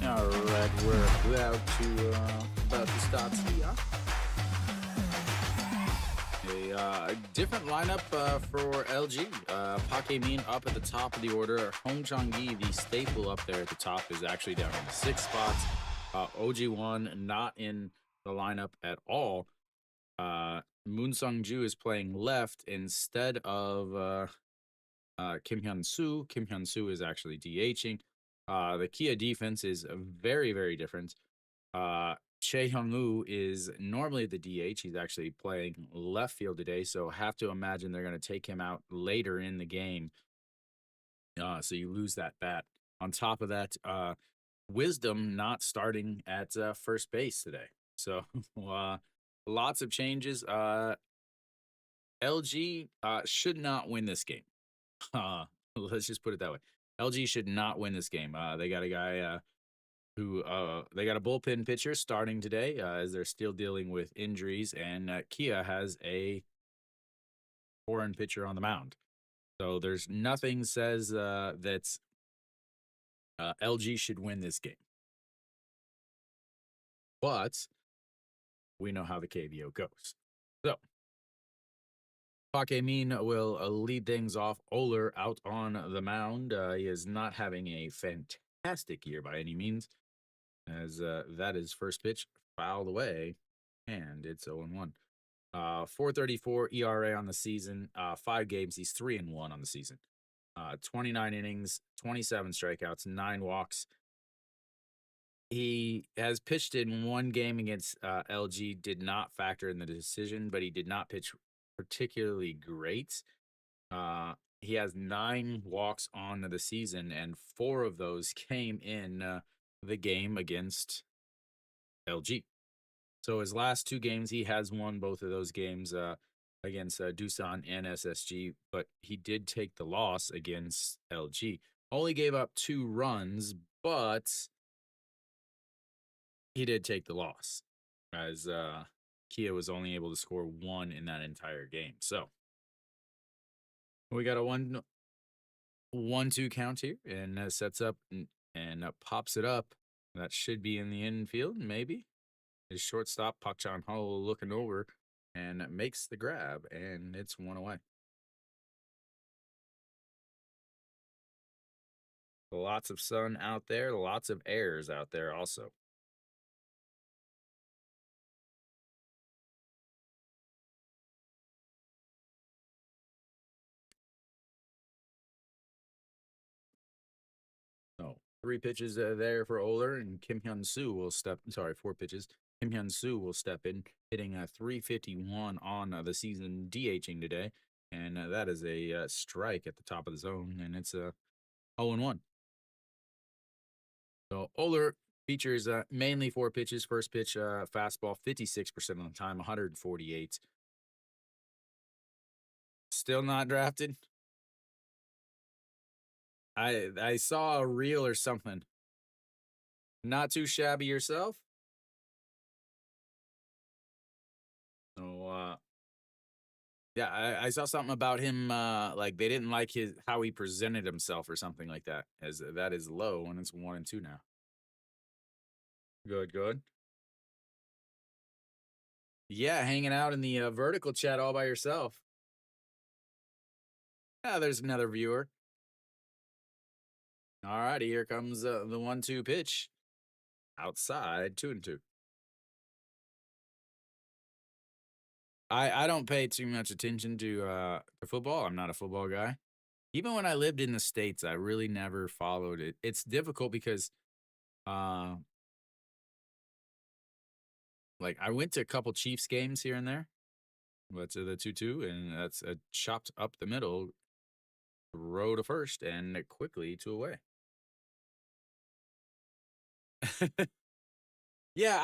All right, we're about to start here. A different lineup for LG. Park Min up at the top of the order. Hong Chang-gi, the staple up there at the top, is actually down in the 6th spot. OG1 not in the lineup at all. Moon Sung-ju is playing left instead of Kim Hyun-soo. Kim Hyun-soo is actually DHing. The Kia defense is very, very different. Chae Hyung-woo is normally the DH. He's actually playing left field today, so have to imagine they're going to take him out later in the game. So you lose that bat. On top of that, Wisdom not starting at first base today. So lots of changes. LG should not win this game. Let's just put it that way. LG should not win this game. They got a guy they got a bullpen pitcher starting today as they're still dealing with injuries, and Kia has a foreign pitcher on the mound. So there's nothing says that LG should win this game. But we know how the KBO goes. So Park Min will lead things off. Oler out on the mound. He is not having a fantastic year by any means, as that is first pitch fouled away, and it's 0-1. 4.34 ERA on the season. 5 games, he's 3-1 on the season. 29 innings, 27 strikeouts, 9 walks. He has pitched in 1 game against LG, did not factor in the decision, but he did not pitch particularly great. He has 9 walks on the season, and 4 of those came in the game against LG. So his last 2 games, he has won both of those games against Doosan and SSG, but he did take the loss against LG. Only gave up 2 runs, but he did take the loss, as Kia was only able to score 1 in that entire game. So we got a 1-2 count here, and sets up and pops it up. That should be in the infield, maybe. His shortstop, Park Chan-ho, looking over and makes the grab, and it's 1 away. Lots of sun out there, lots of airs out there also. So 3 pitches there for Oler, and Kim Hyun-soo will step. Sorry, 4 pitches. Kim Hyun-soo will step in, hitting a 351 on the season, DHing today, and that is a strike at the top of the zone, and it's a 0-1. So Oler features mainly 4 pitches. First pitch, fastball, 56% of the time, 148. Still not drafted. I saw a reel or something. Not too shabby yourself. So yeah, I saw something about him. Like they didn't like how he presented himself or something like that. As that is low, and it's 1-2 now. Good. Yeah, hanging out in the vertical chat all by yourself. Yeah, there's another viewer. All righty, here comes the 1-2 pitch. Outside, 2-2. I don't pay too much attention to football. I'm not a football guy. Even when I lived in the States, I really never followed it. It's difficult because like I went to a couple Chiefs games here and there. But to the 2-2, and that's a chopped up the middle, throw to first, and quickly 2 away. Yeah,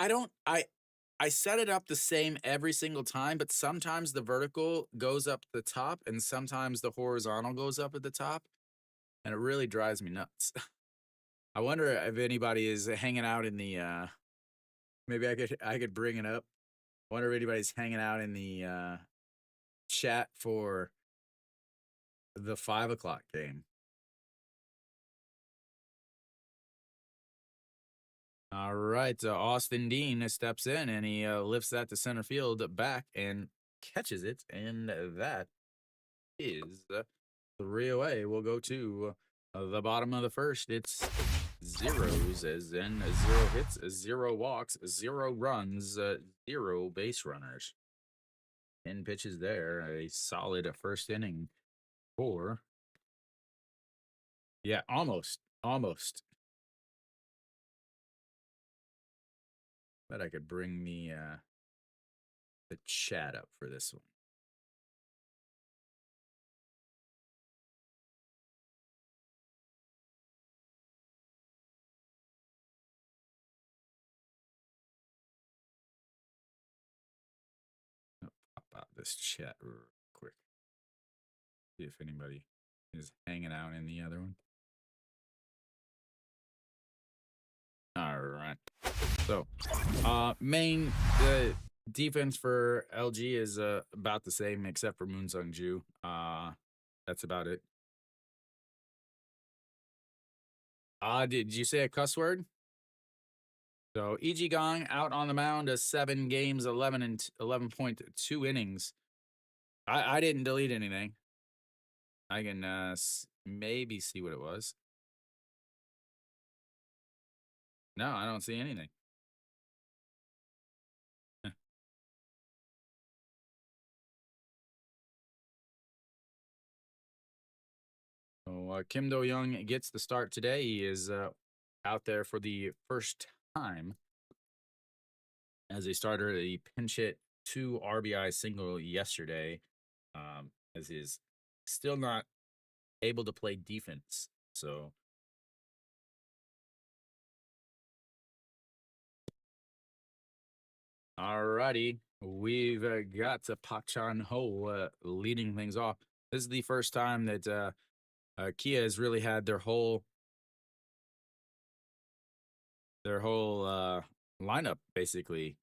I set it up the same every single time, but sometimes the vertical goes up the top, and sometimes the horizontal goes up at the top, and it really drives me nuts. I wonder if anybody is hanging out in the maybe I could bring it up. I wonder if anybody's hanging out in the chat for the 5 o'clock game. All right, Austin Dean steps in and he lifts that to center field back and catches it, and that is 3 away. We'll go to the bottom of the first. It's zeros, as in 0 hits, 0 walks, 0 runs, 0 base runners. 10 pitches there. A solid first inning for. Yeah, almost. Almost. Bet I could bring the chat up for this one. I'll pop out this chat real quick. See if anybody is hanging out in the other one. All right. So, main defense for LG is about the same except for Moon Sung Ju. That's about it. Did you say a cuss word? So E.G. Gong out on the mound, 7 games, 11.2 innings. I didn't delete anything. I can maybe see what it was. No, I don't see anything. So Kim Do-young gets the start today. He is out there for the first time as a starter. He pinch hit 2 RBI single yesterday, as he's still not able to play defense. So alrighty, we've got Pak Chan Ho leading things off. This is the first time that Kia has really had their whole lineup basically.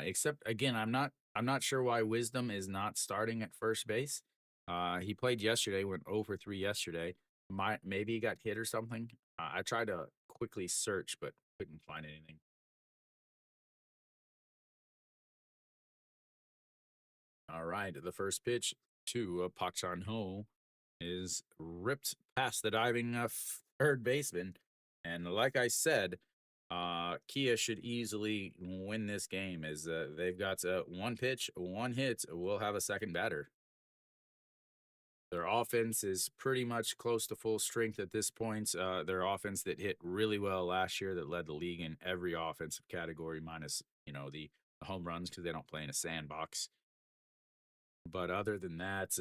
Except again, I'm not sure why Wisdom is not starting at first base. He played yesterday, went 0 for 3 yesterday. Maybe he got hit or something. I tried to quickly search, but couldn't find anything. All right, the first pitch to Pak Chan Ho is ripped past the diving third baseman, and like I said, Kia should easily win this game as they've got 1 pitch, 1 hit. We'll have a second batter. Their offense is pretty much close to full strength at this point. Their offense that hit really well last year, that led the league in every offensive category, minus the home runs because they don't play in a sandbox. But other than that,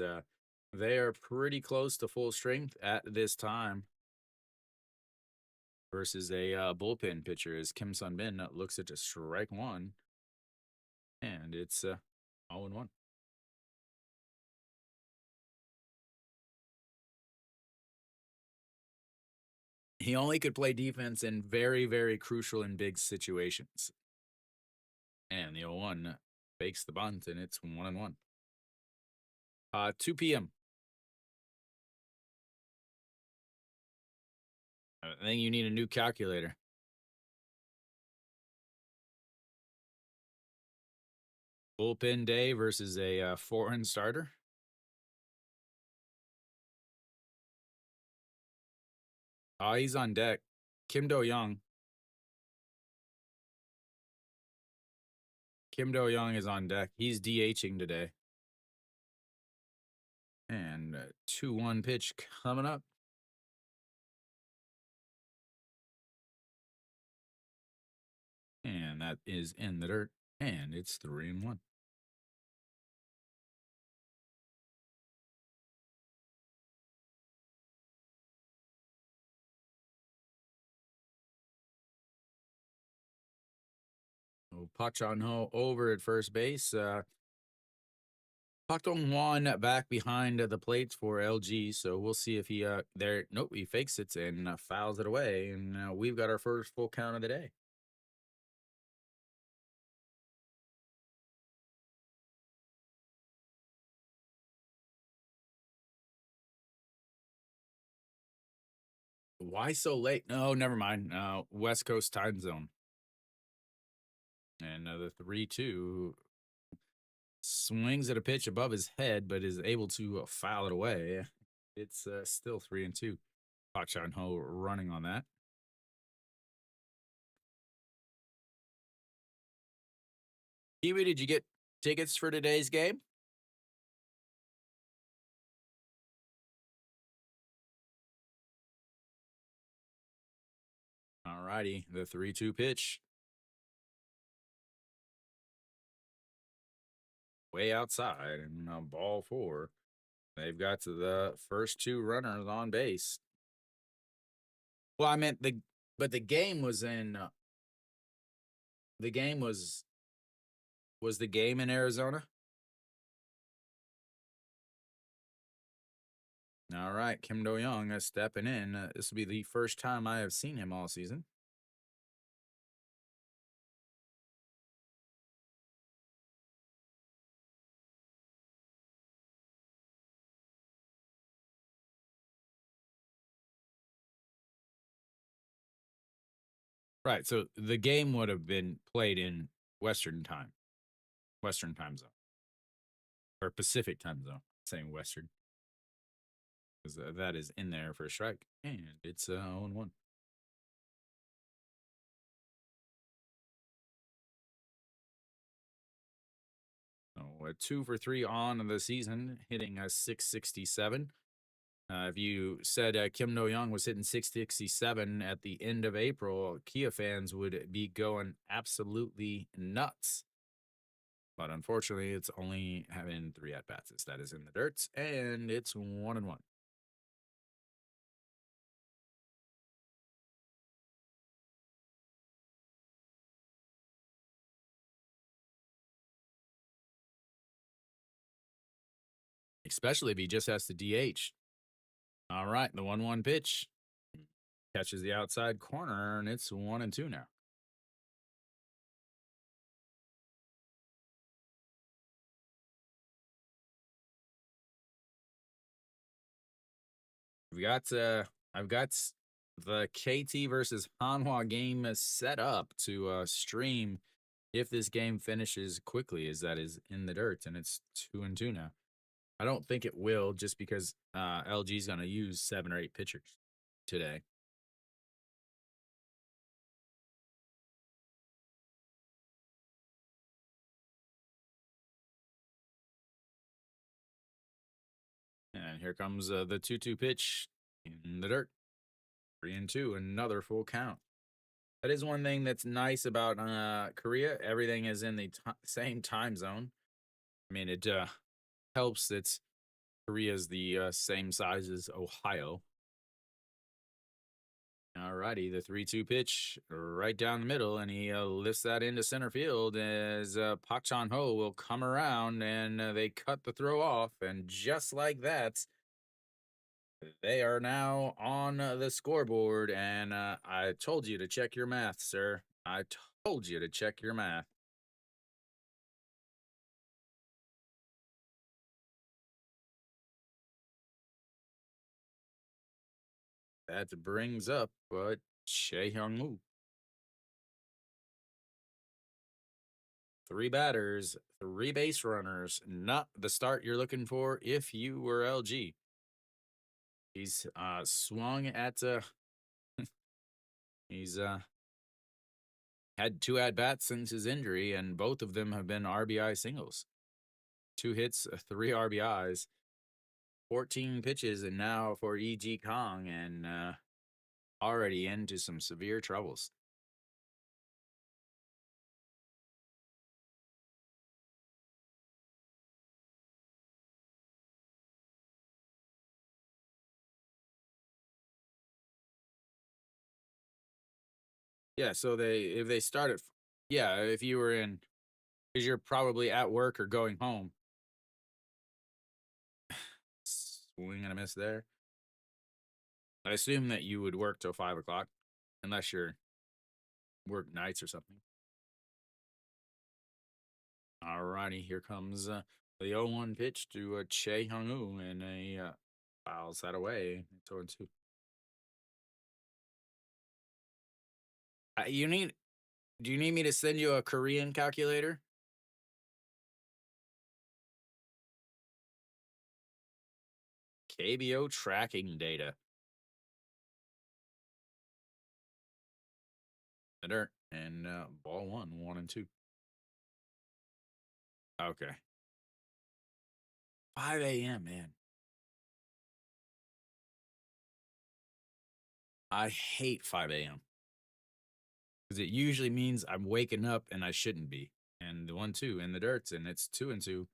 they are pretty close to full strength at this time. Versus a bullpen pitcher as Kim Sun Bin looks at a strike 1, and it's 0-1. He only could play defense in very, very crucial and big situations. And the 0-1 fakes the bunt, and it's 1-1. 2 p.m. I think you need a new calculator. Bullpen day versus a foreign starter. He's on deck. Kim Do-young. Kim Do-young is on deck. He's DHing today. And 2-1 pitch coming up. And that is in the dirt. And it's 3-1. So Pak Chan Ho over at first base. Pak Dong Hwan back behind the plate for LG. So we'll see if he there. Nope, he fakes it and fouls it away. And we've got our first full count of the day. Why so late? No, never mind. West Coast time zone. And the 3-2 swings at a pitch above his head, but is able to foul it away. It's still 3-2. Park Chan-ho running on that. Kiwi, did you get tickets for today's game? All righty, the 3-2 pitch. Way outside, and ball 4. They've got the first 2 runners on base. Well, I meant but the game was in. The game was the game in Arizona. All right, Kim Do-young stepping in. This will be the first time I have seen him all season. Right, so the game would have been played in Western time zone, or Pacific time zone. Saying Western, because that is in there for a strike, and it's 0-1. So 2 for 3 on the season, hitting a 667. If you said Kim Do-young was hitting 667 at the end of April, Kia fans would be going absolutely nuts. But unfortunately, it's only having 3 at bats. That is in the dirt, and it's 1-1. Especially if he just has to DH. All right, the 1-1 pitch catches the outside corner, and it's 1-2 now. I've got the KT versus Hanwha game set up to stream if this game finishes quickly, as that is in the dirt, and it's 2-2 now. I don't think it will, just because LG is going to use 7 or 8 pitchers today. And here comes the 2-2 pitch in the dirt. 3-2, another full count. That is one thing that's nice about Korea. Everything is in the same time zone. I mean, it helps that Korea's the same size as Ohio. Alrighty, the 3-2 pitch right down the middle, and he lifts that into center field as Park Chan-ho will come around, and they cut the throw off, and just like that, they are now on the scoreboard. And I told you to check your math, sir. I told you to check your math. That brings up Chae Hyung-woo. 3 batters, 3 base runners. Not the start you're looking for if you were LG. He's swung at he's had 2 at bats since his injury, and both of them have been RBI singles. 2 hits, 3 RBIs, 14 pitches, and now for E.G. Kong, and already into some severe troubles. Yeah, so if they start at, yeah, if you were in, because you're probably at work or going home. Swing and a miss there. I assume that you would work till 5 o'clock, unless you're work nights or something. Alrighty, here comes the 0-1 pitch to Chae Hyung-woo, and he fouls that away. 2-2. You need Do you need me to send you a Korean calculator? KBO tracking data. Better. And ball one and two. Okay. 5 a.m., man. I hate 5 a.m. because it usually means I'm waking up and I shouldn't be. And the 1-2 in the dirts, and it's 2-2.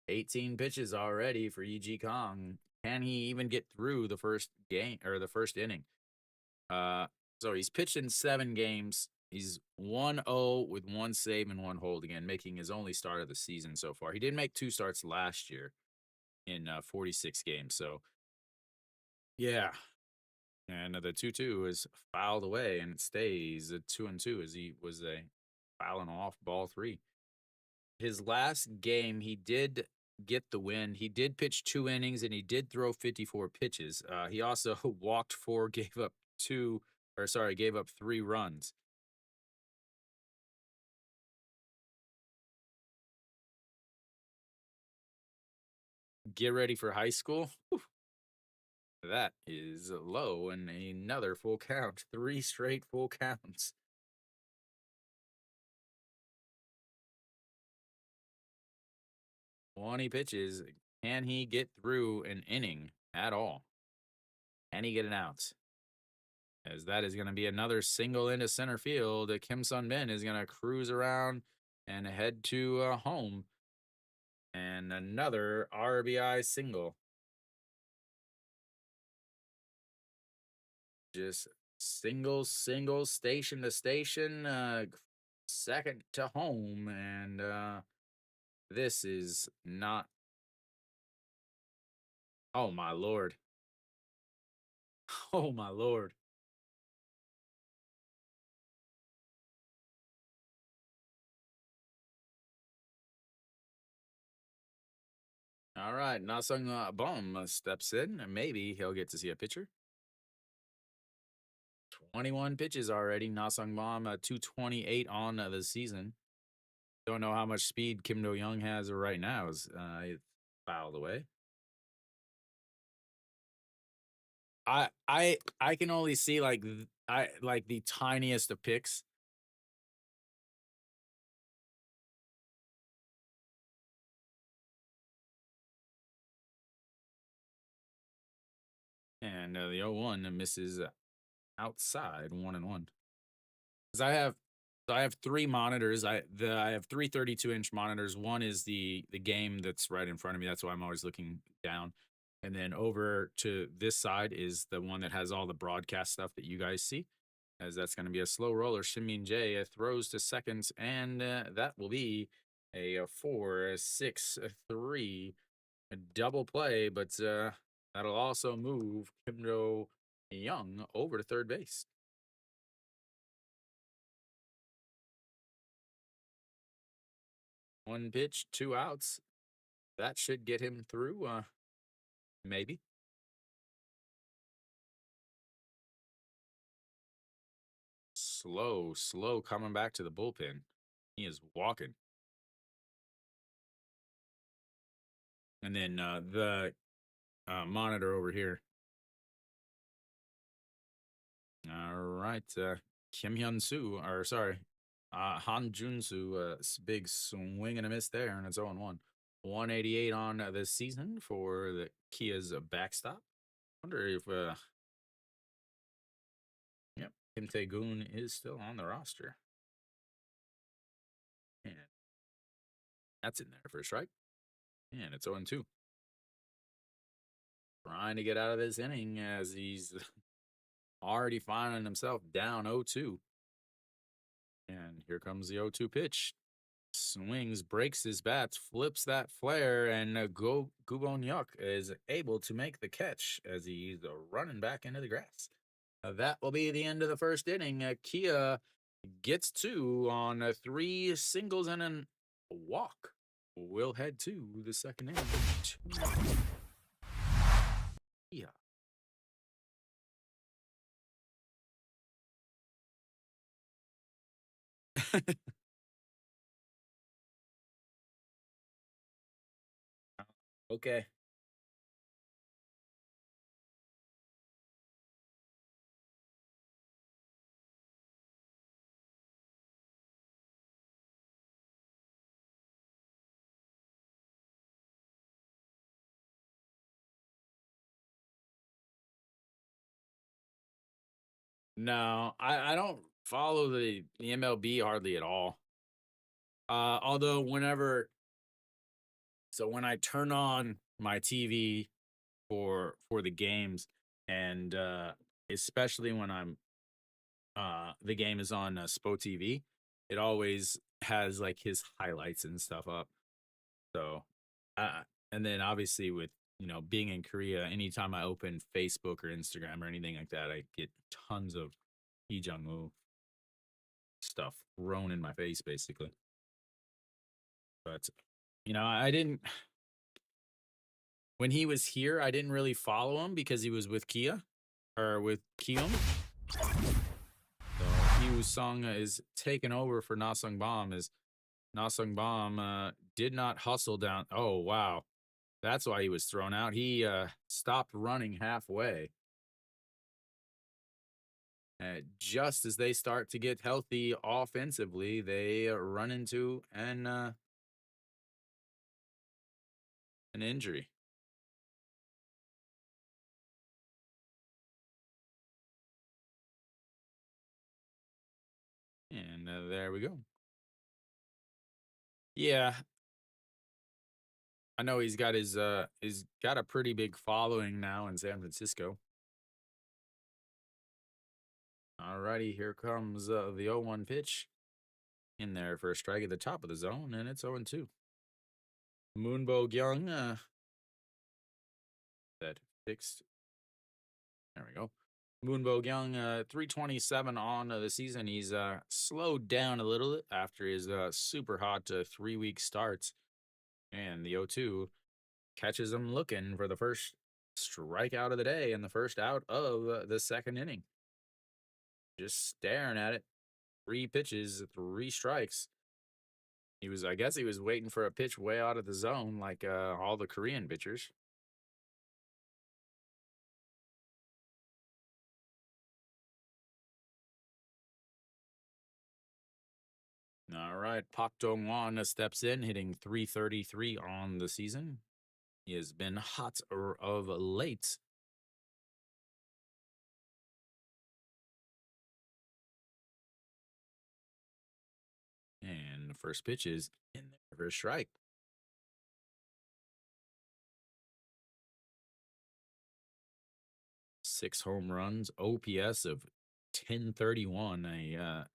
18 pitches already for EG Kong. Can he even get through the first game or the first inning? Uh, so he's pitched in 7 games. He's 1-0 with 1 save and 1 hold again, making his only start of the season so far. He did make 2 starts last year in 46 games. So yeah, and the 2-2 is fouled away, and it stays a 2-2 as he was a fouling off ball three. His last game, he did get the win. He did pitch 2 innings, and he did throw 54 pitches. He also walked 4, gave up 3 runs. Get ready for high school. Whew, that is low, and another full count. 3 straight full counts. 20 pitches. Can he get through an inning at all? Can he get an out? As that is going to be another single into center field. Kim Sun Min is going to cruise around and head to home. And another RBI single. Just single, station to station, second to home. And this is not. Oh, my Lord. Oh, my Lord. All right. Nasung Bom steps in, and maybe he'll get to see a pitcher. 21 pitches already. Nasung Bom, 228 on the season. Don't know how much speed Kim Do Young has right now. Is fouled away. I can only see like the tiniest of picks. And the 0-1 misses outside 1-1. Because I have 3 monitors. I have 3 32-inch monitors. One is the game that's right in front of me. That's why I'm always looking down. And then over to this side is the one that has all the broadcast stuff that you guys see. As that's going to be a slow roller. Shinmin Jae throws to seconds, and that will be a 4-6-3 double play. But that'll also move Kim Do Young over to third base. One pitch, 2 outs. That should get him through, maybe. Slow coming back to the bullpen. He is walking. And then the monitor over here. All right. Kim Hyun Soo, or sorry, Han Jun Soo, big swing and a miss there, and it's 0-1. 188 on the season for the Kia's backstop. Wonder if, yep, Kim Tae-goon is still on the roster. And that's in there for a strike. And it's 0-2. Trying to get out of this inning as he's already finding himself down 0-2. And here comes the 0-2 pitch. Swings, breaks his bats, flips that flare, and Go Gubon Yuk is able to make the catch as he's running back into the grass. That will be the end of the first inning. Kia gets 2 on 3 singles and a walk. We'll head to the second inning. Kia Okay. No, I don't follow the MLB hardly at all. Although when I turn on my TV for the games, and especially when the game is on Spo TV, it always has like his highlights and stuff up. So, uh, and then obviously with being in Korea, anytime I open Facebook or Instagram or anything like that, I get tons of Lee Jung Woo stuff thrown in my face, basically. But I didn't when he was here, I didn't really follow him because he was with Kia or with Kium. So Hugh Sung is taken over for Na Sung Bam as Na Sung Bam did not hustle down. Oh wow, that's why he was thrown out. He stopped running halfway. Just as they start to get healthy offensively, they run into an injury. And there we go. Yeah, I know he's got a pretty big following now in San Francisco. Alrighty, here comes the 0-1 pitch in there for a strike at the top of the zone, and it's 0-2. Moonbo Gyung, that fixed. There we go. Moonbo Gyung, 327 on the season. He's slowed down a little bit after his super hot 3-week starts. And the 0-2 catches him looking for the first strikeout of the day and the first out of the second inning. Just staring at it. 3 pitches, 3 strikes. I guess he was waiting for a pitch way out of the zone like all the Korean pitchers. All right, Pak Dong-won steps in, hitting 333 on the season. He has been hot of late. And the first pitch is in there for a strike. 6 home runs, OPS of 1031.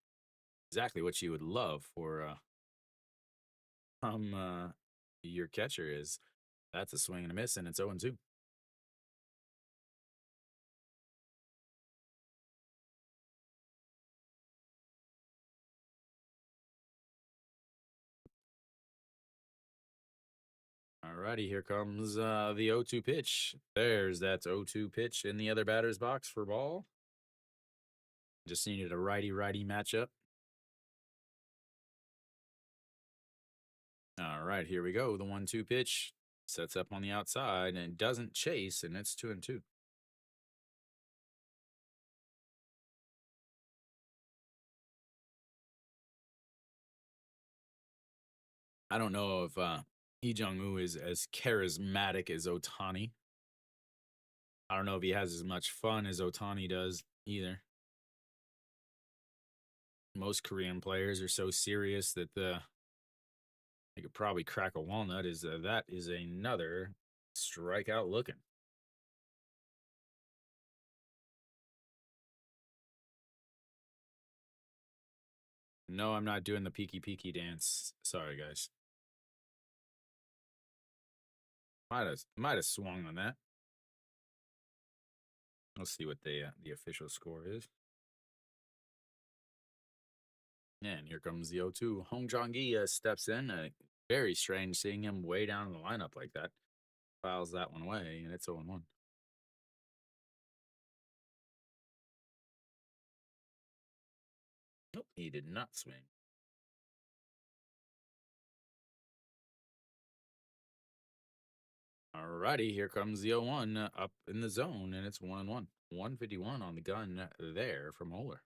Exactly what you would love for from your catcher is. That's a swing and a miss, and it's 0-2. Alrighty, here comes the 0-2 pitch. There's that 0-2 pitch in the other batter's box for ball. Just needed a righty-righty matchup. All right, here we go. The 1-2 pitch sets up on the outside and doesn't chase, and it's 2-2. I don't know if Lee Jung-woo is as charismatic as Otani. I don't know if he has as much fun as Otani does either. Most Korean players are so serious that they could probably crack a walnut. That is another strikeout looking. No, I'm not doing the peeky peeky dance. Sorry, guys. Might have swung on that. Let's see what the official score is. And here comes the 0-2. Hong Jong-gi steps in. Very strange seeing him way down in the lineup like that. Fouls that one away, and it's 0-1. Nope, he did not swing. Alrighty, here comes the 0-1 up in the zone, and it's 1-1. 151 on the gun there from Oler.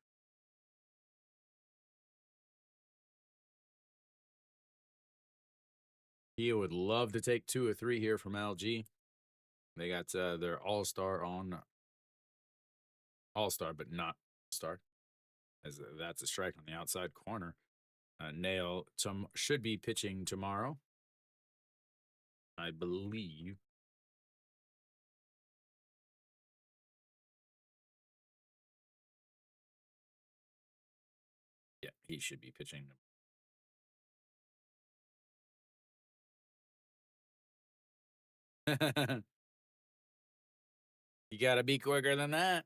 He would love to take 2 or 3 here from LG. They got their all-star on all-star, but not star, as that's a strike on the outside corner. Nail should be pitching tomorrow, I believe. Yeah, he should be pitching. You got to be quicker than that.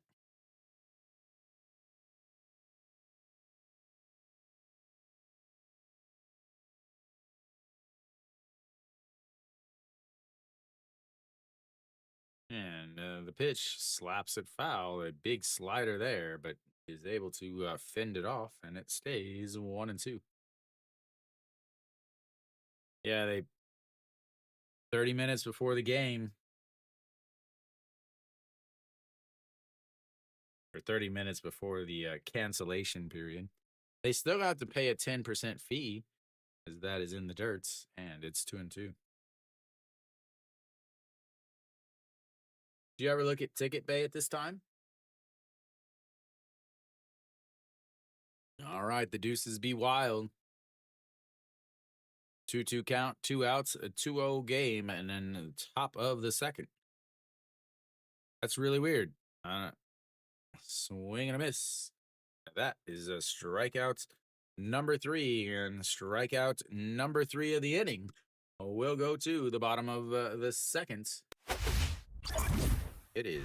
And the pitch slaps it foul. A big slider there, but is able to fend it off, and it stays 1-2. Yeah, they 30 minutes before the game, or 30 minutes before the cancellation period. They still have to pay a 10% fee, as that is in the dirts, and it's 2-2. Do you ever look at Ticket Bay at this time? All right, the deuces be wild. 2-2 count, 2 outs, a 2-0 game, and then the top of the second. That's really weird. Swing and a miss. That is a strikeout number 3, and strikeout number 3 of the inning. We'll go to the bottom of the second. It is.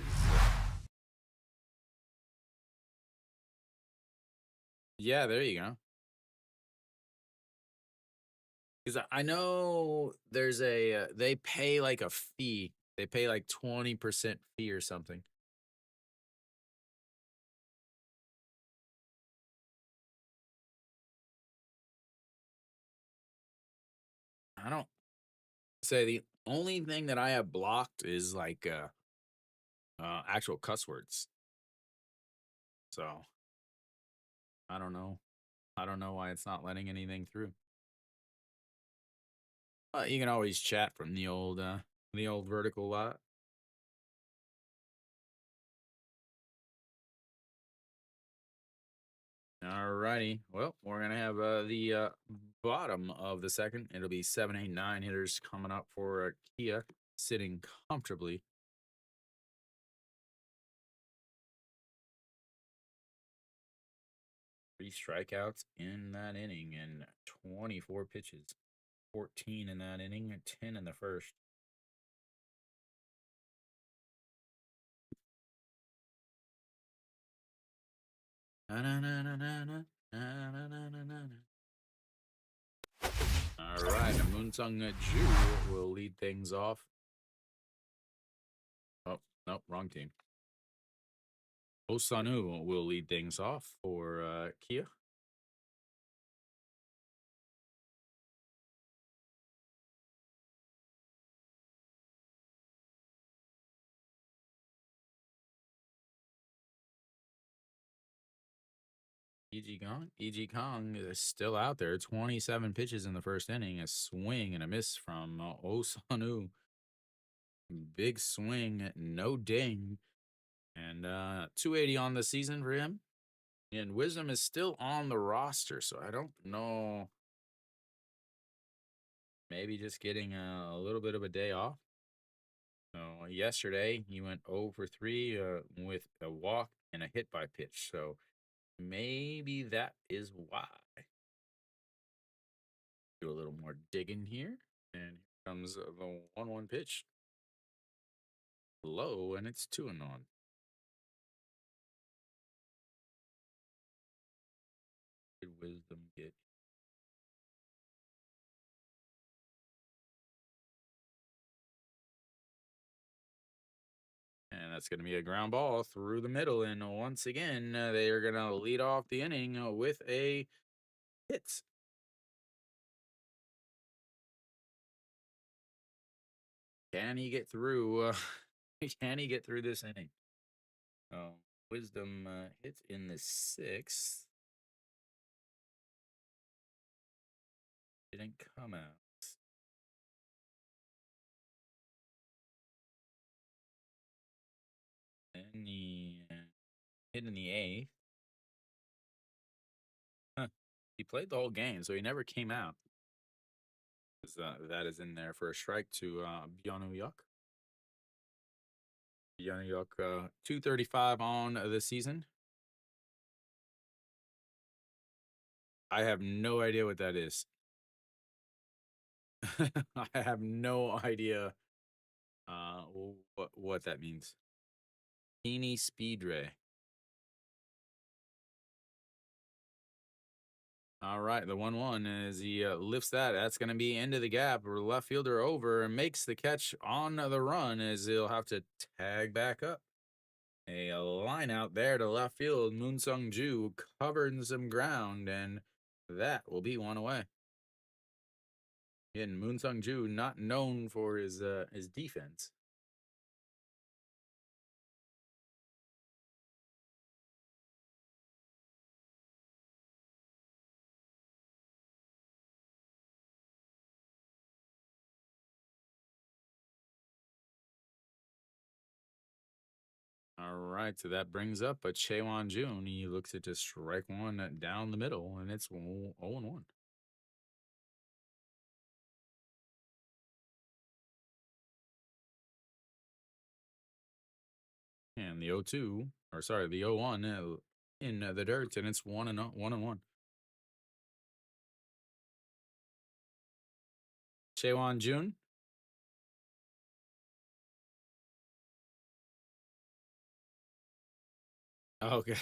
Yeah, there you go. Because I know there's they pay like a fee. They pay like 20% fee or something. I don't say the only thing that I have blocked is like actual cuss words. So I don't know. I don't know why it's not letting anything through. You can always chat from the old vertical lot. Alrighty. Well, we're gonna have the bottom of the second. It'll be 7, 8, 9 hitters coming up for Kia, sitting comfortably. Three strikeouts in that inning and 24 pitches. 14 in that inning and 10 in the first. All right, Moonsung Ju will lead things off. Oh, no, wrong team. Osanu will lead things off for Kia. EG Kong is still out there. 27 pitches in the first inning. A swing and a miss from Osanu. Big swing, no ding. And 280 on the season for him. And Wisdom is still on the roster, so I don't know. Maybe just getting a little bit of a day off. So yesterday, he went 0 for 3 with a walk and a hit by pitch. So maybe that is why. Do a little more digging here. And here comes the 1-1 pitch. Low, and it's 2-1. Did Wisdom get? And that's going to be a ground ball through the middle. And once again, they are going to lead off the inning with a hit. Can he get through? Can he get through this inning? Oh, Wisdom hits in the sixth. Didn't come out. And he hit in the eighth. Huh. He played the whole game, so he never came out. That is in there for a strike to Bjorn Yok. Bjorn Yok, 235 on the season. I have no idea what that is. I have no idea what that means. Teeny Speed Ray. All right, the 1-1 as he lifts that. That's going to be into the gap. Left fielder over and makes the catch on the run as he'll have to tag back up. A line out there to left field. Moon Sung Ju covering some ground, and that will be one away. Again, Moon Sung Ju not known for his defense. All right, so that brings up a Chaewon Jun. He looks at to strike one down the middle, and it's 0-1. And the 0-2, or sorry, the 0-1 in the dirt, and it's 1-1. Chaewon Jun. Okay.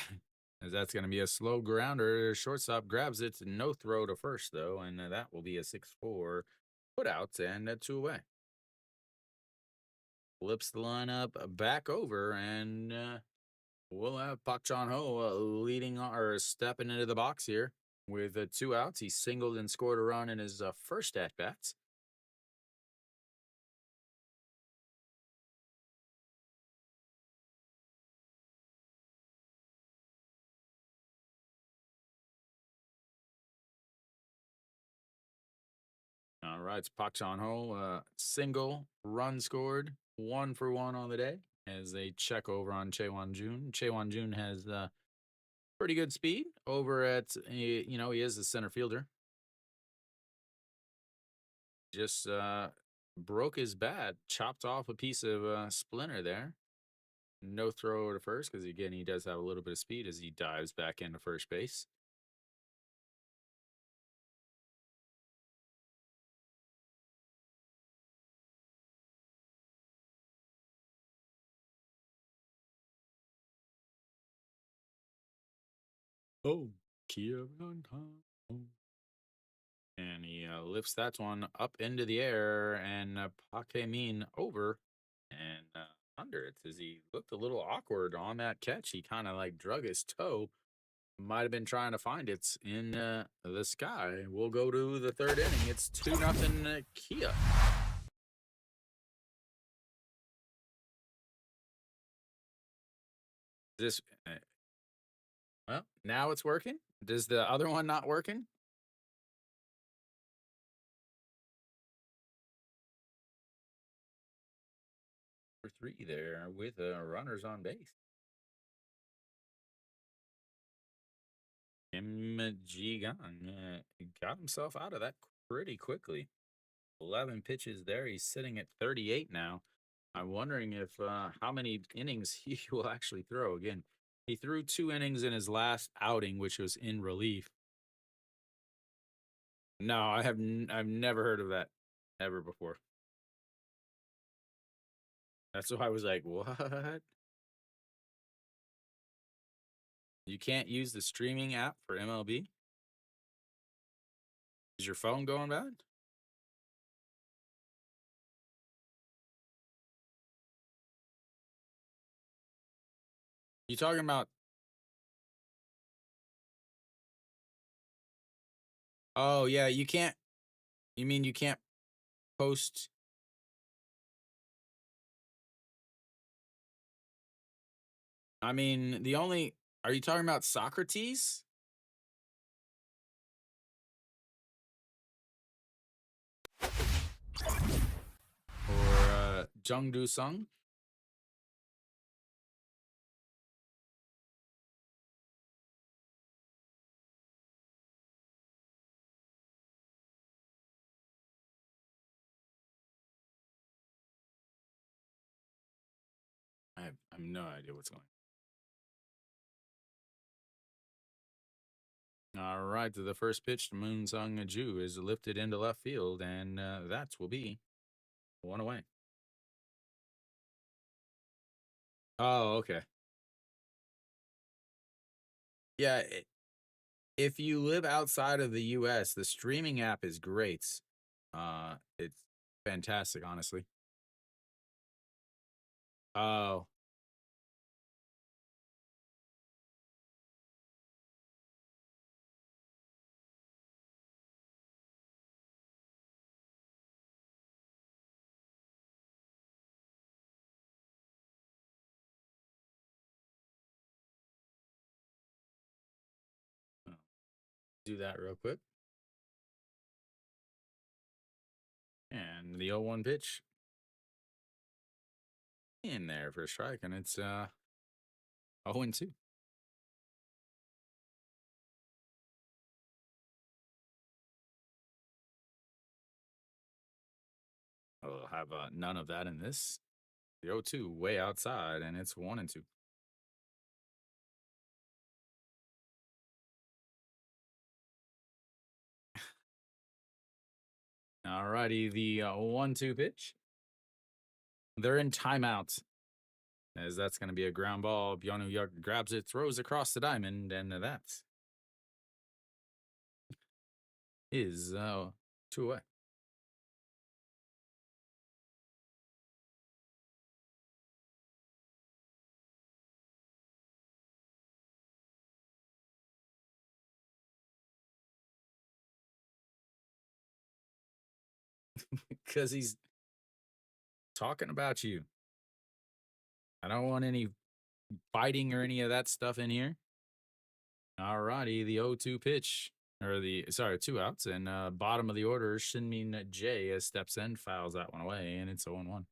As that's going to be a slow grounder. Shortstop grabs it. No throw to first, though, and that will be a 6-4 put out and 2 away. Flips the lineup back over, and we'll have Pak Chon Ho leading or stepping into the box here with 2 outs. He singled and scored a run in his first at bats. All right, it's Pak Chon Ho, single run scored, 1 for 1 on the day as they check over on Chaewon Jun. Chaewon Jun has pretty good speed over at, he is a center fielder. Just broke his bat, chopped off a piece of splinter there. No throw to first because, again, he does have a little bit of speed as he dives back into first base. Oh, Kia. And he lifts that one up into the air and Pakemin over and under it as he looked a little awkward on that catch. He kind of like drug his toe. Might have been trying to find it in the sky. We'll go to the third inning. It's 2-0 Kia. This, well, now it's working. Does the other one not working? For 3 there with runners on base. Kim Ji-gan got himself out of that pretty quickly. 11 pitches there. He's sitting at 38 now. I'm wondering if how many innings he will actually throw. Again, he threw 2 innings in his last outing, which was in relief. No, I've never heard of that ever before. That's why I was like, what? You can't use the streaming app for MLB? Is your phone going bad? You talking about? Oh yeah, you can't. You mean you can't post I mean, the only are you talking about Socrates or Jung Do Sung? I have no idea what's going on. All right, the first pitch to Moon Sung Ju is lifted into left field, and that will be one away. Oh, okay. Yeah, if you live outside of the US, the streaming app is great. It's fantastic, honestly. Oh, do that real quick. And the 0-1 pitch in there for a strike, and it's 0-2. I'll have none of that in this. The 0-2 way outside, and it's 1-2. All righty, the 1-2 pitch. They're in timeout, as that's going to be a ground ball. Byonu Yuk grabs it, throws across the diamond, and that is 2 away. Because he's talking about you. I don't want any fighting or any of that stuff in here. All righty, the 0-2 pitch. Or the, sorry, two outs. And bottom of the order, Shinmin J steps in, fouls that one away, and it's 0-1.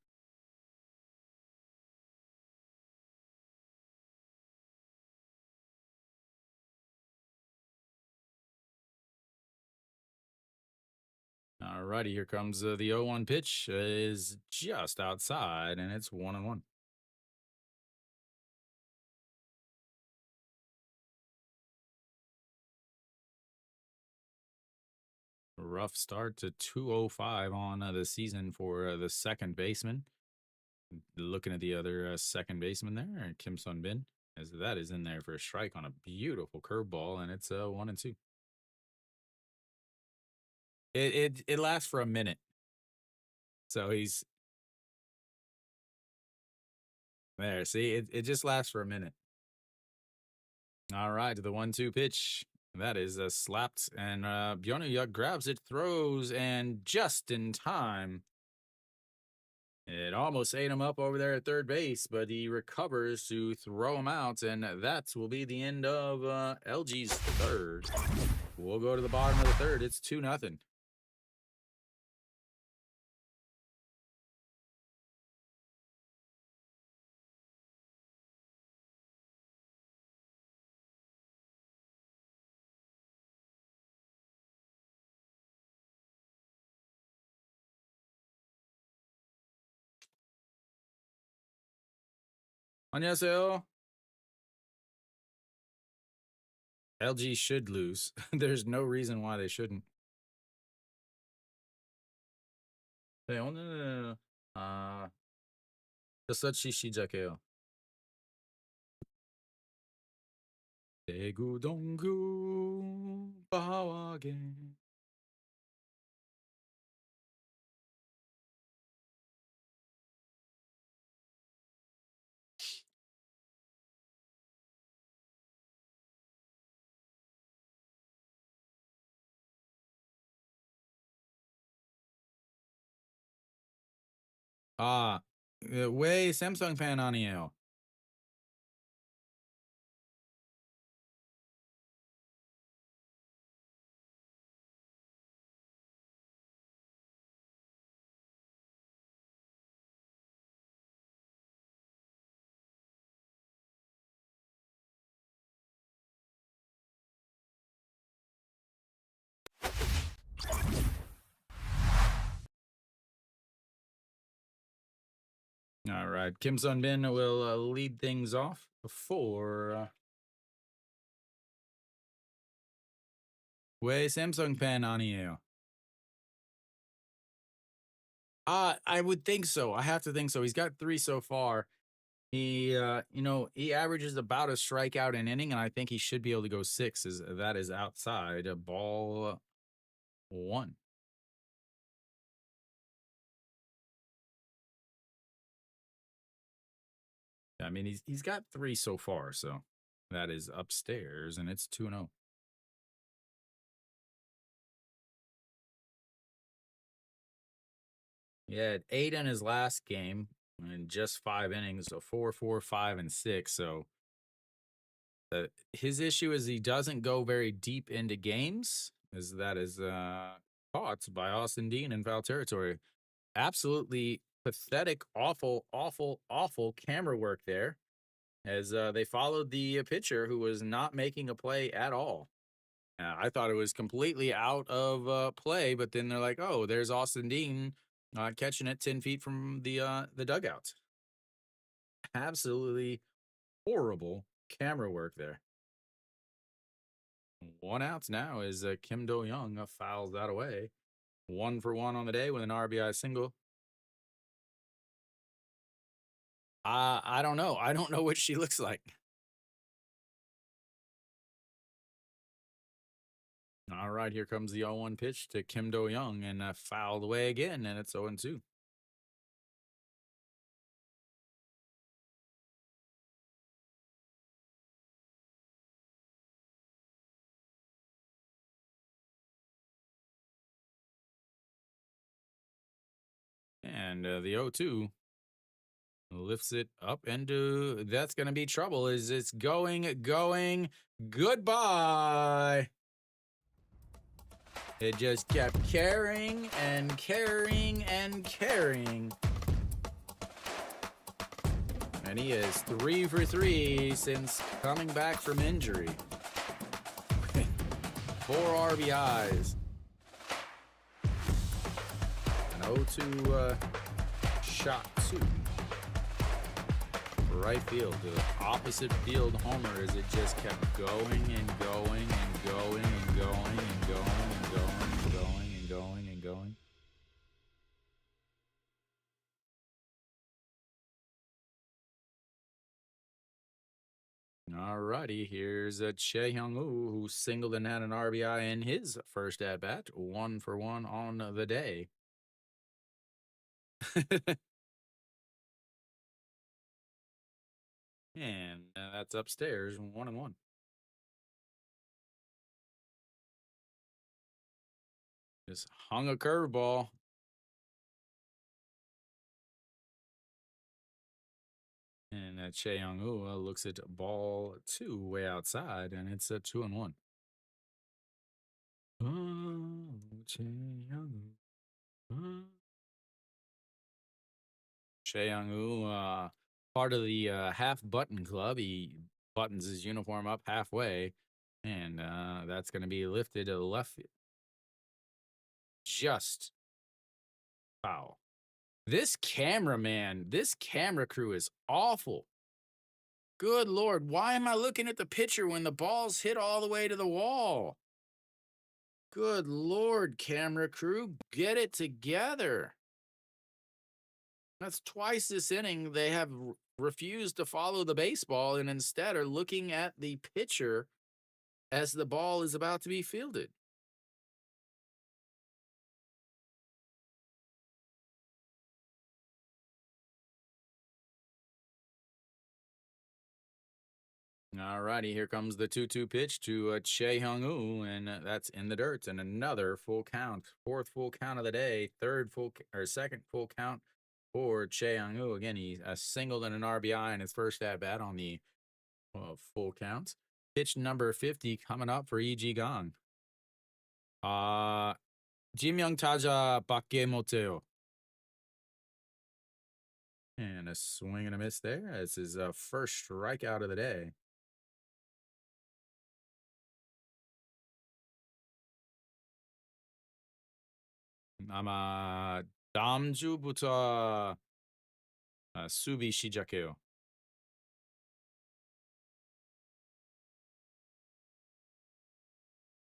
All righty, here comes the 0-1 pitch. Is just outside, and it's 1-1. Rough start to 205 on the season for the second baseman. Looking at the other second baseman there, Kim Sun Bin, as that is in there for a strike on a beautiful curveball, and it's 1-2. It lasts for a minute, so he's there. See, it just lasts for a minute. All right, to the 1-2 pitch. That is slapped, and Byonu grabs it, throws, and just in time. It almost ate him up over there at third base, but he recovers to throw him out, and that will be the end of LG's third. We'll go to the bottom of the third. It's 2-0. 안녕하세요. LG should lose. There's no reason why they shouldn't. 네, 오늘 몇 시작해요? 대구 동구 바와게. 아, 왜 샘성 팬 아니에요? All right. Kim Sun Bin will lead things off for Wei Samsung Pen on you. I would think so. I have to think so. He's got 3 so far. He averages about a strikeout an inning, and I think he should be able to go 6. That is outside ball 1. I mean, he's got 3 so far, so that is upstairs, and it's 2-0. He had 8 in his last game in just 5 innings, so 4, 4, 5, and 6. So his issue is he doesn't go very deep into games, as that is caught by Austin Dean in foul territory. Absolutely pathetic, awful, awful, awful camera work there, as they followed the pitcher who was not making a play at all. I thought it was completely out of play, but then they're like, "Oh, there's Austin Dean catching it 10 feet from the dugout." Absolutely horrible camera work there. 1 out now is Kim Do Young fouls that away. 1 for 1 on the day with an RBI single. I don't know. I don't know what she looks like. All right, here comes the 0-1 pitch to Kim Do Young and fouled away again, and it's 0-2. And the 0-2 lifts it up into that's going to be trouble. Is it's going goodbye. It just kept carrying and carrying and carrying. And he is 3 for 3 since coming back from injury. 4 RBIs. An 0-2 shot 2. Right field, the opposite field homer, as it just kept going and going and going and going and going and going and going and going and going. All righty, here's a Che Hyung-woo who singled and had an RBI in his first at bat, 1 for 1 on the day. And that's upstairs, 1-1. Just hung a curveball. And Che Young-woo looks at ball 2 way outside, and it's a 2-1. Oh, Che Young-woo. Oh. Che Young-woo, part of the half button club. He buttons his uniform up halfway, and that's going to be lifted to the left field. Just foul. This cameraman, this camera crew is awful. Good Lord, why am I looking at the pitcher when the ball's hit all the way to the wall? Good Lord, camera crew, get it together. That's twice this inning they have refused to follow the baseball and instead are looking at the pitcher as the ball is about to be fielded. All righty, here comes the 2-2 pitch to Che Hyung-woo, and that's in the dirt. And another full count, 4th full count of the day, 2nd full count for Che Hyung-woo. Again, he singled and an RBI in his first at bat on the full count. Pitch number 50 coming up for E.G. Gang. Jimyoung 타자 밖에 못해요. And a swing and a miss there. It's his first strikeout of the day. 아마 다음 주부터 Subi Shijakeo.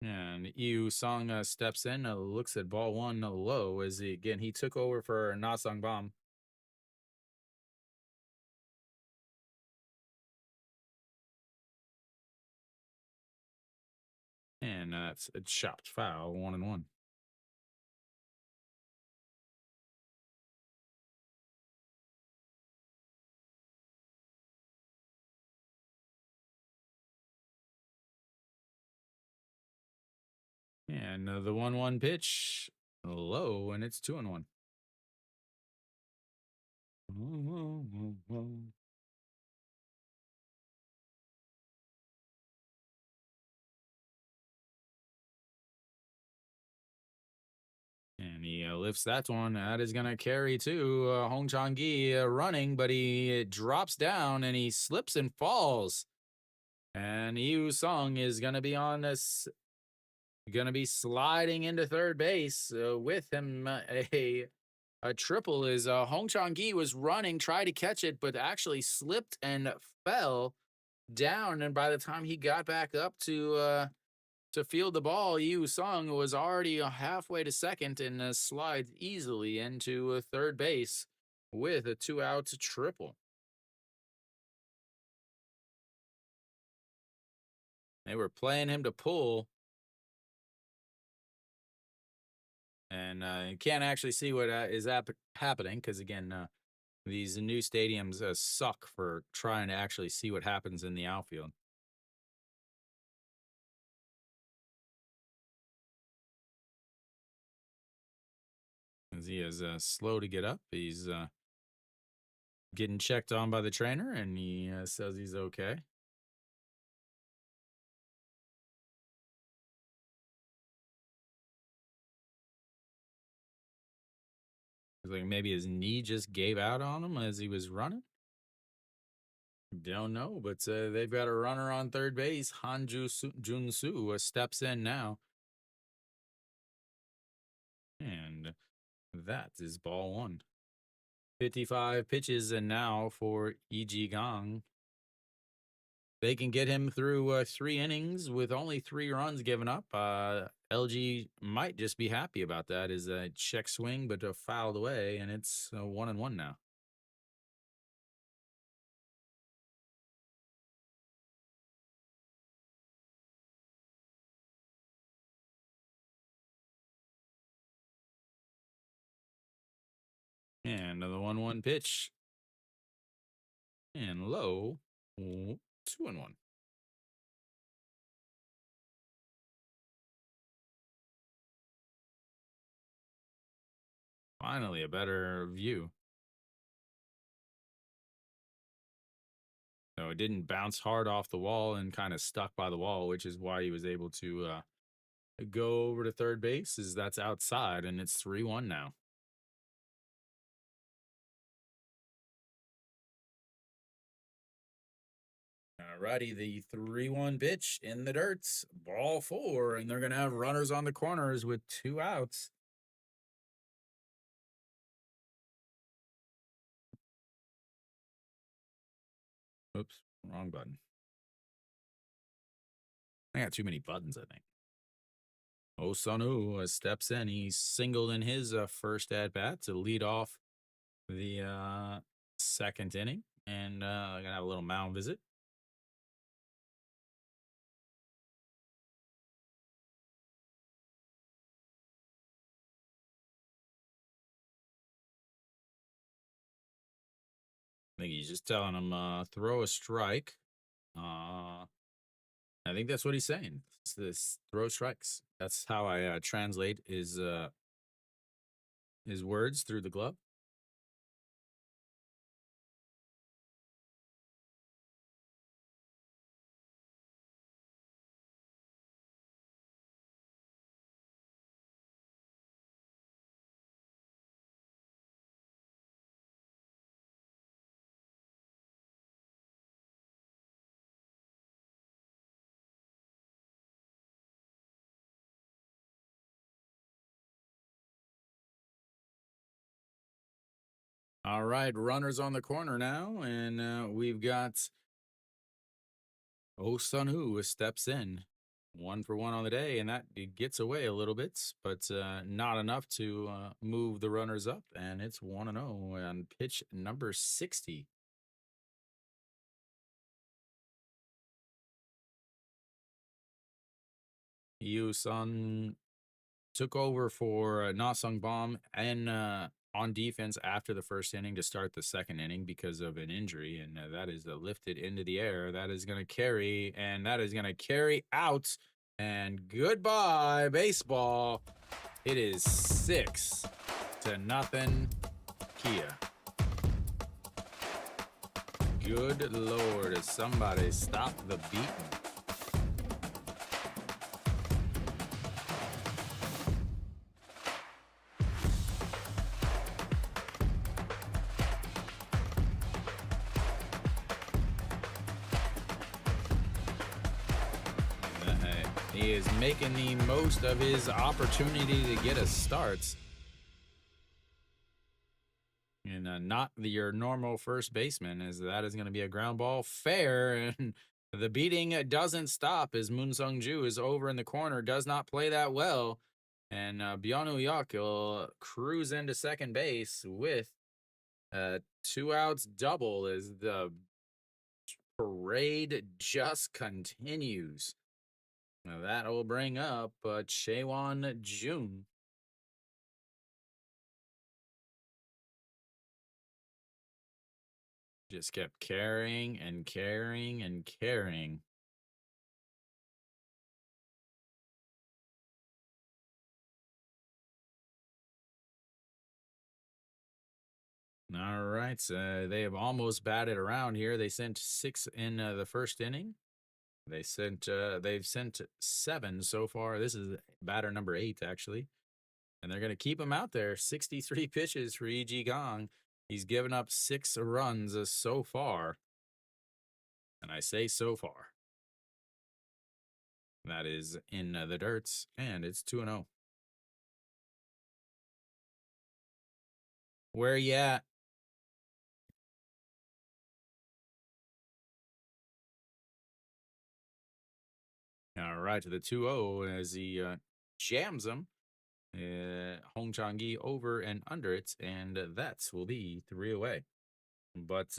And Yu Song steps in, looks at ball one low as he took over for Na Sung Bam. And it's a chopped foul, 1-1. And the 1-1 pitch, low, and it's 2-1. And he lifts that one. That is going to carry to Hong Chang-gi running, but he drops down and he slips and falls. And Yu Sung is going to be on this, going to be sliding into third base with him. A triple is Hong Chang-gi was running, tried to catch it, but actually slipped and fell down. And by the time he got back up to field the ball, Yu Sung was already halfway to second and slides easily into third base with a 2-out triple. They were playing him to pull, and you can't actually see what is happening because, again, these new stadiums suck for trying to actually see what happens in the outfield. As he is slow to get up, he's getting checked on by the trainer, and he says he's okay. Like maybe his knee just gave out on him as he was running. Don't know, but they've got a runner on third base. Junsu steps in now. And that is ball one. 55 pitches, and now for E.G. Gang. They can get him through 3 innings with only 3 runs given up. LG might just be happy about that. Is a check swing, but fouled away, and it's 1-1 now. And the 1-1 pitch. And low, 2-1. Finally, a better view. So it didn't bounce hard off the wall and kind of stuck by the wall, which is why he was able to go over to third base. Is that's outside, and it's 3-1 now. Alrighty, the 3-1 pitch in the dirt, ball 4, and they're gonna have runners on the corners with 2 outs. Oops, wrong button. I got too many buttons, I think. Osanu steps in. He's singled in his first at bat to lead off the second inning, and gonna have a little mound visit. I think he's just telling him throw a strike. I think that's what he's saying. It's this throw strikes. That's how I translate his words through the glove. All right, runners on the corner now, and we've got Oh Sun Woo steps in. 1 for 1 on the day, and that it gets away a little bit, but not enough to move the runners up. And it's 1-0 on pitch number 60. Yu Sun took over for Na Sung Bom and on defense after the first inning to start the second inning because of an injury, and that is lifted into the air. That is going to carry, and that is going to carry out. And goodbye, baseball. It is 6-0 Kia. Good Lord, somebody stop the beating. He is making the most of his opportunity to get a start. And not your normal first baseman, as that is going to be a ground ball fair. And the beating doesn't stop as Moon Sung Ju is over in the corner, does not play that well. And Byonu Yak will cruise into second base with 2 outs double as the parade just continues. Now that will bring up Chaewon Jun. Just kept carrying and carrying and carrying. All right, they have almost batted around here. They sent 6 in the first inning. They've sent 7 so far. This is batter number 8 actually, and they're going to keep him out there. 63 pitches for E.G. Gong. He's given up 6 runs so far, and I say so far. That is in the dirts, and it's 2-0. Where you at? All right, to the 2-0 as he jams him. Hong Chang-gi over and under it, and that will be 3 away. But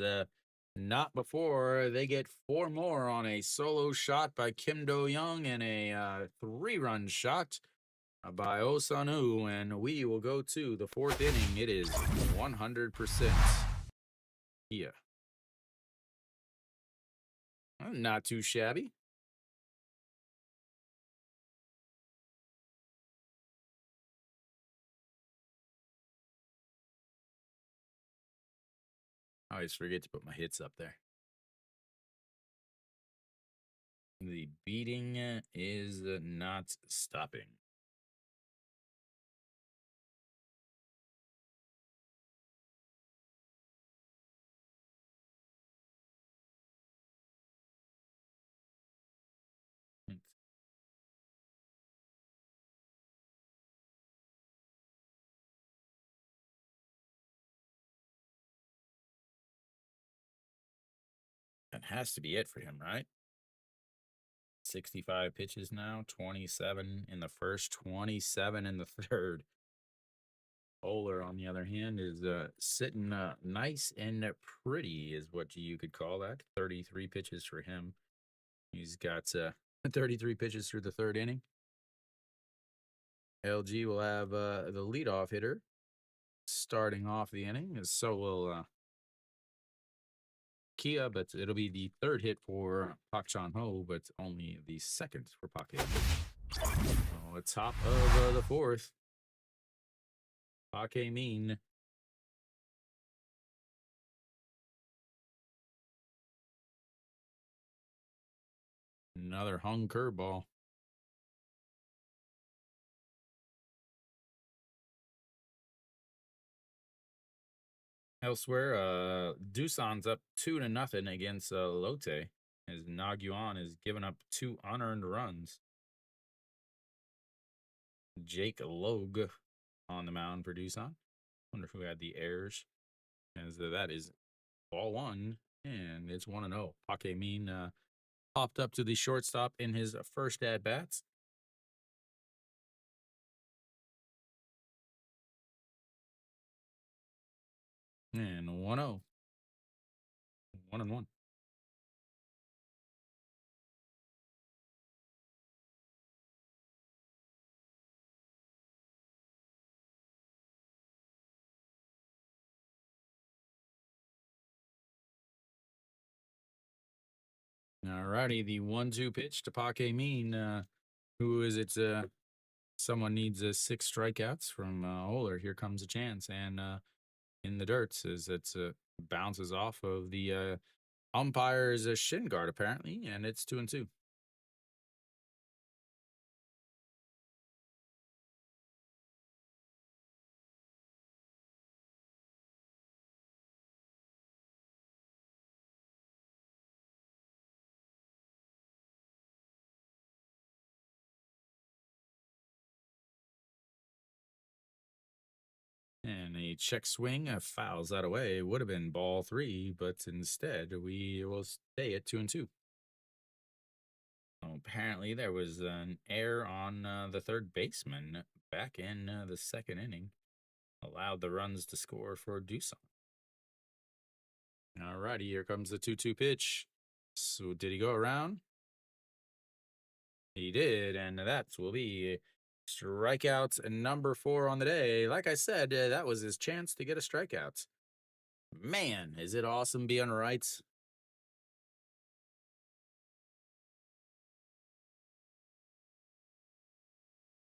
not before they get 4 more on a solo shot by Kim Do-young and a 3-run shot by Oh Sun Woo, and we will go to the 4th inning. It is 100% Kia. Not too shabby. I always forget to put my hits up there. The beating is not stopping. That has to be it for him, right? 65 pitches now, 27 in the first, 27 in the third. Oler, on the other hand, is sitting nice and pretty, is what you could call that. 33 pitches for him. He's got 33 pitches through the 3rd inning. LG will have the leadoff hitter starting off the inning. So will Kia, but it'll be the 3rd hit for Pak Chan Ho, but only the 2nd for Pak Hae. Oh, top of the 4th. Pak Hae Min. Another hung curveball. Elsewhere, Doosan's up 2-0 against Lotte, as Nagyuan has given up 2 unearned runs. Jake Logue on the mound for Doosan. Wonder who had the errors. as that is ball one, and it's 1-0. Pake Mean popped up to the shortstop in his first at bats. And 1-0. 1-1. Alrighty, the 1-2 pitch to Pake Mean. Who is it? Someone needs 6 strikeouts from Oler. Here comes a chance, and in the dirt as it bounces off of the umpire's shin guard apparently, and it's 2-2. And a check swing fouls that away. It would have been ball 3, but instead we will stay at 2-2. Apparently, there was an error on the third baseman back in the second inning, allowed the runs to score for Doosan. Alrighty, here comes the 2-2 pitch. So, did he go around? He did, and that will be strikeout number 4 on the day. Like I said, that was his chance to get a strikeout. Man, is it awesome being right?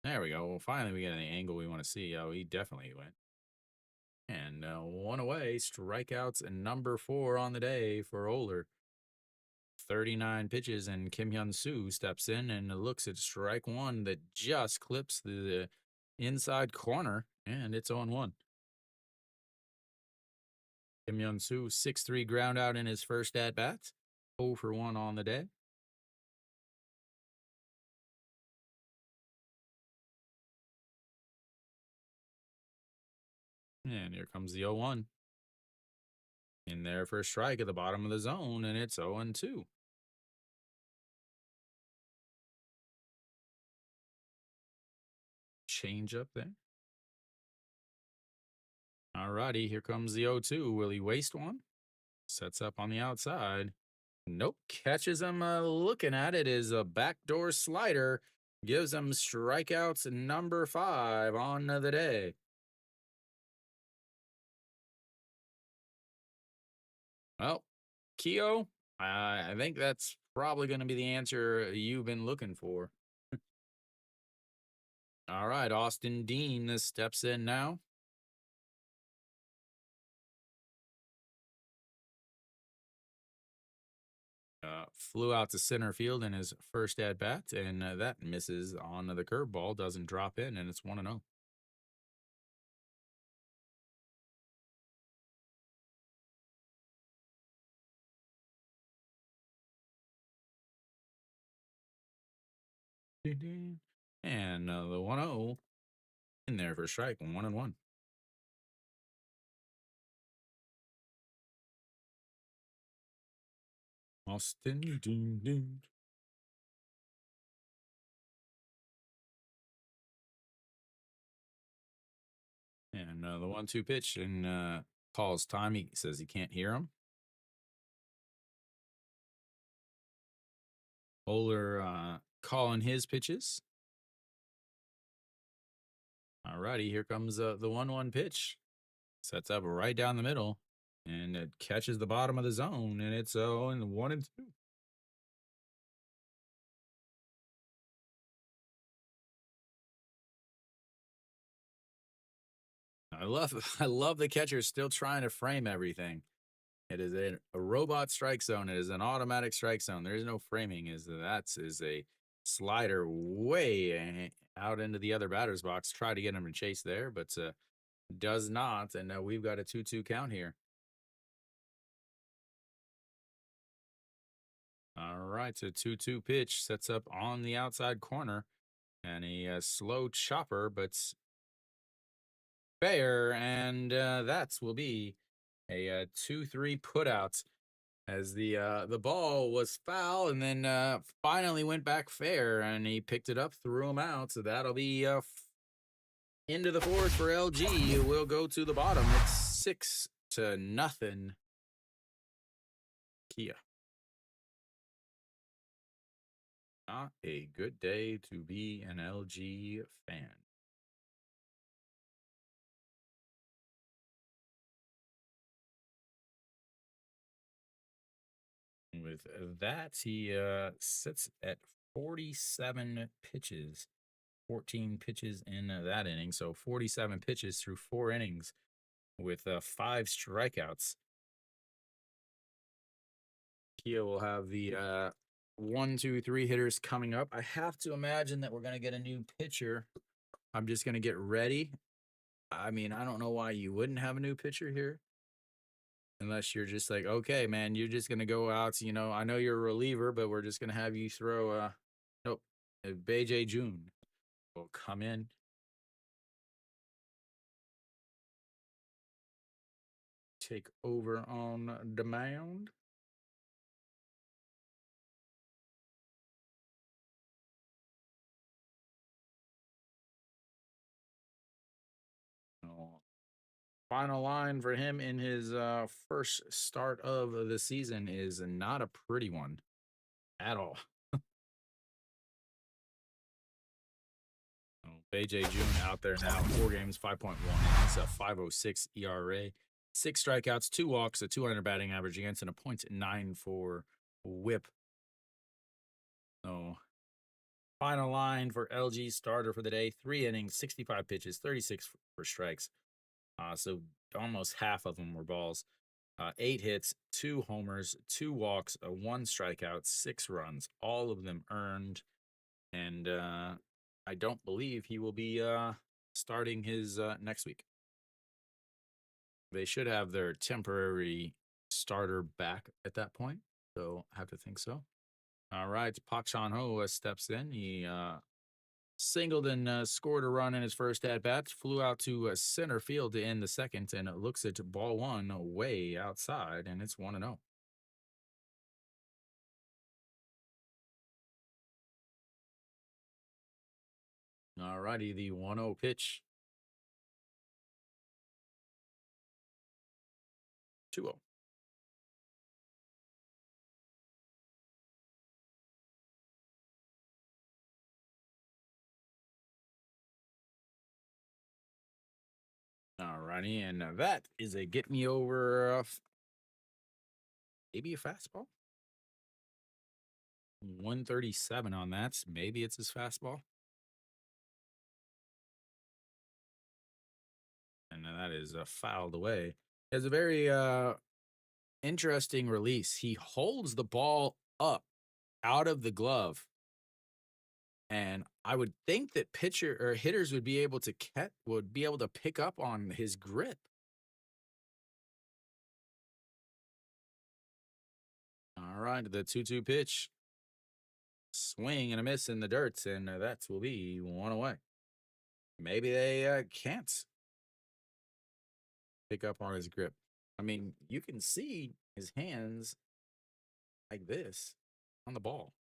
There we go. Well, finally, we get the angle we want to see. Oh, he definitely went. And 1 away, strikeouts and number 4 on the day for Oler. 39 pitches, and Kim Hyun Soo steps in and looks at strike 1 that just clips the inside corner, and it's on 1. Kim Hyun Soo, 6-3 ground out in his first at bat, 0 for 1 on the day. And here comes the 0-1. In there for a strike at the bottom of the zone, and it's 0-2. Change up there. Alrighty, here comes the 0-2. Will he waste one? Sets up on the outside. Nope. Catches him looking at it is a backdoor slider. Gives him strikeouts number 5 on the day. Well, Keo, I think that's probably going to be the answer you've been looking for. All right, Austin Dean steps in now. Flew out to center field in his first at bat, and that misses on the curveball, doesn't drop in, and it's 1-0. And the 1-0 in there for strike, 1-1. Austin Dean. And the 1-2 pitch, and calls time. He says he can't hear him. Oler calling his pitches. All righty, here comes the 1-1 pitch. Sets up right down the middle, and it catches the bottom of the zone, and it's 1-2. I love I love the catcher still trying to frame everything. It is a robot strike zone. It is an automatic strike zone. There is no framing. Is a slider way out into the other batter's box. Try to get him to chase there, but does not. And we've got a 2-2 count here. All right, so 2-2 pitch sets up on the outside corner, and a slow chopper, but fair, and that will be A 2-3 putouts as the ball was foul and then finally went back fair and he picked it up, threw him out. So that'll be into the fourth for LG. We'll go to the bottom. It's 6-0 Kia. Not a good day to be an LG fan. With that, he sits at 47 pitches, 14 pitches in that inning. So 47 pitches through 4 innings with 5 strikeouts. Kia will have the 1, 2, 3 hitters coming up. I have to imagine that we're going to get a new pitcher. I'm just going to get ready. I mean, I don't know why you wouldn't have a new pitcher here. Unless you're just like, okay, man, you're just going to go out. I know you're a reliever, but we're just going to have you throw, nope, Beijay June will come in. Take over on the mound. Final line for him in his first start of the season is not a pretty one at all. Beijay June out there now, 4 games, 5.1. He's a 5.06 ERA, 6 strikeouts, 2 walks, a 200 batting average against, and a .94 WHIP. So, final line for LG starter for the day: 3 innings, 65 pitches, 36 for strikes. So almost half of them were balls. 8 hits, 2 homers, 2 walks, 1 strikeout, 6 runs, all of them earned. And I don't believe he will be starting his next week. They should have their temporary starter back at that point. So I have to think so. All right. Pak Chan-ho steps in. He singled and scored a run in his first at bat. Flew out to center field to end the second, and it looks at ball 1 way outside, and it's 1-0. All righty, the 1-0 pitch. 2-0. All righty, and that is a get me over, maybe a fastball. 137 on that. Maybe it's his fastball. And that is fouled away. He has a very interesting release. He holds the ball up out of the glove. And I would think that pitcher or hitters would be able to pick up on his grip. All right, the 2-2 pitch. Swing and a miss in the dirt, and that will be 1 away. Maybe they can't pick up on his grip. I mean, you can see his hands like this on the ball.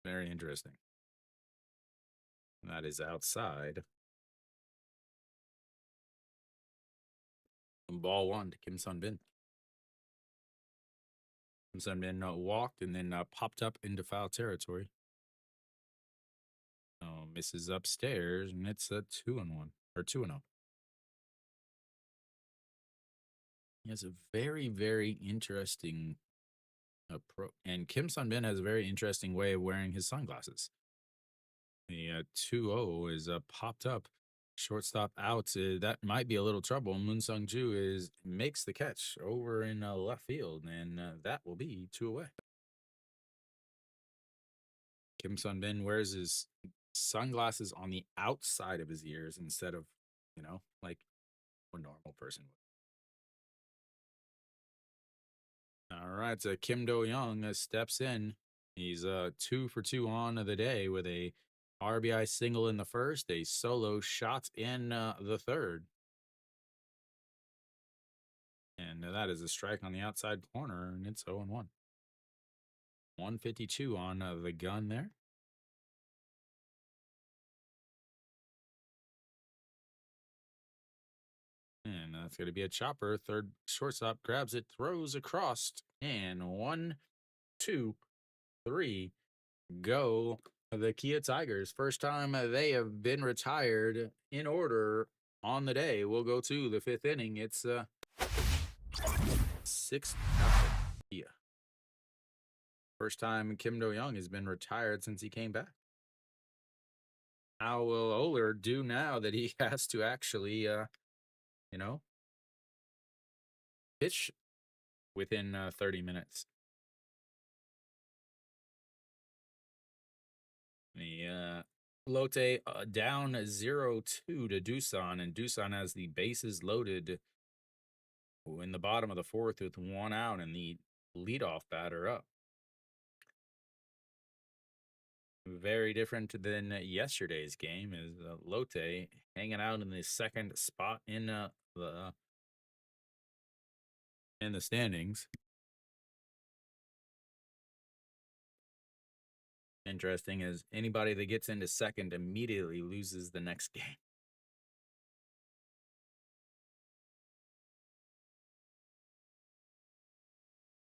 Very interesting. That is outside. Ball 1 to Kim Sun-bin. Kim Sun-bin walked and then popped up into foul territory. Misses upstairs, and it's a 2-1 or 2-0. He has a very, very interesting approach, and Kim Sun-bin has a very interesting way of wearing his sunglasses. The 2-0 is popped up. Shortstop out. That might be a little trouble. Moon Sung-ju makes the catch over in left field, and that will be 2 away. Kim Sun-bin wears his sunglasses on the outside of his ears instead of, like a normal person would. All right, so Kim Do Young steps in. He's 2 for 2 on the day with a RBI single in the first, a solo shot in the third. And that is a strike on the outside corner, and it's 0-1. 152 on the gun there. And that's going to be a chopper. Third shortstop grabs it, throws across, and 1, 2, 3, go. The Kia Tigers. First time they have been retired in order on the day. We'll go to the fifth inning. It's 6-0 Kia. First time Kim Do Young has been retired since he came back. How will Oler do now that he has to actually, pitch within 30 minutes? The Lotte down 0-2 to Doosan, and Doosan has the bases loaded in the bottom of the fourth with 1 out and the leadoff batter up. Very different than yesterday's game is Lotte hanging out in the second spot in the standings. Interesting is anybody that gets into second immediately loses the next game.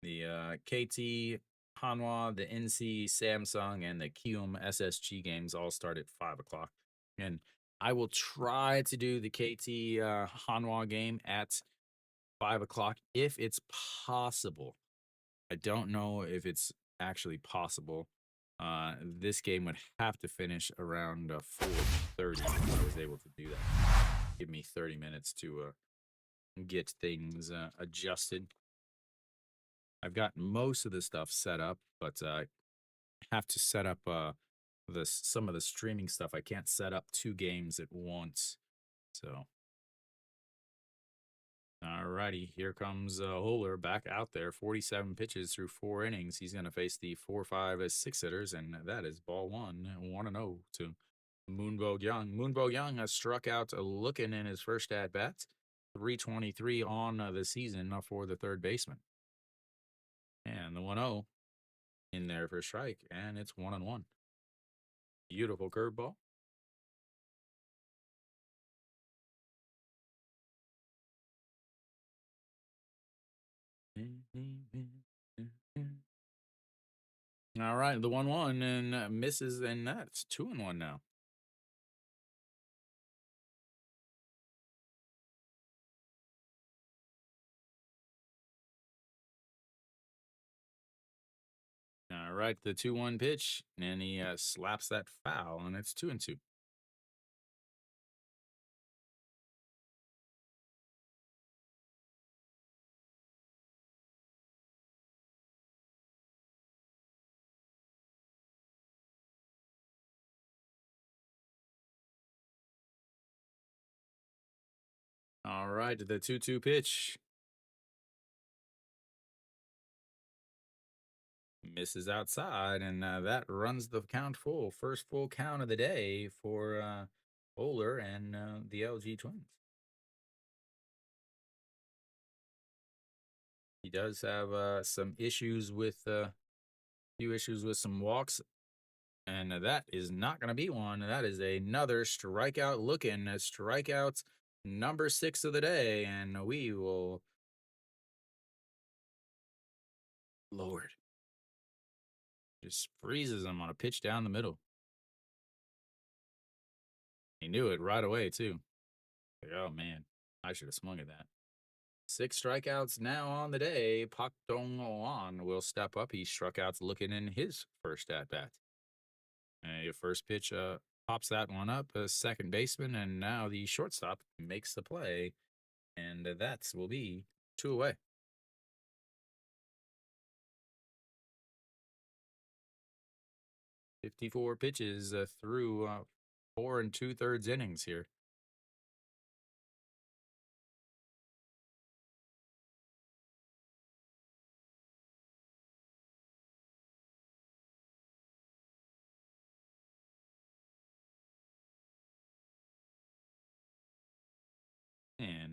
The KT, Hanwha, the NC, Samsung, and the Kium SSG games all start at 5 o'clock. And I will try to do the KT Hanwha game at 5 o'clock if it's possible. I don't know if it's actually possible. This game would have to finish around 4:30 if I was able to do that. Give me 30 minutes to get things adjusted. I've got most of the stuff set up, but I have to set up some of the streaming stuff. I can't set up 2 games at once. So, alrighty, here comes Oler back out there. 47 pitches through 4 innings. He's going to face the 4, 5, 6 hitters, and that is ball 1-0 to Moonbo Young. Moonbo Young has struck out looking in his first at bat. 323 on the season for the third baseman. And the 1-0 in there for a strike, and it's 1-1. Beautiful curveball. All right, the 1-1 and misses, and that's 2-1 now. All right, the 2-1 pitch, and he slaps that foul, and it's 2-2. All right, the 2-2 pitch. Misses outside, and that runs the count full. First full count of the day for Oler and the LG Twins. He does have some issues with few issues with some walks, and that is not going to be one. That is another strikeout looking strikeout number 6 of the day, and we will. Lord, just freezes him on a pitch down the middle. He knew it right away too. Like, oh man, I should have swung at that. 6 strikeouts now on the day. Pak Dong Wan will step up. He struck out looking in his first at bat. Your first pitch pops that one up. Second baseman, and now the shortstop makes the play, and that will be 2 away. 54 pitches through 4 2/3 innings here.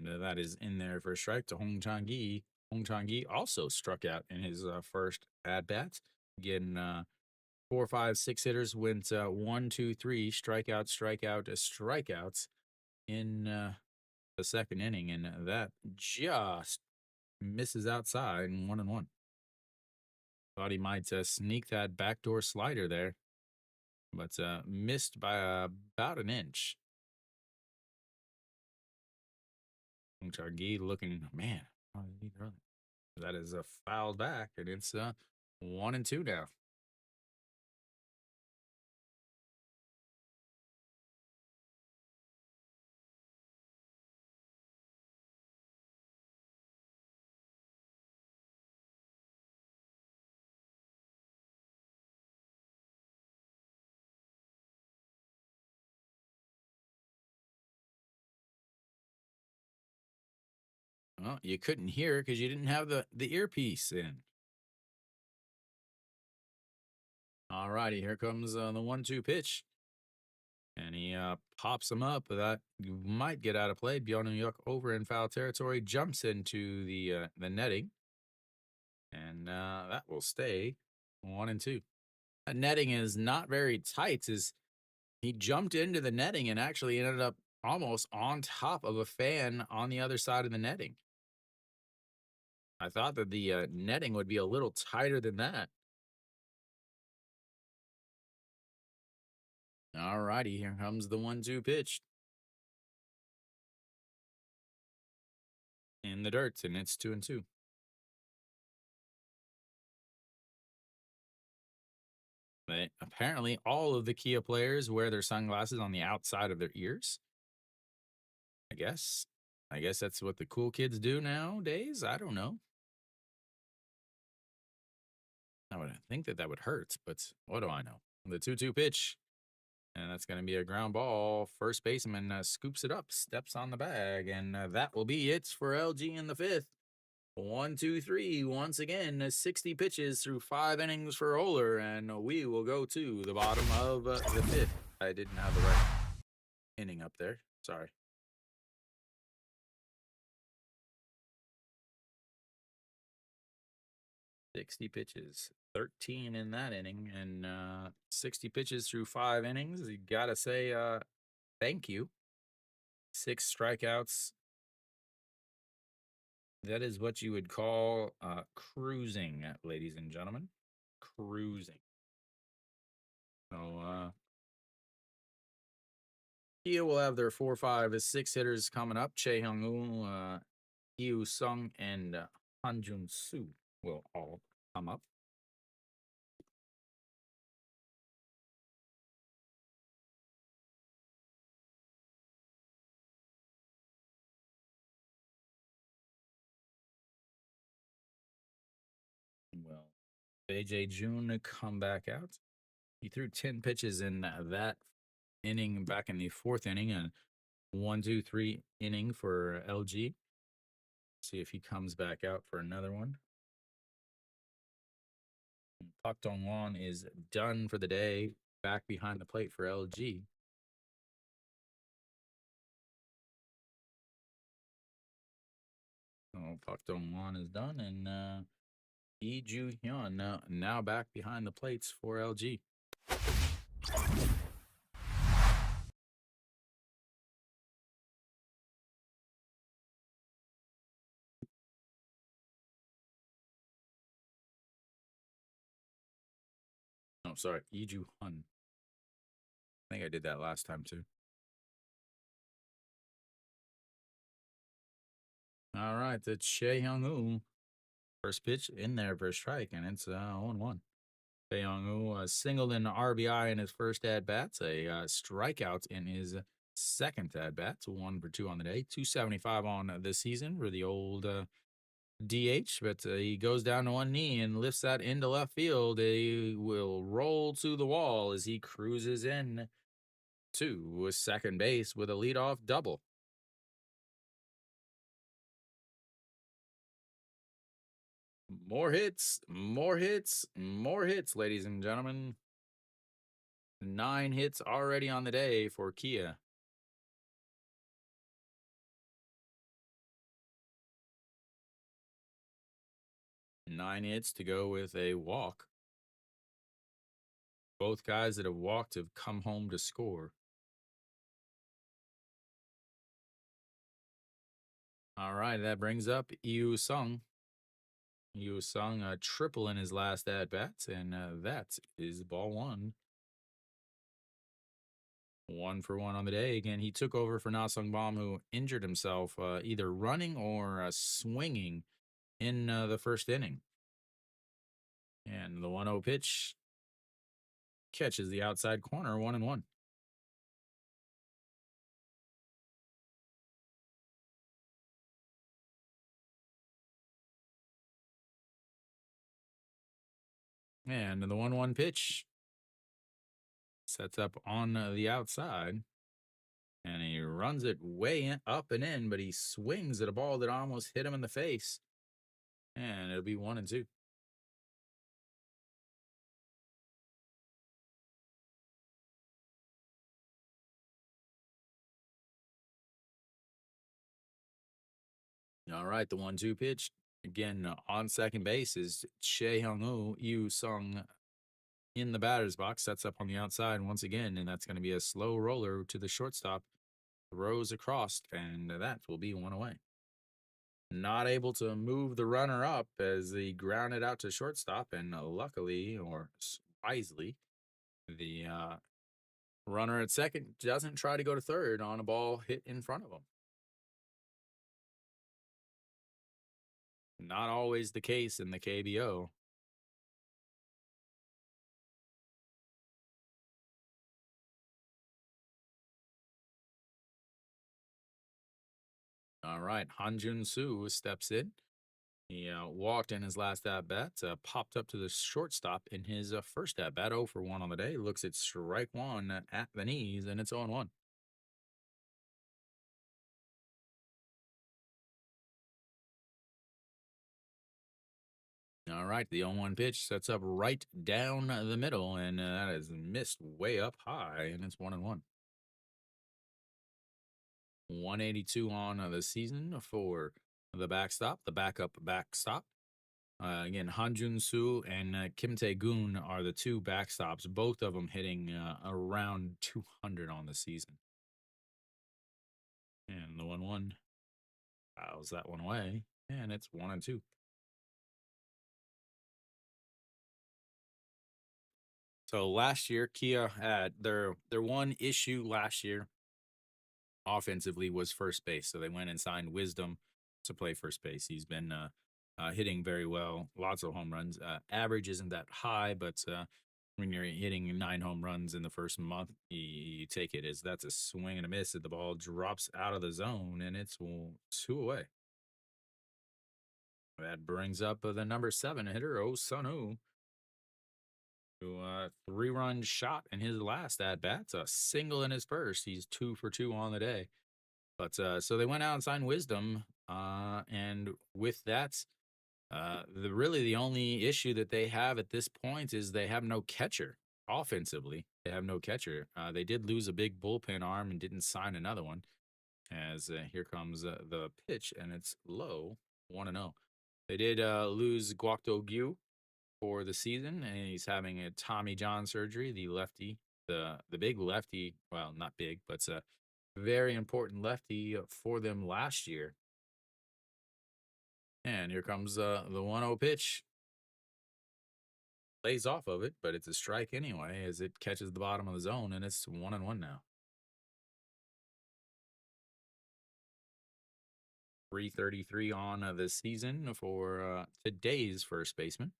And that is in there for a strike to Hong Chang-gi. Hong Chang-gi also struck out in his first at-bat. Again, 4, 5, 6 hitters went 1, 2, 3, strikeout, strikeout, strikeouts in the second inning, and that just misses outside and 1-1. Thought he might sneak that backdoor slider there, but missed by about an inch. Hong Chang-gi looking, man, how did he run? That is a foul back, and it's 1-2 now. Well, you couldn't hear because you didn't have the earpiece in. All righty, here comes the 1-2 pitch. And he pops him up. That might get out of play. Byung Yuk over in foul territory, jumps into the netting. And that will stay 1-2. That netting is not very tight. He jumped into the netting and actually ended up almost on top of a fan on the other side of the netting. I thought that the netting would be a little tighter than that. All righty, here comes the 1-2 pitch. In the dirt, and it's 2-2. But apparently, all of the Kia players wear their sunglasses on the outside of their ears. I guess. I guess that's what the cool kids do nowadays. I don't know. I would think that would hurt, but what do I know? The 2-2 pitch. And that's going to be a ground ball. First baseman scoops it up, steps on the bag, and that will be it for LG in the fifth. 1, 2, 3. Once again, 60 pitches through 5 innings for Oler, and we will go to the bottom of the fifth. I didn't have the right inning up there. Sorry. 60 pitches, 13 in that inning, and 60 pitches through 5 innings. You gotta say thank you. 6 strikeouts. That is what you would call cruising, ladies and gentlemen. Cruising. So Kia will have their 4, 5, 6 hitters coming up. Chae Hyung-woo, Hyu Sung, and Han Jun Soo will all come up. Well, AJ June come back out. He threw 10 pitches in that inning back in the 4th inning, and 1, 2, 3 inning for LG. See if he comes back out for another one. Pak Dong-won is done for the day, back behind the plate for LG. So Pak Dong-won is done, and Lee Ju-hyun now back behind the plates for LG. Oh, sorry, Lee Ju-hyun. I think I did that last time too. All right, that's Chae Hyung-woo. First pitch in there for a strike, and it's 0-1. Chae Hyung-woo singled in RBI in his first at-bats, a strikeout in his second at-bats, 1 for 2 on the day, 275 on the season for the old DH, but he goes down to one knee and lifts that into left field. He will roll to the wall as he cruises in to second base with a leadoff double. More hits, more hits, more hits, ladies and gentlemen. 9 hits already on the day for Kia. 9 hits to go with a walk. Both guys that have walked have come home to score. All right, that brings up Yu Sung. Yu Sung a triple in his last at bats, and that is ball one. 1 for 1 on the day. Again, he took over for Na Sung Bom, who injured himself either running or swinging in the first inning. And the 1-0 pitch catches the outside corner, 1-1. And the 1-1 pitch sets up on the outside. And he runs it up and in, but he swings at a ball that almost hit him in the face. And it'll be 1-2. All right, the 1-2 pitch. Again, on second base is Che Hyung Yu Sung in the batter's box, sets up on the outside once again, and that's going to be a slow roller to the shortstop. Throws across, and that will be 1 away. Not able to move the runner up as he grounded out to shortstop, and luckily or wisely, the runner at second doesn't try to go to third on a ball hit in front of him. Not always the case in the KBO. All right, Hanjun Soo steps in. He walked in his last at bat, popped up to the shortstop in his first at bat, 0 for 1 on the day. Looks at strike one at the knees, and it's 0-1. All right, the 0-1 pitch sets up right down the middle, and that is missed way up high, and it's 1-1. 182 on the season for the backstop, the backup backstop. Again, Hanjun Soo and Kim Tae-gun are the two backstops, both of them hitting around 200 on the season. And the 1-1 fouls that one away, and it's 1-2. So last year, Kia had their one issue last year offensively was first base. So they went and signed Wisdom to play first base. He's been hitting very well, lots of home runs. Average isn't that high, but when you're hitting 9 home runs in the first month, you take it as that's a swing and a miss. That the ball drops out of the zone, and it's 2 away. That brings up the number 7 hitter, Oh Sun-woo, who 3-run shot in his last at bats, a single in his first. He's 2 for 2 on the day. But so they went out and signed Wisdom, and with that, the only issue that they have at this point is they have no catcher offensively. They have no catcher. They did lose a big bullpen arm and didn't sign another one. As here comes the pitch, and it's low, 1-0. They did lose Guokdo Gyu for the season, and he's having a Tommy John surgery. The lefty, the big lefty, well, not big, but very important lefty for them last year. And here comes the 1-0 pitch. Lays off of it, but it's a strike anyway as it catches the bottom of the zone, and it's 1-1 now. 333 on the season for today's first baseman.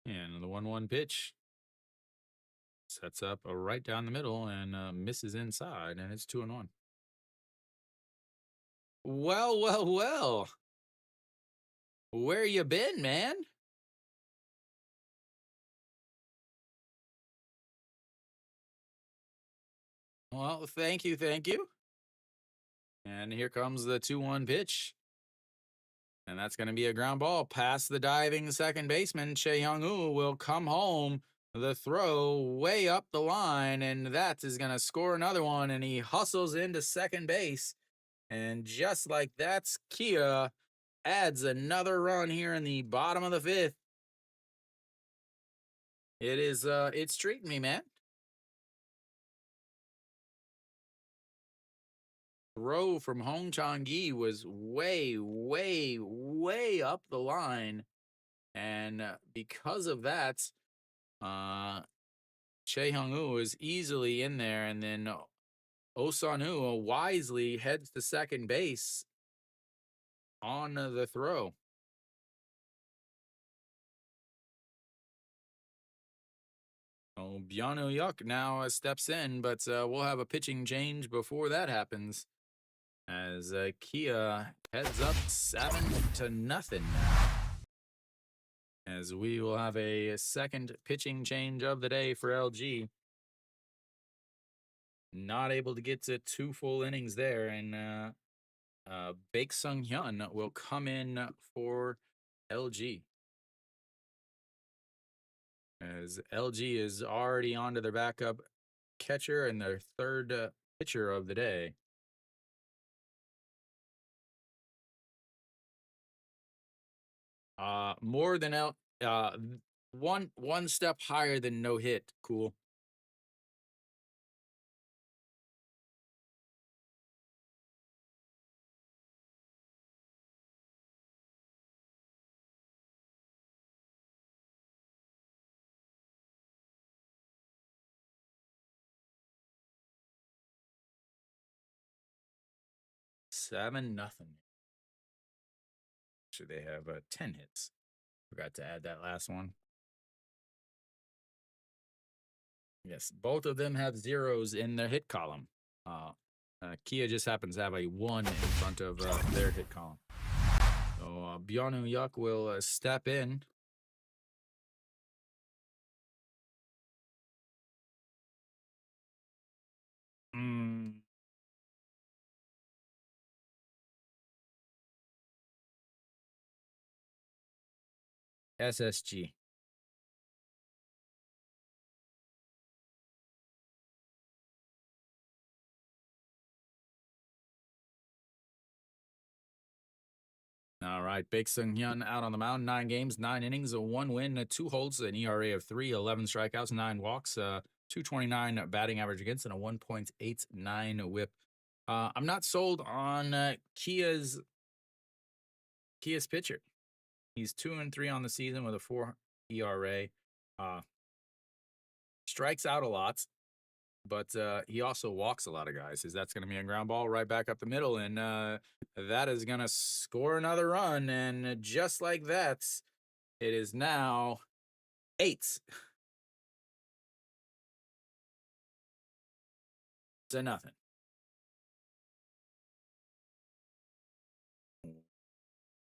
And the 1-1 pitch sets up right down the middle and misses inside, and it's 2-1. Well, well, well. Where you been, man? Well, thank you, thank you. And here comes the 2-1 pitch. And that's going to be a ground ball past the diving second baseman. Che Hyung-woo will come home. The throw way up the line, and that is going to score another one. And he hustles into second base. And just like that, Kia adds another run here in the bottom of the fifth. It's treating me, man. Throw from Hong Chang-gi was way, way, way up the line. And because of that, uh, Che Hung-woo is easily in there. And then Osanu wisely heads to second base on the throw. Oh, Byano Yuk now steps in, but we'll have a pitching change before that happens. As Kia heads up 7-0 now. As we will have a second pitching change of the day for LG. Not able to get to 2 full innings there, and Baek Sung Hyun will come in for LG. As LG is already onto their backup catcher and their third pitcher of the day. More than one step higher than no hit. Cool. Seven nothing. Should they have 10 hits? Forgot to add that last one. Yes, both of them have zeros in their hit column. Kia just happens to have a 1 in front of their hit column. So Byonu Yuk will step in. SSG. All right, Baek Sung Hyun out on the mound, 9 games, 9 innings, a 1 win, 2 holds, an ERA of 3, 11 strikeouts, 9 walks, 229 batting average against, and a 1.89 whip. I'm not sold on Kia's pitcher. He's 2-3 on the season with a 4 ERA. Strikes out a lot, but he also walks a lot of guys. That's going to be a ground ball right back up the middle, and that is going to score another run. And just like that, it is now 8-0.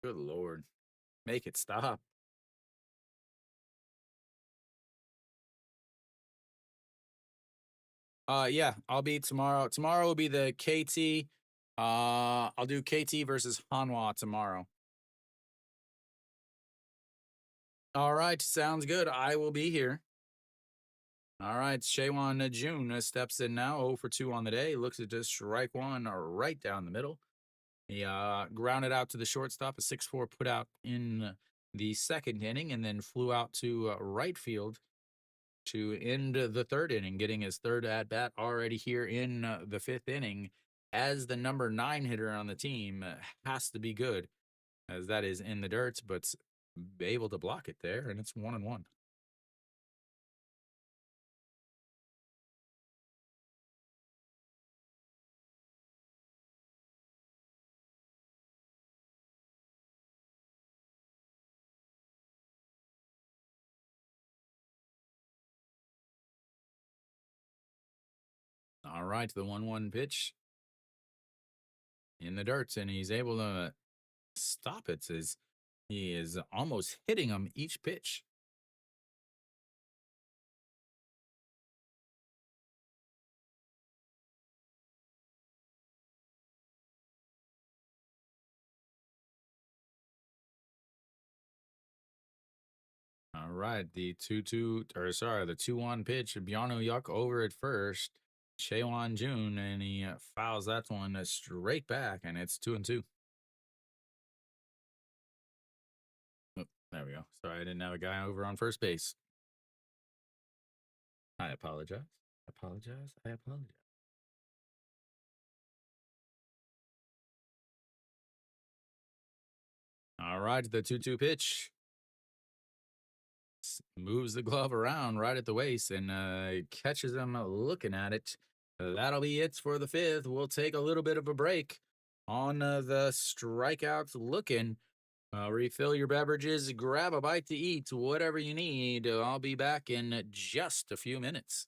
Good Lord. Make it stop. Yeah, I'll be tomorrow. Tomorrow will be the KT. I'll do KT versus Hanwha tomorrow. All right, sounds good. I will be here. All right, Shaewon June steps in now, 0 for 2 on the day. Looks to just strike one right down the middle. He grounded out to the shortstop, a 6-4 put out in the second inning, and then flew out to right field to end the third inning, getting his third at bat already here in the fifth inning. As the number 9 hitter on the team, has to be good, as that is in the dirt, but able to block it there, and it's 1-1. All right, the 1-1 pitch in the dirt, and he's able to stop it as he is almost hitting him each pitch. All right, the 2-1 pitch. Byano Yuk over at first. Shaewon June, and he fouls that one straight back, and it's 2-2. Oh, there we go. Sorry, I didn't have a guy over on first base. I apologize. I apologize. All right, the 2-2 pitch. Moves the glove around right at the waist and catches him looking at it. That'll be it for the fifth. We'll take a little bit of a break on the strikeouts looking. Refill your beverages, grab a bite to eat, whatever you need. I'll be back in just a few minutes.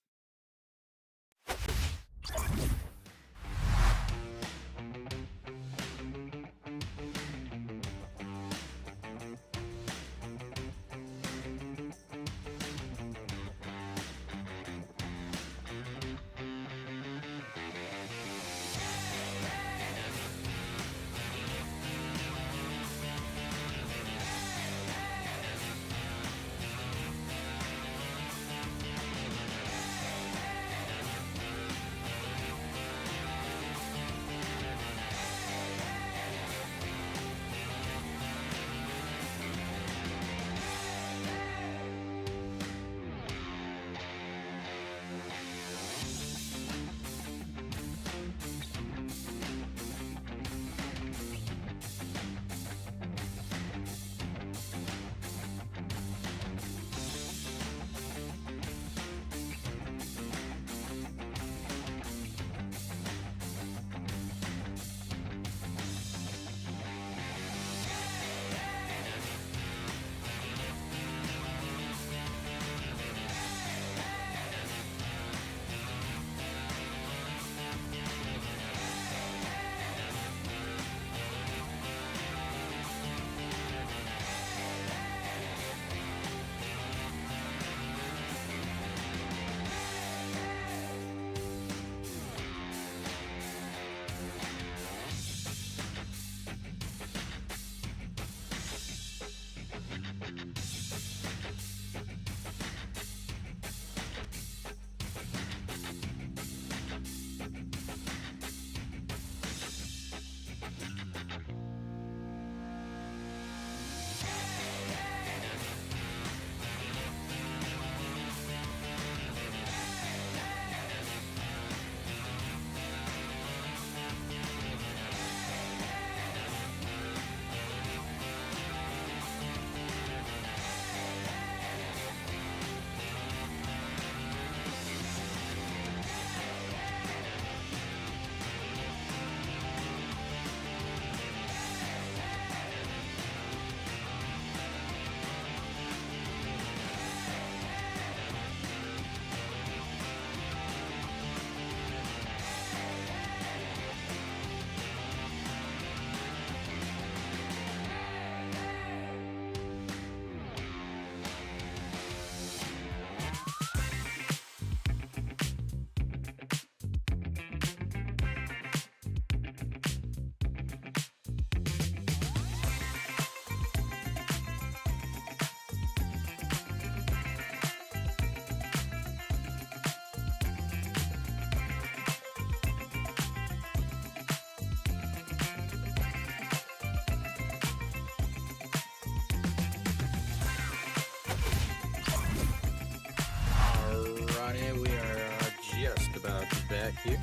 Back here.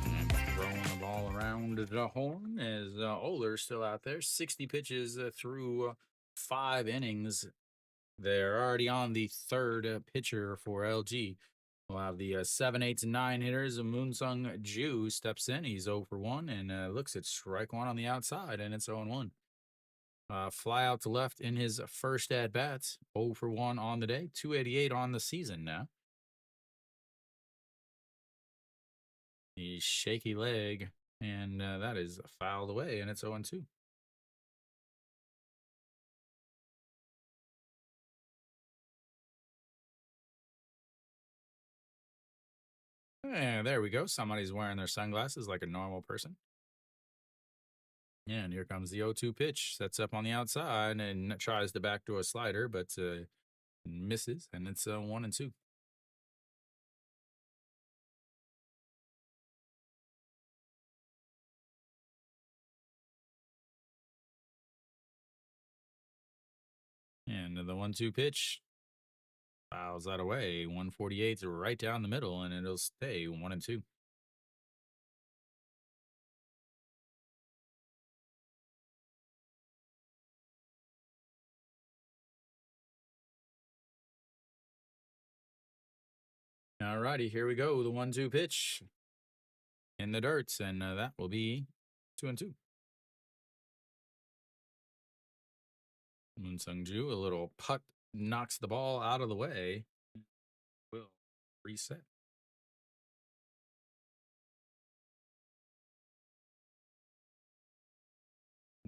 And throwing the ball around the horn as Oler's still out there. 60 pitches through 5 innings. They're already on the third pitcher for LG. We'll have the 7, 8, and 9 hitters. Moonsung Ju steps in. He's 0 for 1 and looks at strike one on the outside, and it's 0 1. Fly out to left in his first at bats. 0 for 1 on the day. 288 on the season now. The shaky leg, and that is fouled away, and it's 0 2. And there we go. Somebody's wearing their sunglasses like a normal person. Yeah, and here comes the 0-2 pitch. Sets up on the outside and tries to back to a slider, but misses, and it's 1 2. And the 1-2 pitch fouls that away. 148 right down the middle, and it'll stay 1-2. All righty, here we go. The 1-2 pitch in the dirt, and that will be 2-2. Moon Sung-ju, a little putt knocks the ball out of the way. Will reset.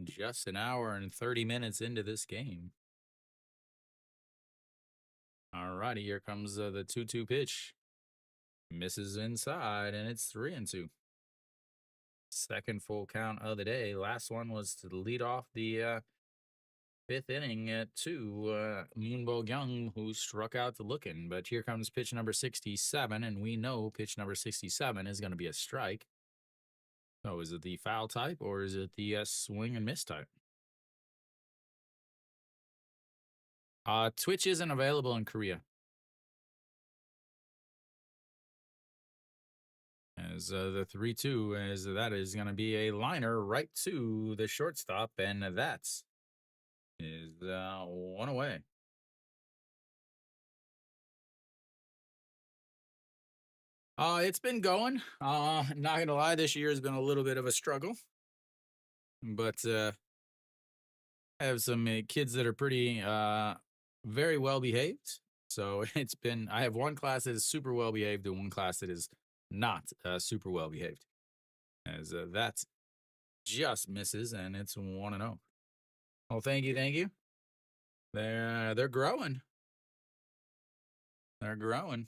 Just an hour and 30 minutes into this game. All righty, here comes the 2-2 pitch. Misses inside, and it's 3-2. Second full count of the day. Last one was to lead off the fifth inning to Moon Bo-kyung, who struck out to Lookin. But here comes pitch number 67, and we know pitch number 67 is going to be a strike. So is it the foul type, or is it the swing and miss type? Twitch isn't available in Korea. As the 3-2 is that is going to be a liner right to the shortstop, and that's one away. It's been going. Not gonna lie, this year has been a little bit of a struggle, but I have some kids that are pretty very well behaved. So it's been. I have one class that is super well behaved and one class that is not super well behaved. As that just misses, and it's 1-0. Oh, thank you, thank you. They're growing. They're growing.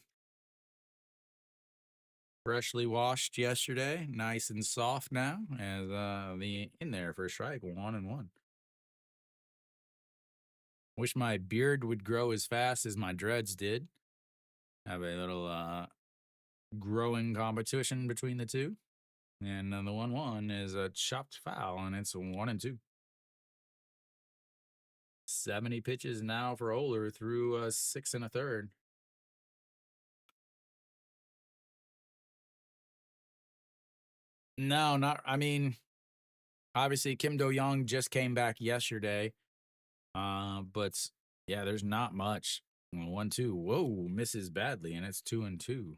Freshly washed yesterday, nice and soft now. As the in there for a strike, 1-1. Wish my beard would grow as fast as my dreads did. Have a little growing competition between the two. And the 1-1 is a chopped foul, and it's 1-2. 70 pitches now for Oler through 6 1/3. No, not. I mean, obviously Kim Do-young just came back yesterday. But yeah, there's not much. 1-2. Whoa, misses badly, and it's 2-2.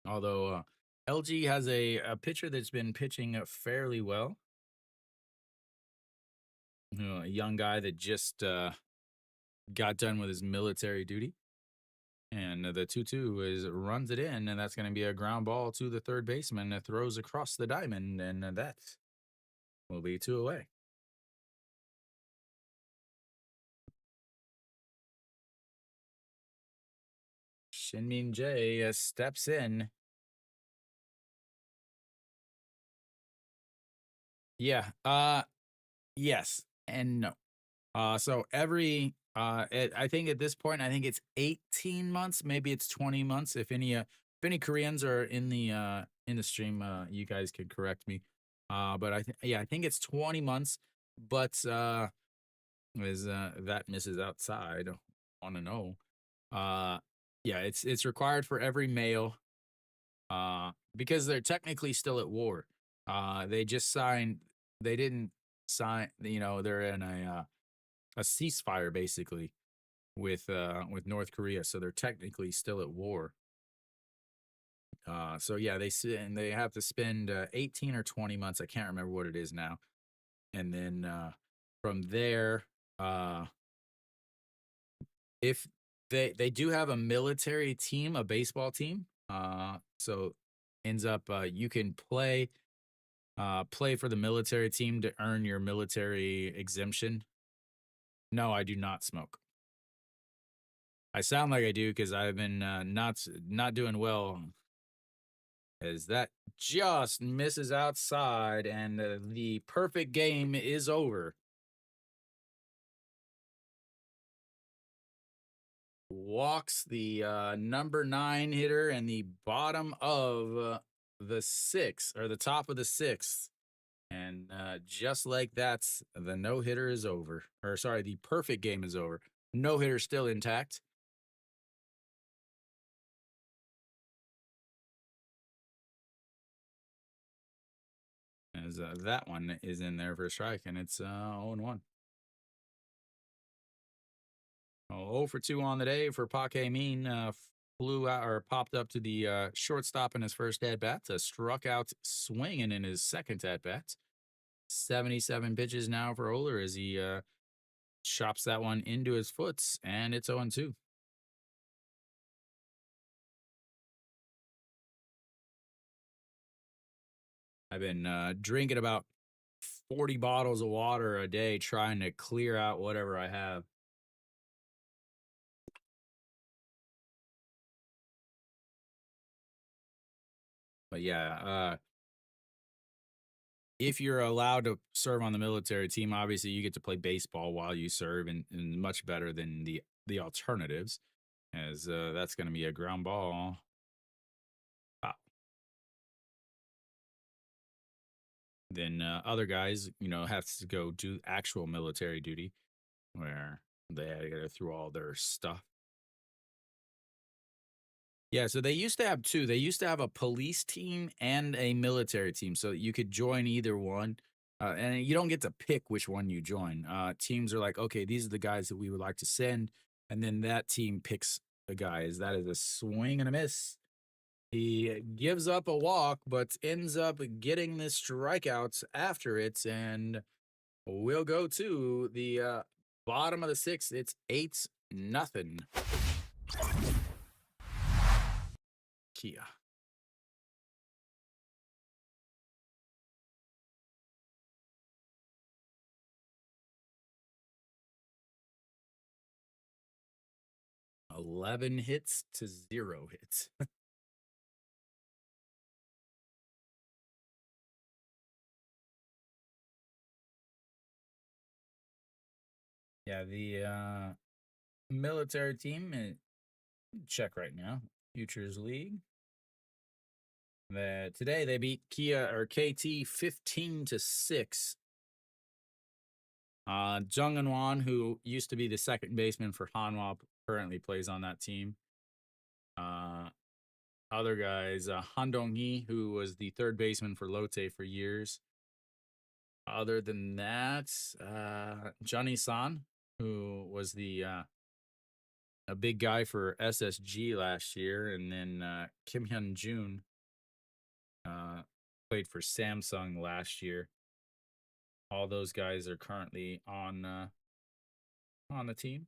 Although LG has a pitcher that's been pitching fairly well. A young guy that just got done with his military duty. And the 2-2 is runs it in, and that's going to be a ground ball to the third baseman that throws across the diamond, and that will be 2 away. Shin-min Jae steps in. Yeah. Yes and no. So every I think at this point, I think it's 18 months, maybe it's 20 months. If any Koreans are in the stream, you guys could correct me. But I think it's 20 months. But is that misses outside? Want to know? Yeah, it's required for every male. Because they're technically still at war. They just signed. They didn't sign. They're in a ceasefire basically with North Korea, so they're technically still at war. So yeah, they have to spend 18 or 20 months. I can't remember what it is now, and then from there, if they do have a military team, a baseball team, so ends up you can play for the military team to earn your military exemption. No, I do not smoke. I sound like I do because I've been not doing well. As that just misses outside, and the perfect game is over. Walks the number 9 hitter and the bottom of the 6th, or the top of the 6th. And just like that, the no hitter is over. Or sorry, the perfect game is over. No hitter still intact. As that one is in there for a strike, and it's 0-1. 0 for 2 on the day for Pac Mean. Flew out or popped up to the shortstop in his first at bat. Struck out swinging in his second at bat. 77 pitches now for Oler as he chops that one into his foot, and it's 0-2. I've been drinking about 40 bottles of water a day trying to clear out whatever I have. But yeah, if you're allowed to serve on the military team, obviously you get to play baseball while you serve, and much better than the alternatives, as that's going to be a ground ball. Wow. Then other guys, have to go do actual military duty, where they had to go through all their stuff. Yeah, so they used to have two. They used to have a police team and a military team, so you could join either one. And you don't get to pick which one you join. Teams are like, okay, these are the guys that we would like to send, and then that team picks the guys. That is a swing and a miss. He gives up a walk, but ends up getting the strikeouts after it, and we'll go to the bottom of the sixth. It's 8-0. Kia. $11 hits to 0 hits. Yeah, the military team, check right now. Futures League. Today they beat Kia or KT 15-6. Jung Eun-won, who used to be the second baseman for Hanwha, currently plays on that team. Other guys, Han Dong-hee, who was the third baseman for Lotte for years. Other than that, Johnny San, who was the a big guy for SSG last year, and then Kim Hyun Jun played for Samsung last year. All those guys are currently on the team.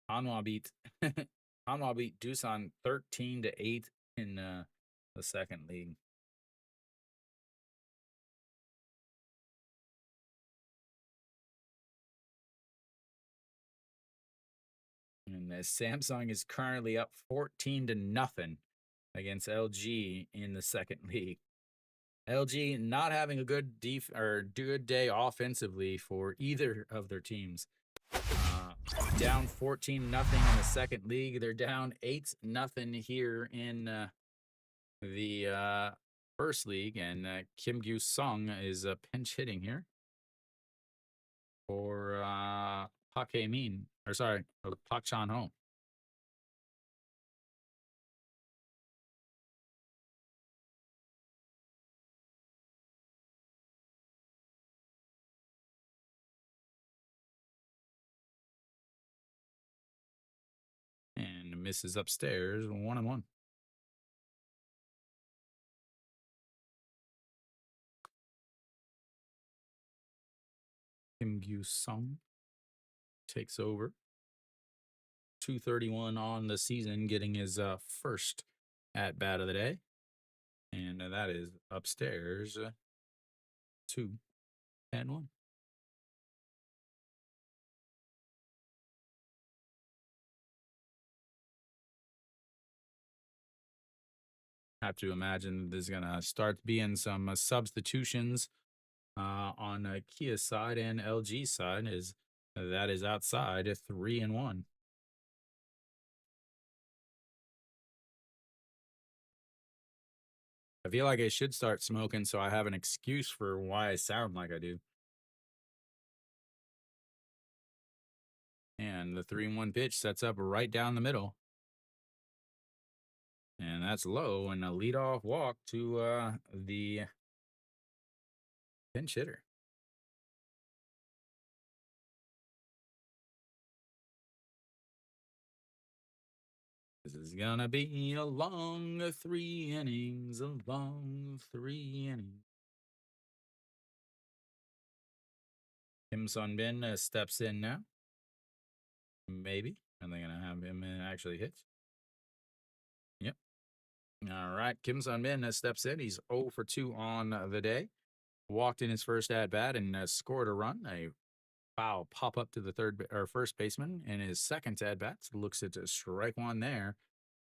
Hanwha beat Hanwha beat Doosan 13-8 in the second league. And Samsung is currently up 14-0 against LG in the second league. LG not having a good good day offensively for either of their teams. Down 14-0 in the second league. They're down 8-0 here in the first league, and Kim Gyu Sung is pinch hitting here for Park Hae-min, or sorry, Park Chan-ho. And misses upstairs, 1-1. Kim Gyu Sung takes over. 231 on the season, getting his first at bat of the day. And that is upstairs 2-1. Have to imagine there's going to start being some substitutions on Kia's side and LG's side, is that is outside 3-1. I feel like I should start smoking so I have an excuse for why I sound like I do. And the 3-1 pitch sets up right down the middle. And that's low and a leadoff walk to the pinch hitter. This is gonna be a long 3 innings, a long 3 innings. Kim Sun Bin steps in now. Maybe. Are they gonna have him actually hit? Yep. All right. Kim Sun Bin steps in. He's 0 for 2 on the day. Walked in his first at bat and scored a run. A foul pop up to the first baseman in his second at bat. Looks at strike one there,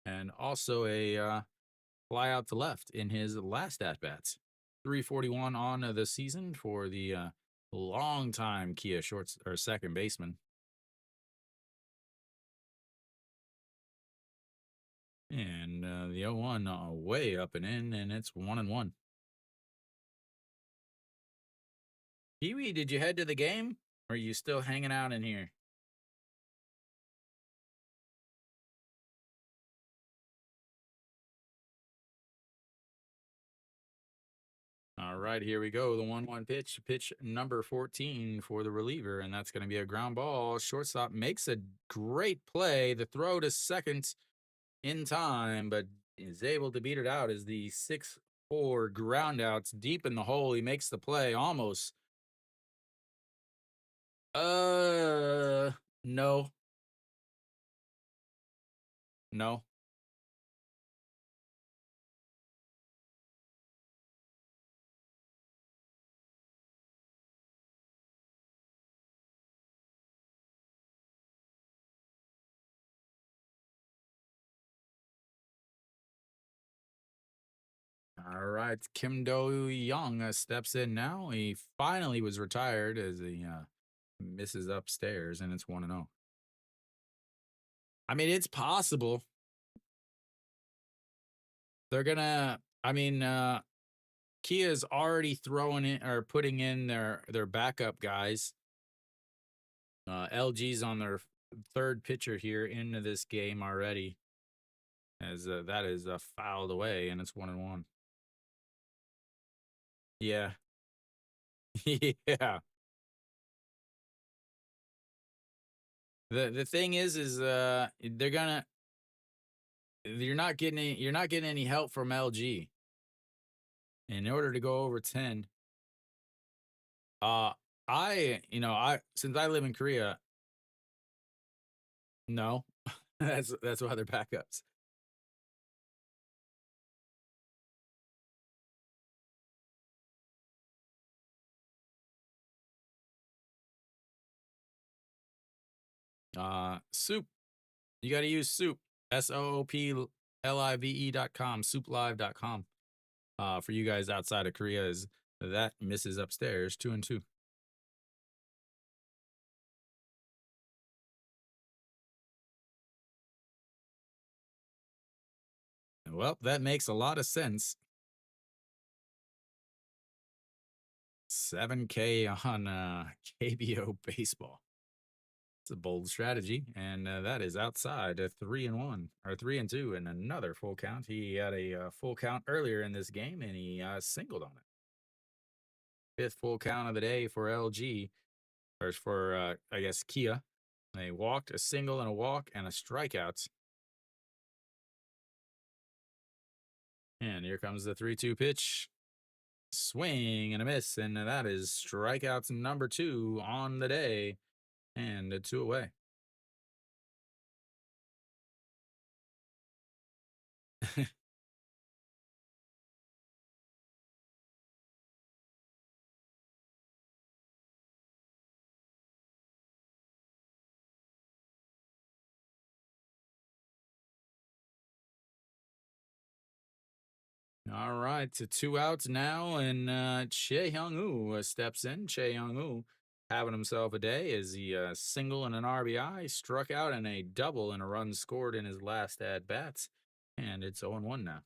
and also a fly out to left in his last at bats. 341 on the season for the longtime Kia shorts or second baseman. And the 0-1 way up and in, and it's 1-1. Pee-wee, did you head to the game? Or are you still hanging out in here? All right, here we go. The 1-1 pitch. Pitch number 14 for the reliever, and that's going to be a ground ball. Shortstop makes a great play. The throw to second in time, but is able to beat it out as the 6-4 ground outs deep in the hole. He makes the play almost. No. No. All right, Kim Do Young steps in now. He finally was retired as he misses upstairs, and it's 1-0. I mean, it's possible. They're gonna. I mean, Kia's already throwing in or putting in their backup guys. LG's on their third pitcher here into this game already, as that is fouled away, and it's 1-1. Yeah, yeah. The thing is they're gonna. You're not getting any help from LG. In order to go over 10, I since I live in Korea, no, that's why they're backups. Soup. You got to use Soup. SOOPLIVE.com. SoupLive.com. For you guys outside of Korea, is that misses upstairs 2-2. Well, that makes a lot of sense. 7K on KBO baseball. It's a bold strategy, and that is outside a 3-1 or 3-2, and another full count. He had a full count earlier in this game, and he singled on it. Fifth full count of the day for LG, or for I guess Kia. They walked, a single, and a walk, and a strikeout. And here comes the 3-2 pitch. Swing and a miss, and that is strikeouts number 2 on the day, and a 2 away. All right, to 2 outs now, and Chae Hyung-woo steps in. Chae Hyung-woo having himself a day as he single and an RBI, struck out and a double and a run scored in his last at bats, and it's 0-1 now.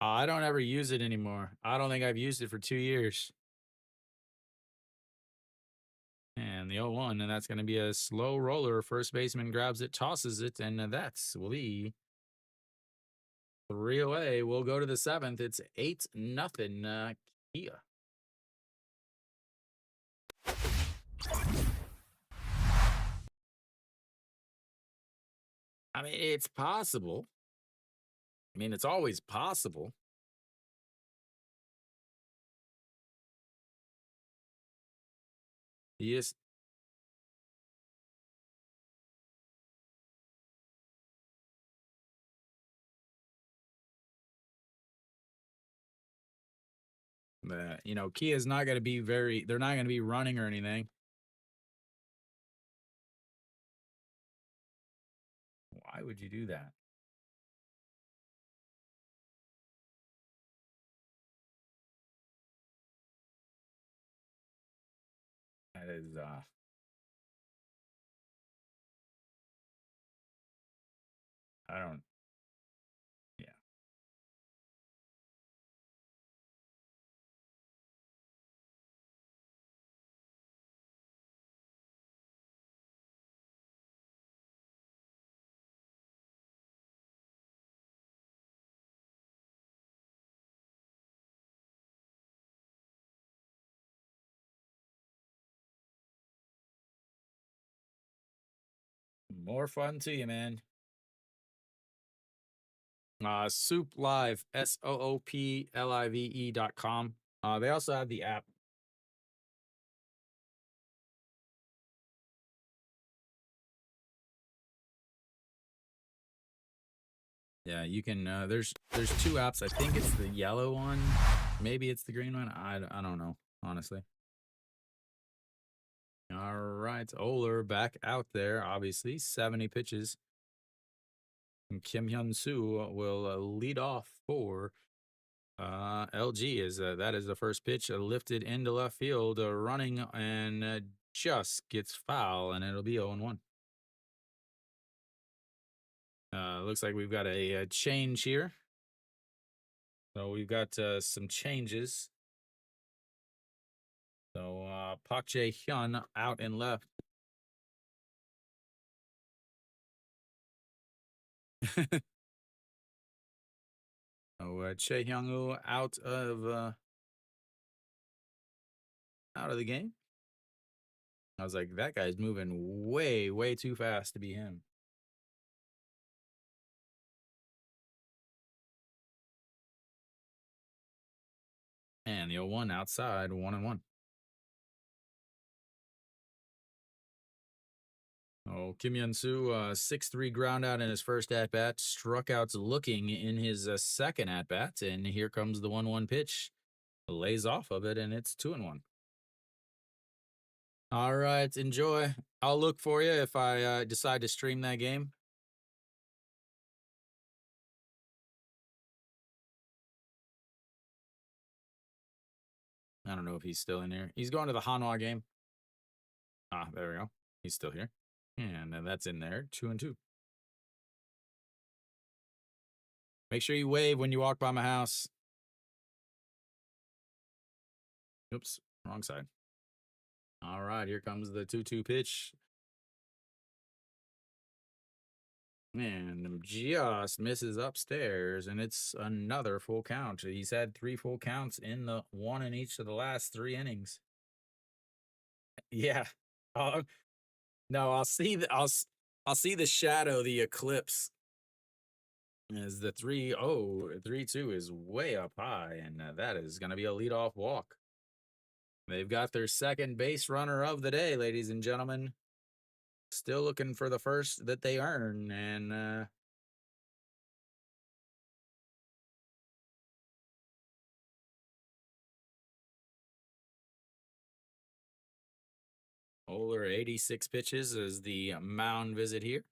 I don't ever use it anymore. I don't think I've used it for 2 years. And the 0-1, and that's going to be a slow roller. First baseman grabs it, tosses it, and that's will be 3 away. We'll go to the 7th. It's 8-0 Kia. I mean, it's possible. I mean, it's always possible. Yes. Kia's not going to be they're not going to be running or anything. Why would you do that? That is, I don't, yeah. More fun to you, man. Soup Live, SOOPLIVE.com. They also have the app. Yeah, you can. There's two apps. I think it's the yellow one. Maybe it's the green one. I don't know, honestly. All right, Oler back out there. Obviously, 70 pitches. And Kim Hyun Soo will lead off for LG. Is that is the first pitch lifted into left field, running and just gets foul, and it'll be 0-1. Looks like we've got a change here. So we've got some changes. So Park Jae-hyun out and left. Chae Hyung-woo out of the game. I was like, that guy's moving way, way too fast to be him. And the 0-1 outside, 1-1. Oh, Kim Hyun-soo, 6-3 ground out in his first at bat, struck outs looking in his second at bat, and here comes the 1-1 pitch. Lays off of it, and it's 2-1. All right, enjoy. I'll look for you if I decide to stream that game. I don't know if he's still in here. He's going to the Hanwha game. Ah, there we go. He's still here. And that's in there, 2-2. Make sure you wave when you walk by my house. Oops, wrong side. All right, here comes the 2-2 pitch. And just misses upstairs, and it's another full count. He's had 3 full counts in the one in each of the last 3 innings. Yeah. No, I'll see the shadow, the eclipse. As the 3-2 is way up high, and that is going to be a leadoff walk. They've got their second base runner of the day, ladies and gentlemen. Still looking for the first that they earn, and Oler 86 pitches is the mound visit here.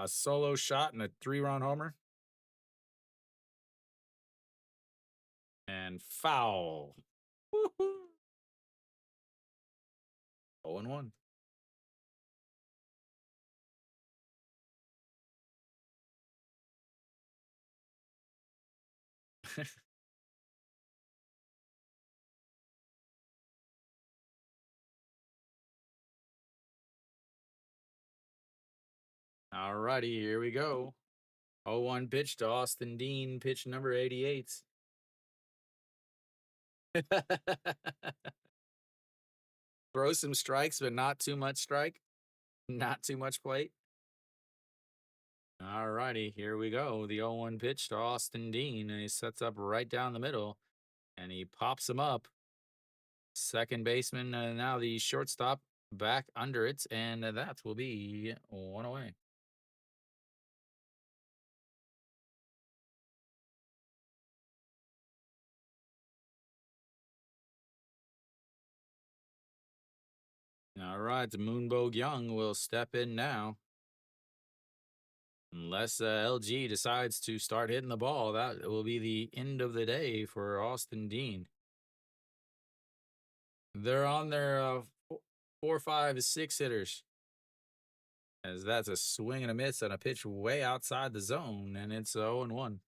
A solo shot and a 3-run homer. And foul. Woo-hoo. 0-1. All righty, here we go. 0-1 pitch to Austin Dean, pitch number 88. Throw some strikes, but not too much strike. Not too much plate. All righty, here we go. The 0-1 pitch to Austin Dean, and he sets up right down the middle, and he pops him up. Second baseman, now the shortstop back under it, and that will be one away. All right, Moonbogue Young will step in now. Unless LG decides to start hitting the ball, that will be the end of the day for Austin Dean. They're on their 4, 5, 6 hitters. As that's a swing and a miss on a pitch way outside the zone, and it's 0-1.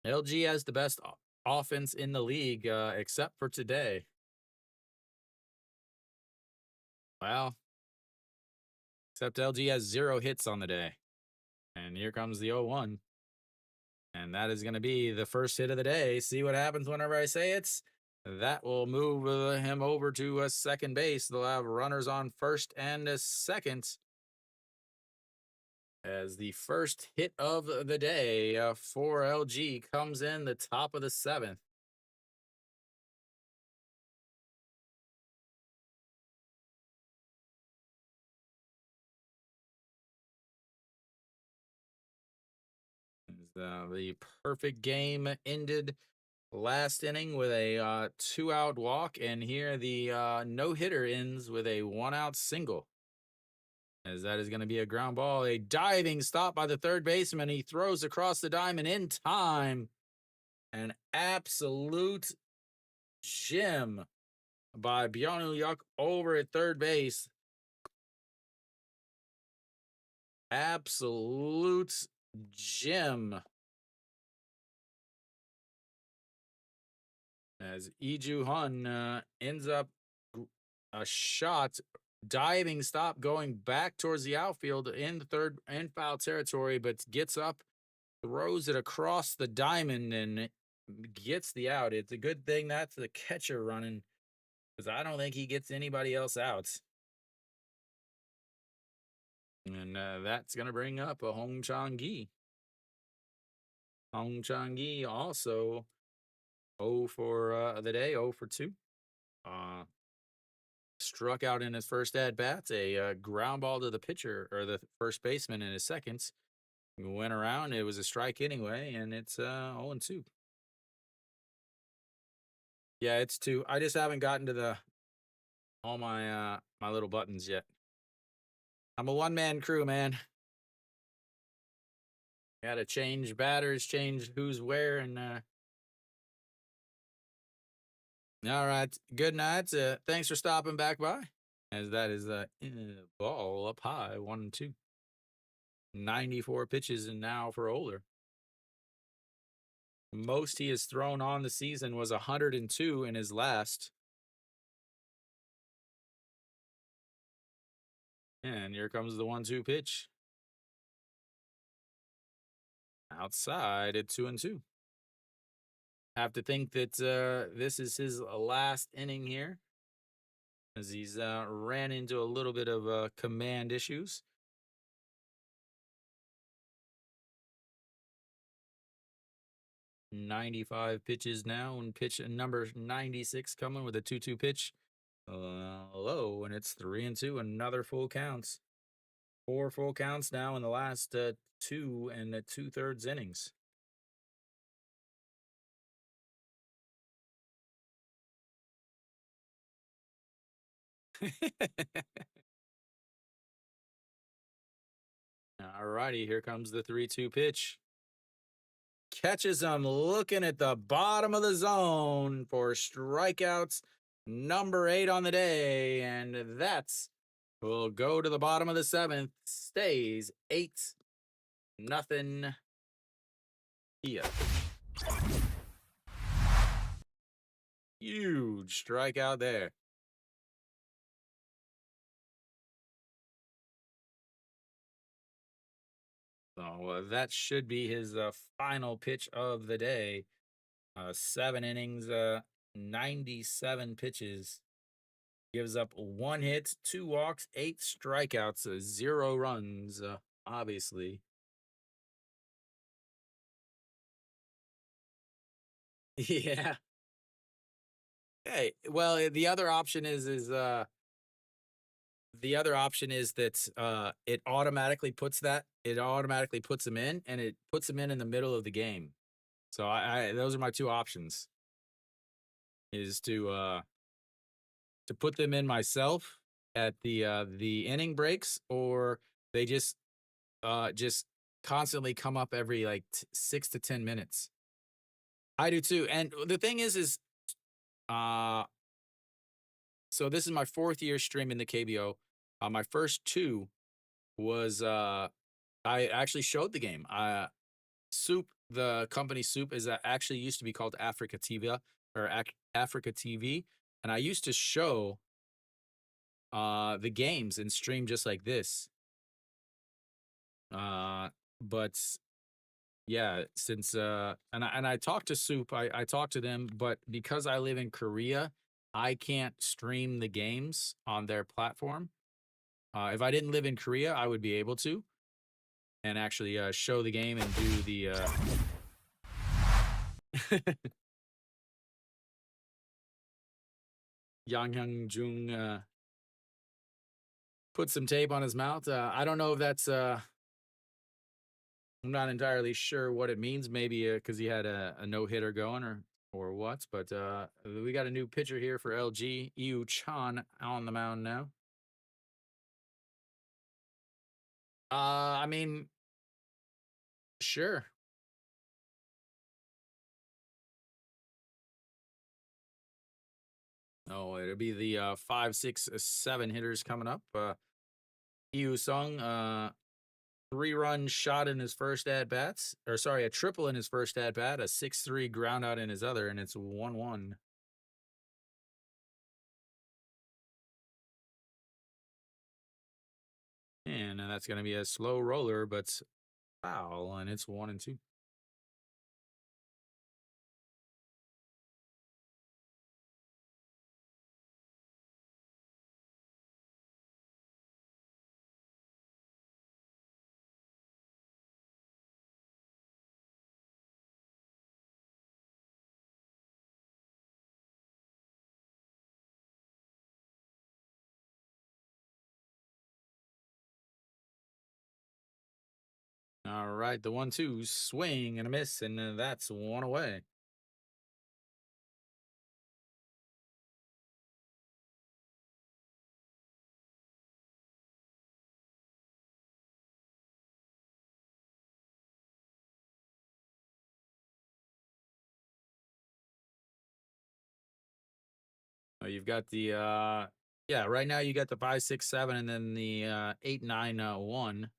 LG has the best offense in the league, except for today. Well, except LG has 0 hits on the day. And here comes the 0-1. And that is going to be the first hit of the day. See what happens whenever I say it? That will move him over to second base. They'll have runners on first and second. As the first hit of the day for LG comes in the top of the 7th. The perfect game ended last inning with a 2-out walk, and here the no-hitter ends with a 1-out single. As that is going to be a ground ball, a diving stop by the third baseman. He throws across the diamond in time. An absolute gem by Byonu Yuk over at third base. Absolute gem. As Iju Hun ends up a shot, diving stop going back towards the outfield in the third and foul territory, but gets up, throws it across the diamond, and gets the out. It's a good thing that's the catcher running, because I don't think he gets anybody else out. And that's going to bring up a Hong Chang-gi. Hong Chang-gi also 0 for the day, 0 for 2. Struck out in his first at-bat, a ground ball to the pitcher, or the first baseman in his seconds. Went around, it was a strike anyway, and it's 0-2. Yeah, it's 2. I just haven't gotten to all my my little buttons yet. I'm a one-man crew, man. Gotta change batters, change who's where, and all right. Good night. Thanks for stopping back by. As that is ball up high, 1-2. 94 pitches, and now for Oler. Most he has thrown on the season was 102 in his last. And here comes the 1-2 pitch. Outside at 2-2. Have to think that this is his last inning here, as he's ran into a little bit of command issues. .95 pitches now, and pitch number 96 coming with a 2-2 pitch. Low, and it's 3-2. Another full counts. 4 full counts now in the last 2 2/3 innings. All righty, here comes the 3-2 pitch. Catches him looking at the bottom of the zone for strikeouts number 8 on the day. And that's will go to the bottom of the 7th. Stays 8-0. Here. Huge strikeout there. So that should be his final pitch of the day. 7 innings, 97 pitches. Gives up 1 hit, 2 walks, 8 strikeouts, 0 runs, obviously. Yeah. Hey, well, the other option is that it automatically puts him in, and it puts him in the middle of the game. So I those are my 2 options, is to put them in myself at the inning breaks, or they just constantly come up every like 6 to 10 minutes. I do too. And the thing is uh so this is my 4th year streaming the KBO. My first 2 was I actually showed the game. Soup, the company Soup, is actually used to be called Africa TV, or Africa TV, and I used to show the games and stream just like this. But yeah, since and I talked to Soup, I talked to them, but because I live in Korea, I can't stream the games on their platform. If I didn't live in Korea, I would be able to, and actually show the game and do the Yang Hyung Jung put some tape on his mouth. I don't know if that's I'm not entirely sure what it means. Maybe because he had a no hitter going, or what. But we got a new pitcher here for LG, Yu Chan, on the mound now. I mean, sure. Oh, it'll be the 5, 6, 7 hitters coming up. Yu Sung, 3-run shot in his first at bats, or sorry, a triple in his first at bat, a 6-3 ground out in his other, and it's 1-1. And that's going to be a slow roller, but foul, and it's 1-2. All right, the 1-2 swing and a miss, and that's 1 away. You've got the yeah, right now you got the 5, 6, 7, and then the 8, 9, 1,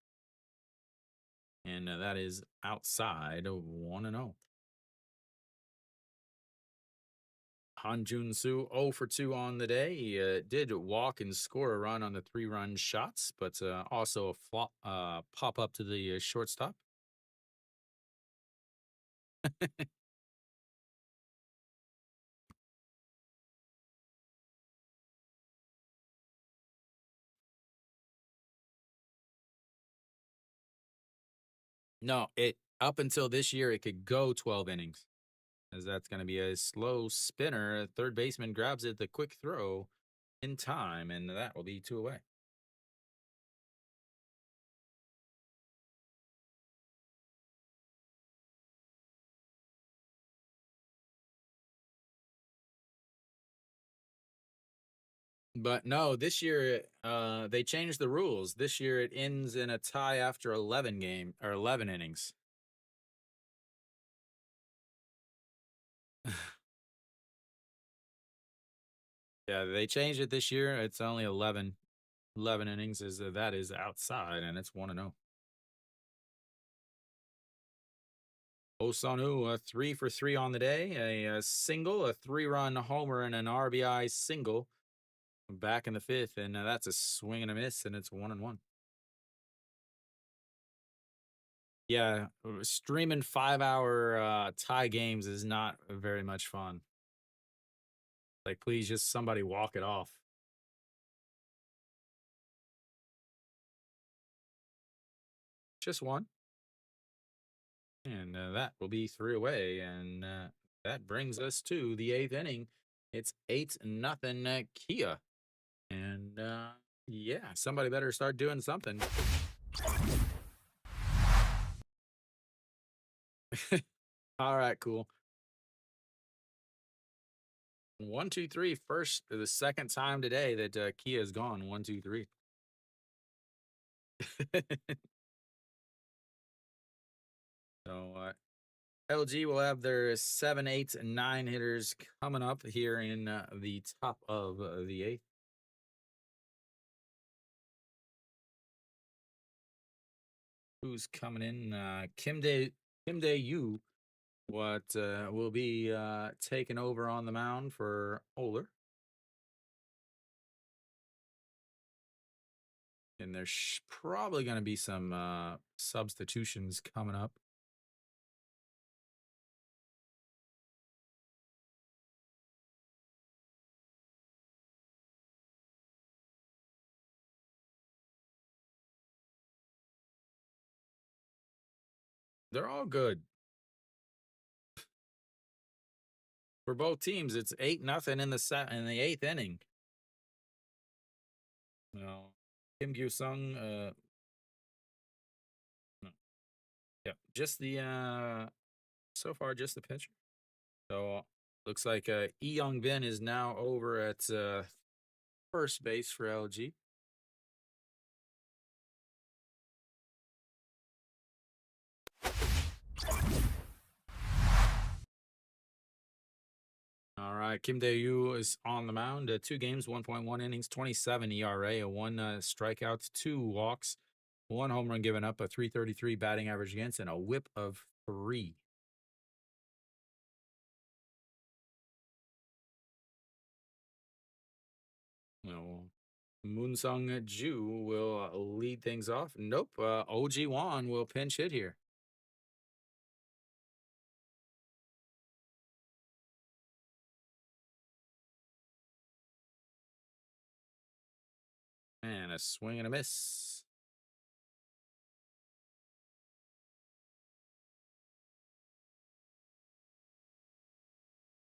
and that is outside of 1-0. Han Jun Soo 0 for 2 on the day. He did walk and score a run on the 3-run shots, but also a pop up to the shortstop. No, it up until this year it could go 12 innings, as that's going to be a slow spinner. Third baseman grabs it, the quick throw in time, and that will be 2 away. But no, this year they changed the rules. This year it ends in a tie after 11 innings. Yeah, they changed it this year. It's only 11 innings. Is that is outside, and it's 1-0. Osanu, 3 for 3 on the day, a single, a 3-run homer, and an RBI single back in the fifth, and that's a swing and a miss, and it's 1-1. Yeah, streaming 5-hour tie games is not very much fun. Like, please, just somebody walk it off. Just one, and that will be 3 away, and that brings us to the eighth inning. It's 8-0 Kia, and yeah, somebody better start doing something. All right, cool. 1, 2, 3. First, the second time today that Kia has gone 1, 2, 3. So LG will have their 7, 8, and 9 hitters coming up here in the top of the eighth. Who's coming in? Kim Dae Yu. What will be taking over on the mound for Oler. And there's probably going to be some substitutions coming up. They're all good. For both teams, it's 8-0 in the eighth inning. No, Kim Gyu Sung. No. Yeah, just the so far just the pitcher. So looks like Lee Young Bin is now over at first base for LG. All right, Kim Dae-yu is on the mound. 2 games, 1.1 innings, 27 ERA, a 1 strikeout, 2 walks, 1 home run given up, a 333 batting average against, and a whip of 3. No. Moon Sung Ju will lead things off. Nope. OG Wan will pinch hit here. And a swing and a miss.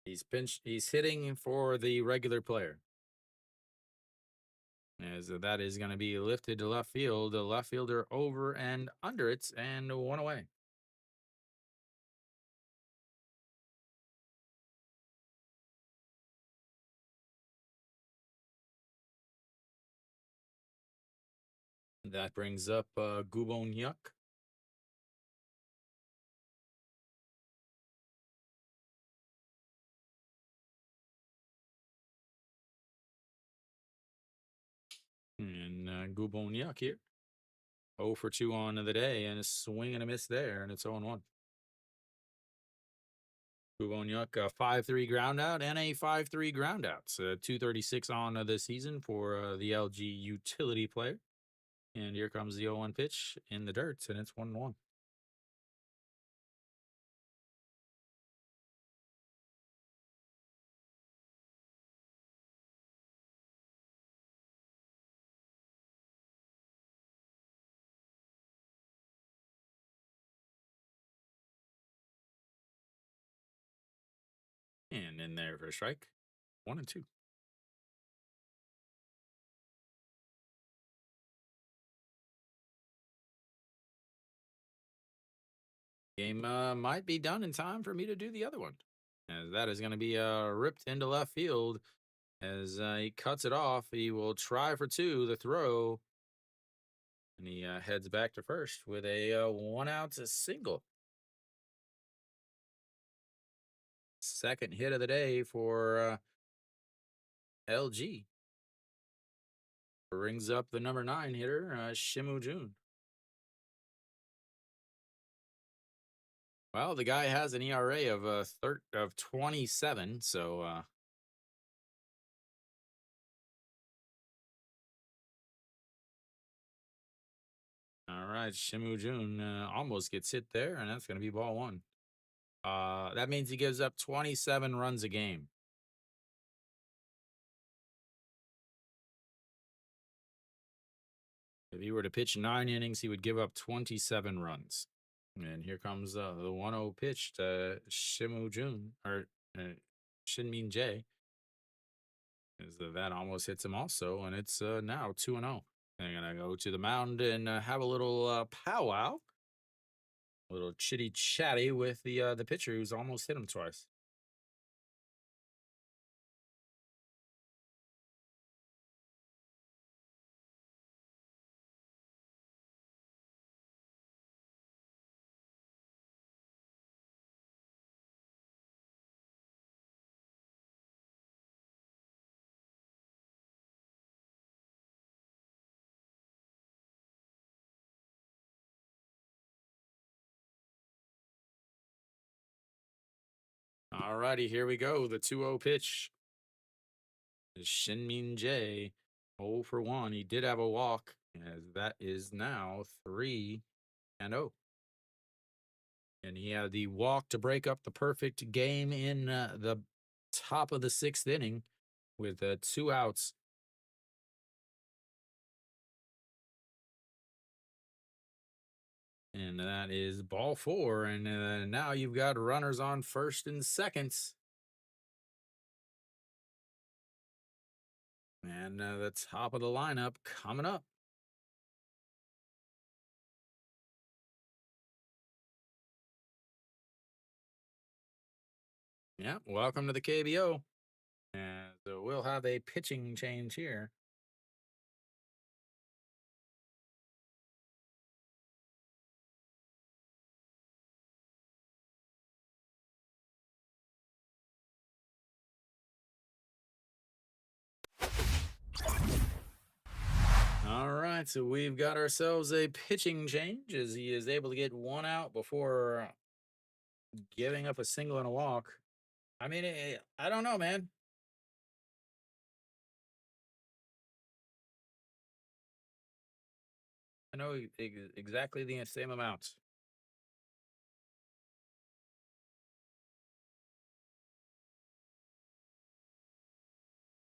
He's hitting for the regular player. As that is going to be lifted to left field. The left fielder over and under it, and 1 away. That brings up Gubon Yuck. And Gubon Yuck here. 0 for 2 on the day, and a swing and a miss there, and it's 0-1. Gubon Yuck, a 5-3 ground out and a 5-3 ground out. So 236 on the season for the LG utility player. And here comes the 0-1 pitch in the dirt, and it's 1-1. And in there for a strike. 1-2. Game might be done in time for me to do the other one. As that is going to be ripped into left field. As he cuts it off, he will try for two, the throw. And he heads back to first with a 1-out single. Second hit of the day for LG. Brings up the number 9 hitter, Shimu Jun. Well, the guy has an ERA of 27, so all right, Shimu Jun almost gets hit there, and that's going to be ball one. That means he gives up 27 runs a game. If he were to pitch 9 innings, he would give up 27 runs. And here comes the 1-0 pitch to Shimu Jun, or Shinmin J. As that almost hits him also, and it's now 2-0. They're going to go to the mound and have a little powwow. A little chitty chatty with the pitcher who's almost hit him twice. All righty, here we go. The 2-0 pitch. Shinmin J, 0 for 1. He did have a walk, as that is now 3-0. And he had the walk to break up the perfect game in the top of the 6th inning with 2 outs. And that is ball 4. And now you've got runners on first and seconds. And the top of the lineup coming up. Yeah, welcome to the KBO. And so we'll have a pitching change here. All right, so we've got ourselves a pitching change as he is able to get 1 out before giving up a single and a walk. I mean, I don't know, man. I know exactly the same amount.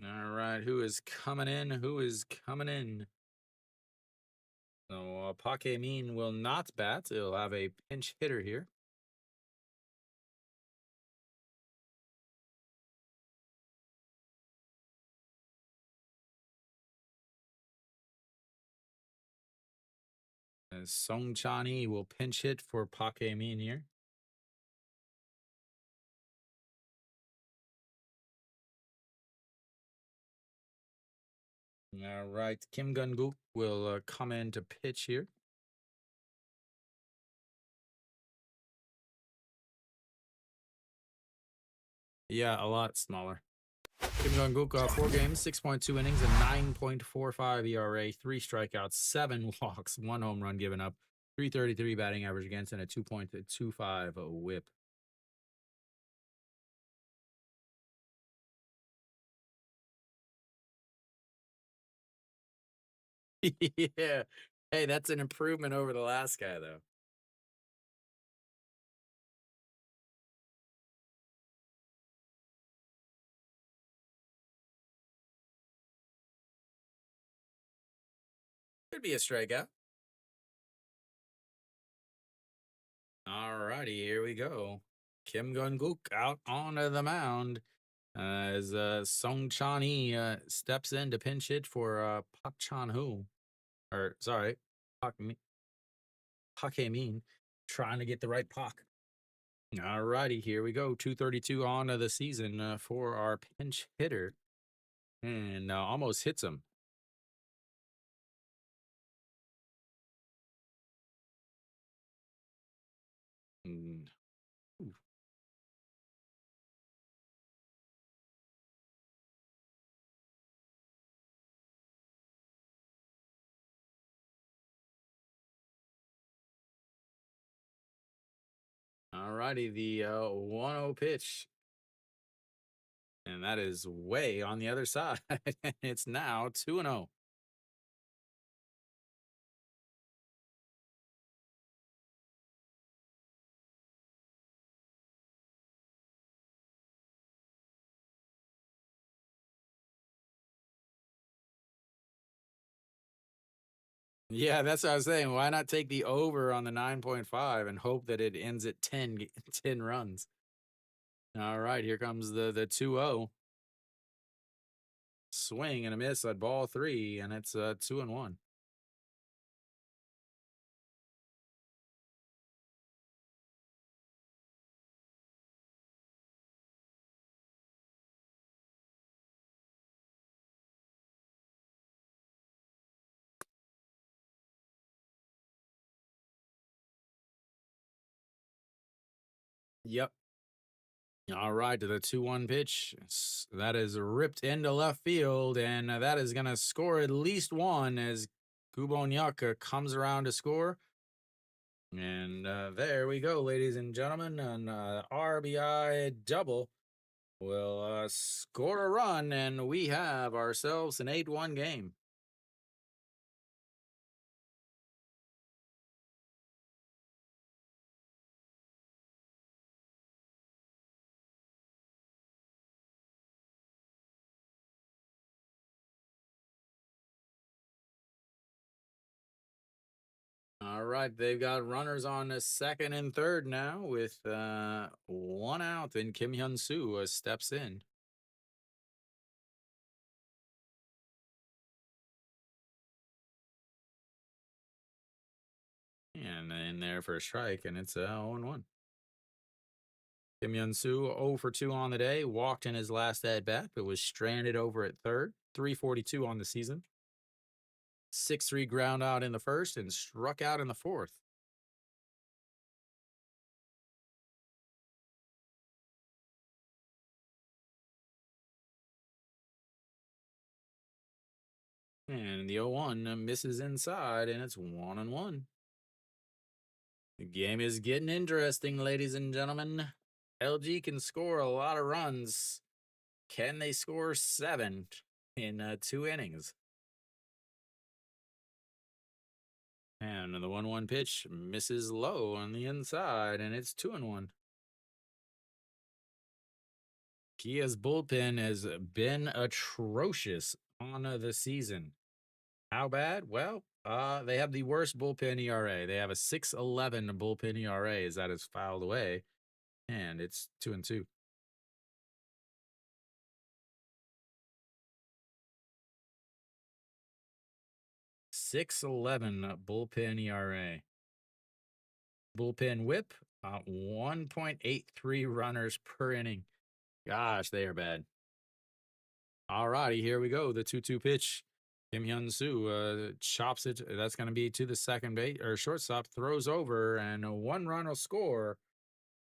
All right, who is coming in? Who is coming in? So Pakemin will not bat. He'll have a pinch hitter here. As Song Chani will pinch hit for Pakemin here. All right, Kim Gun-guk will come in to pitch here. Yeah, a lot smaller. Kim Gun-guk, 4 games, 6.2 innings, a 9.45 ERA, 3 strikeouts, 7 walks, 1 home run given up, 333 batting average against, and a 2.25 whip. Yeah. Hey, that's an improvement over the last guy, though. Could be a strikeout. All righty, here we go. Kim Gun-guk out onto the mound as Song Chan-hee steps in to pinch hit for Park Chan-hoo. Or, sorry, Park Hae-min, trying to get the right Park. All righty, here we go. 232 on to the season for our pinch hitter. and almost hits him. Mm, ooh. All righty, the 1-0 pitch, and that is way on the other side. It's now 2-0. Yeah, that's what I was saying. Why not take the over on the 9.5 and hope that it ends at 10 runs? All right, here comes the 2-0. Swing and a miss at ball three, and it's 2-1. Yep. All right, to the 2-1 pitch. That is ripped into left field, and that is going to score at least one as Kubonyaka comes around to score. And there we go, ladies and gentlemen. An RBI double will score a run, and we have ourselves an 8-1 game. All right, they've got runners on the second and third now with one out, and Kim Hyun Soo steps in. And in there for a strike, and it's 0-1. Kim Hyun Soo 0 for 2 on the day, walked in his last at bat, but was stranded over at third. 342 on the season. 6-3 ground out in the first and struck out in the fourth. And the 0-1 misses inside, and it's 1-1. The game is getting interesting, ladies and gentlemen. LG can score a lot of runs. Can they score 7 in 2 innings? And the 1-1 pitch misses low on the inside, and it's 2-1. Kia's bullpen has been atrocious on the season. How bad? Well, they have the worst bullpen ERA. They have a 6.11 bullpen ERA as that is fouled away, and it's 2-2. 6.11 bullpen ERA. Bullpen whip, 1.83 runners per inning. Gosh, they are bad. All righty, here we go. The 2-2 pitch. Kim Hyun Soo chops it. That's going to be to the second base or shortstop. Throws over, and a 1 run will score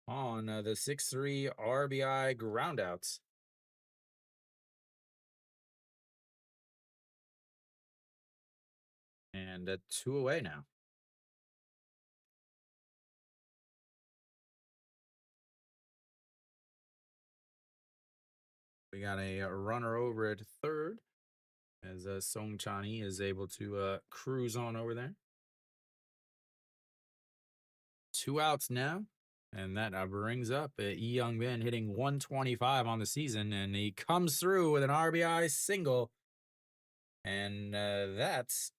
on the 6-3 RBI groundouts. And 2 away now. We got a runner over at third as Song Chani is able to cruise on over there. 2 outs now. And that brings up Lee Young Bin hitting 125 on the season. And he comes through with an RBI single. And that's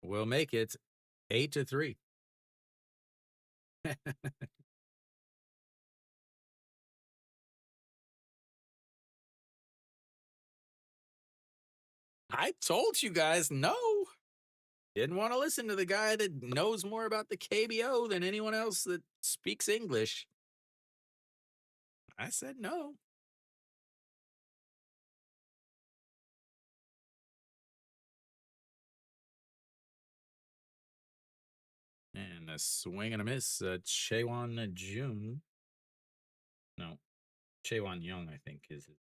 will make it 8-3. I told you guys no. Didn't want to listen to the guy that knows more about the KBO than anyone else that speaks English. I said no. A swing and a miss. Chaewon Jun. No, Chaewon Young, I think, is his.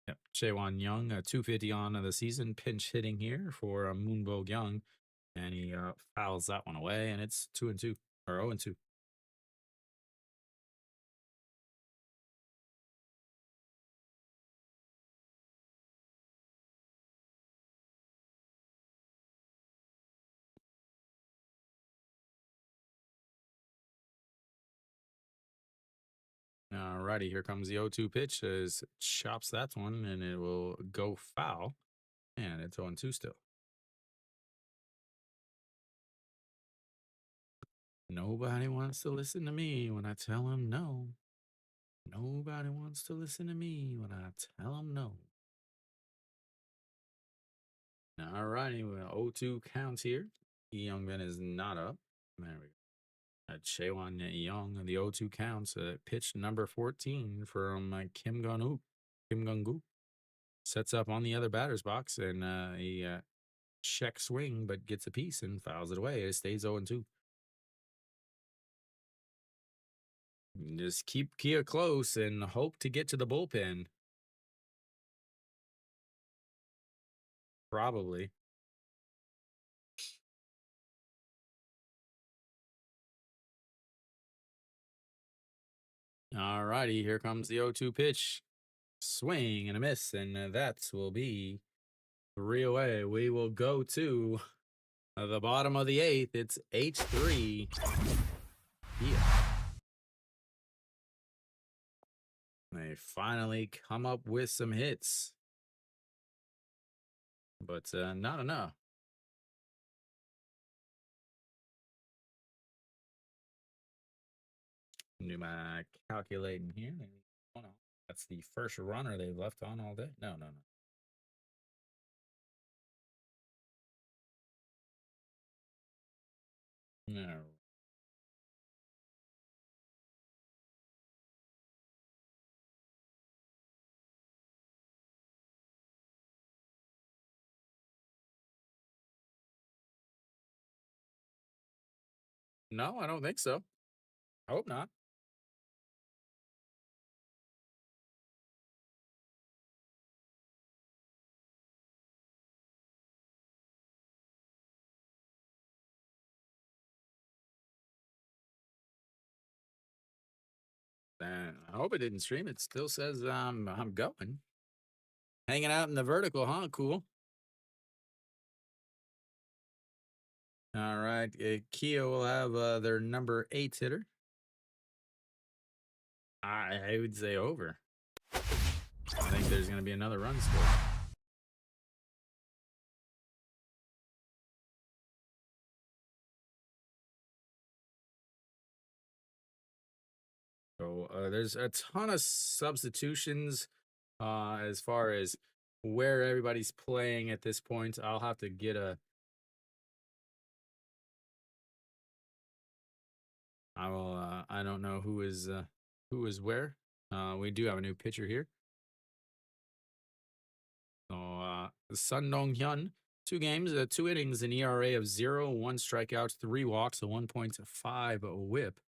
Yep, Chaewon Young, 250 on the season, pinch hitting here for Moonbo Young, and he fouls that one away, and it's 2-2 or 0-2. Alrighty, here comes the 0-2 pitch. As chops that one, and it will go foul, and it's 0-2 still. Nobody wants to listen to me when I tell them no. Nobody wants to listen to me when I tell them no. All righty, well, 0-2 counts here. Youngman is not up. There we go. Chaewon Young, the 0-2 counts. Pitch number 14 from Kim Gung-gu. Sets up on the other batter's box, and he check swing, but gets a piece and fouls it away. It stays 0-2. Just keep Kia close and hope to get to the bullpen. Probably. All righty, here comes the 0-2 pitch. Swing and a miss, and that will be 3 away. We will go to the bottom of the 8th. It's H3. Yeah. They finally come up with some hits, but not enough. Do my calculating here. Oh, no. That's the first runner they've left on all day. No. No. No, I don't think so. I hope not. I hope it didn't stream. It still says I'm going. Hanging out in the vertical, huh? Cool. All right. Kia will have their number 8 hitter. I would say over. I think there's going to be another run scored. So there's a ton of substitutions as far as where everybody's playing at this point. I'll have to get a. I will. I don't know who is where. We do have a new pitcher here. So Sun Dong Hyun, 2 games, 2 innings, an ERA of 0, 1 strikeout, 3 walks, a 1.5 whip.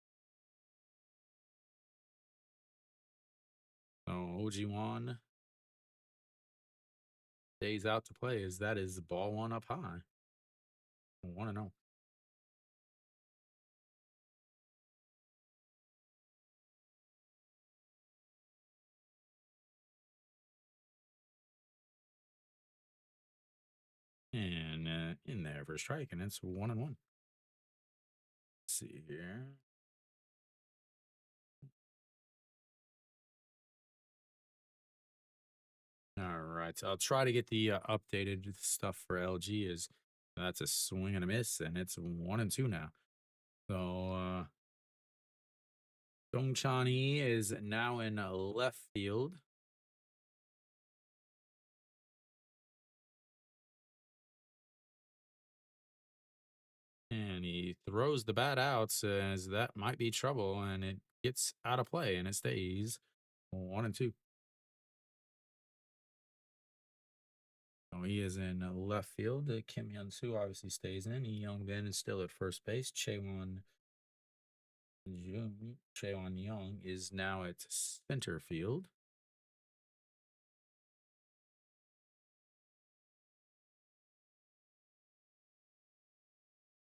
So Ojiwan stays out to play as that is ball 1 up high. 1-0. And in there for a strike, and it's 1-1. Let's see here. All right, so I'll try to get the updated stuff for LG. Is that's a swing and a miss, and it's 1-2 now. So Dong Chani is now in left field. And he throws the bat out, says that might be trouble, and it gets out of play, and it stays 1-2. So he is in left field. Kim Hyun-soo obviously stays in. Lee Young-bin is still at first base. Chaewon Young is now at center field.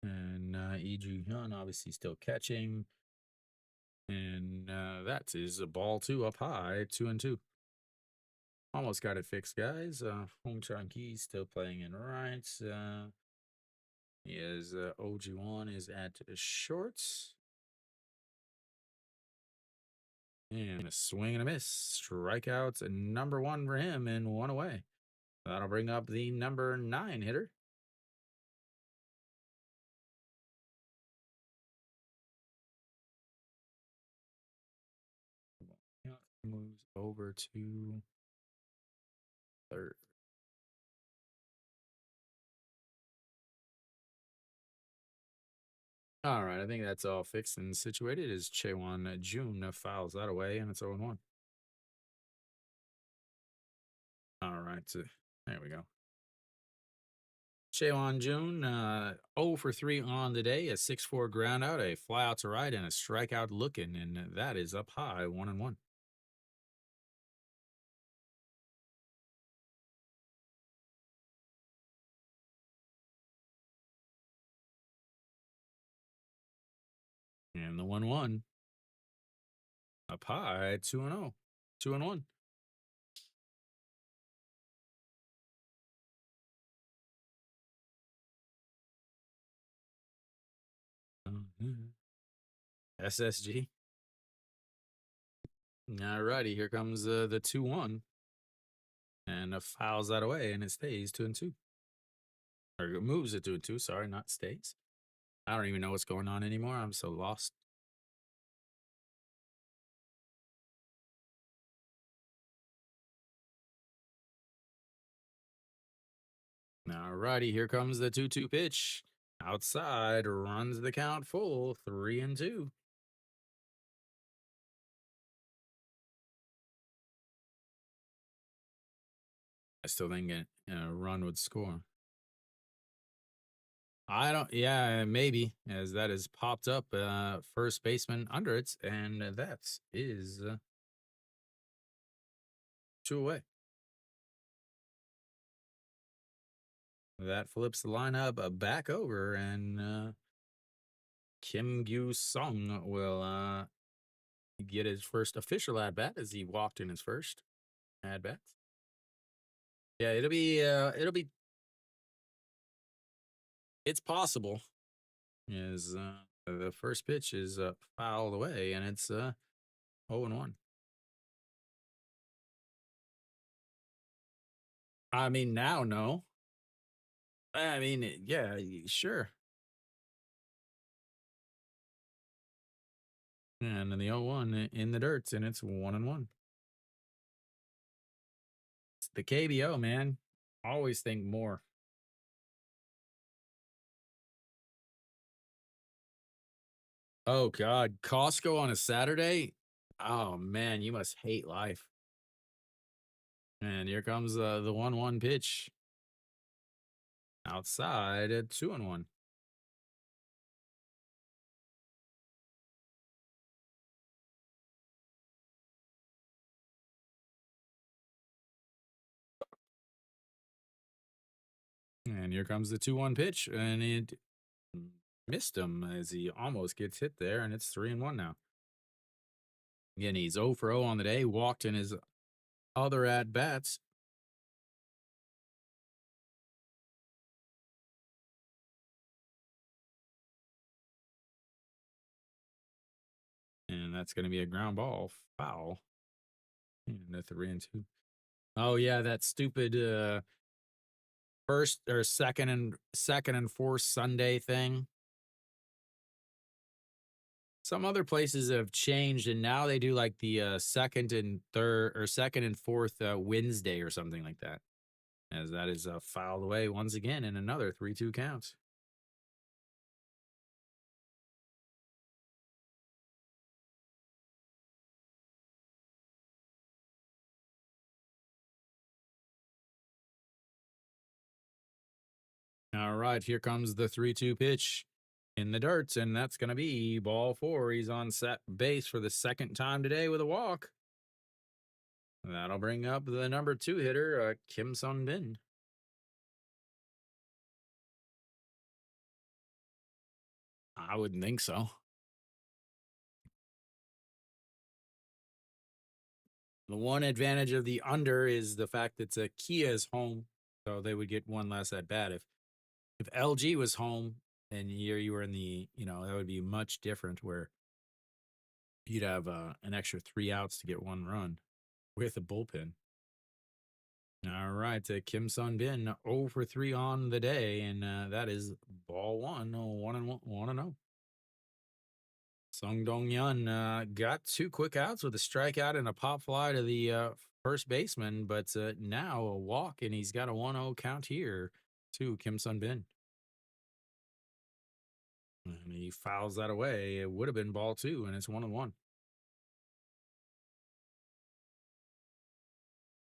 And Lee Ju-hyun obviously still catching. And that is a ball two up high, 2-2. Almost got it fixed, guys. Hong Chang-ki still playing in right. He is OG1 is at shorts. And a swing and a miss. Strikeouts number one for him and one away. That'll bring up the number 9 hitter. Moves over to third. All right, I think that's all fixed and situated. Is Chaewon June fouls that away, and it's 0-1. All right, so there we go. Chaewon June, 0 for 3 on the day, a 6-4 ground out, a fly out to right, and a strikeout looking, and that is up high, 1-1. And the 1-1 up high, 2-0, 2-1. SSG. All righty, here comes the 2-1. And fouls that away, and it stays 2-2. Or it moves it 2-2. Sorry, not stays. I don't even know what's going on anymore. I'm so lost. All righty, here comes the 2-2 pitch. Outside, runs the count full, 3-2. I still think a run would score. I don't, yeah, maybe, as that has popped up. First baseman under it, and that is 2 away. That flips the lineup back over, and Kim Gyu-sung will get his first official at bat as he walked in his first at bat. Yeah, it's possible. Is the first pitch is fouled away, and it's 0-1. I mean, now no. I mean, yeah, sure. And then the 0-1 in the dirt, and it's 1-1. It's the KBO, man. Always think more. Oh God, Costco on a Saturday. Oh man, you must hate life. And here comes the 1-1 pitch outside at 2-1. And here comes the 2-1 pitch, and it missed him as he almost gets hit there, and it's 3-1 now. Again, he's 0 for 0 on the day, walked in his other at bats. And that's going to be a ground ball foul. And a 3-2. Oh yeah, that stupid first or second and fourth Sunday thing. Some other places have changed, and now they do like the second and third or second and fourth Wednesday or something like that. As that is fouled away once again in another 3-2 count. All right, here comes the 3-2 pitch in the dirt, and that's going to be ball four. He's on set base for the second time today with a walk. That'll bring up the number 2 hitter, Kim Sun Bin. I wouldn't think so. The one advantage of the under is the fact that Kia's home, so they would get one less at bat. If LG was home and here you were in the, that would be much different where you'd have an extra 3 outs to get 1 run with a bullpen. All right, Kim Sun Bin 0 for 3 on the day, and that is ball 1, 1-0. Sung Dong Yun got 2 quick outs with a strikeout and a pop fly to the first baseman, but now a walk, and he's got a 1-0 count here to Kim Sun Bin. And he fouls that away. It would have been ball 2, and it's 1-1.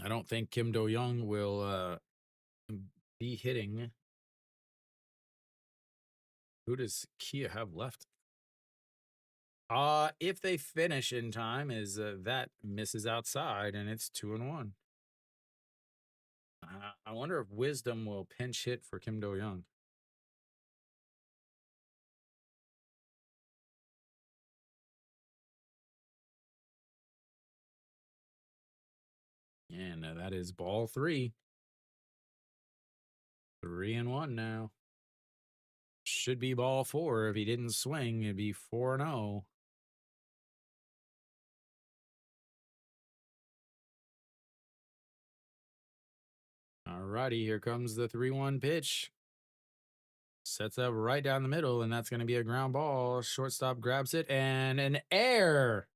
I don't think Kim Do Young will be hitting. Who does Kia have left? If they finish in time, is that misses outside, and it's 2-1. I wonder if Wisdom will pinch hit for Kim Do Young. And that is ball 3. 3-1 now. Should be ball 4. If he didn't swing, it'd be 4-0. All righty, here comes the 3-1 pitch. Sets up right down the middle, and that's going to be a ground ball. Shortstop grabs it, and an error.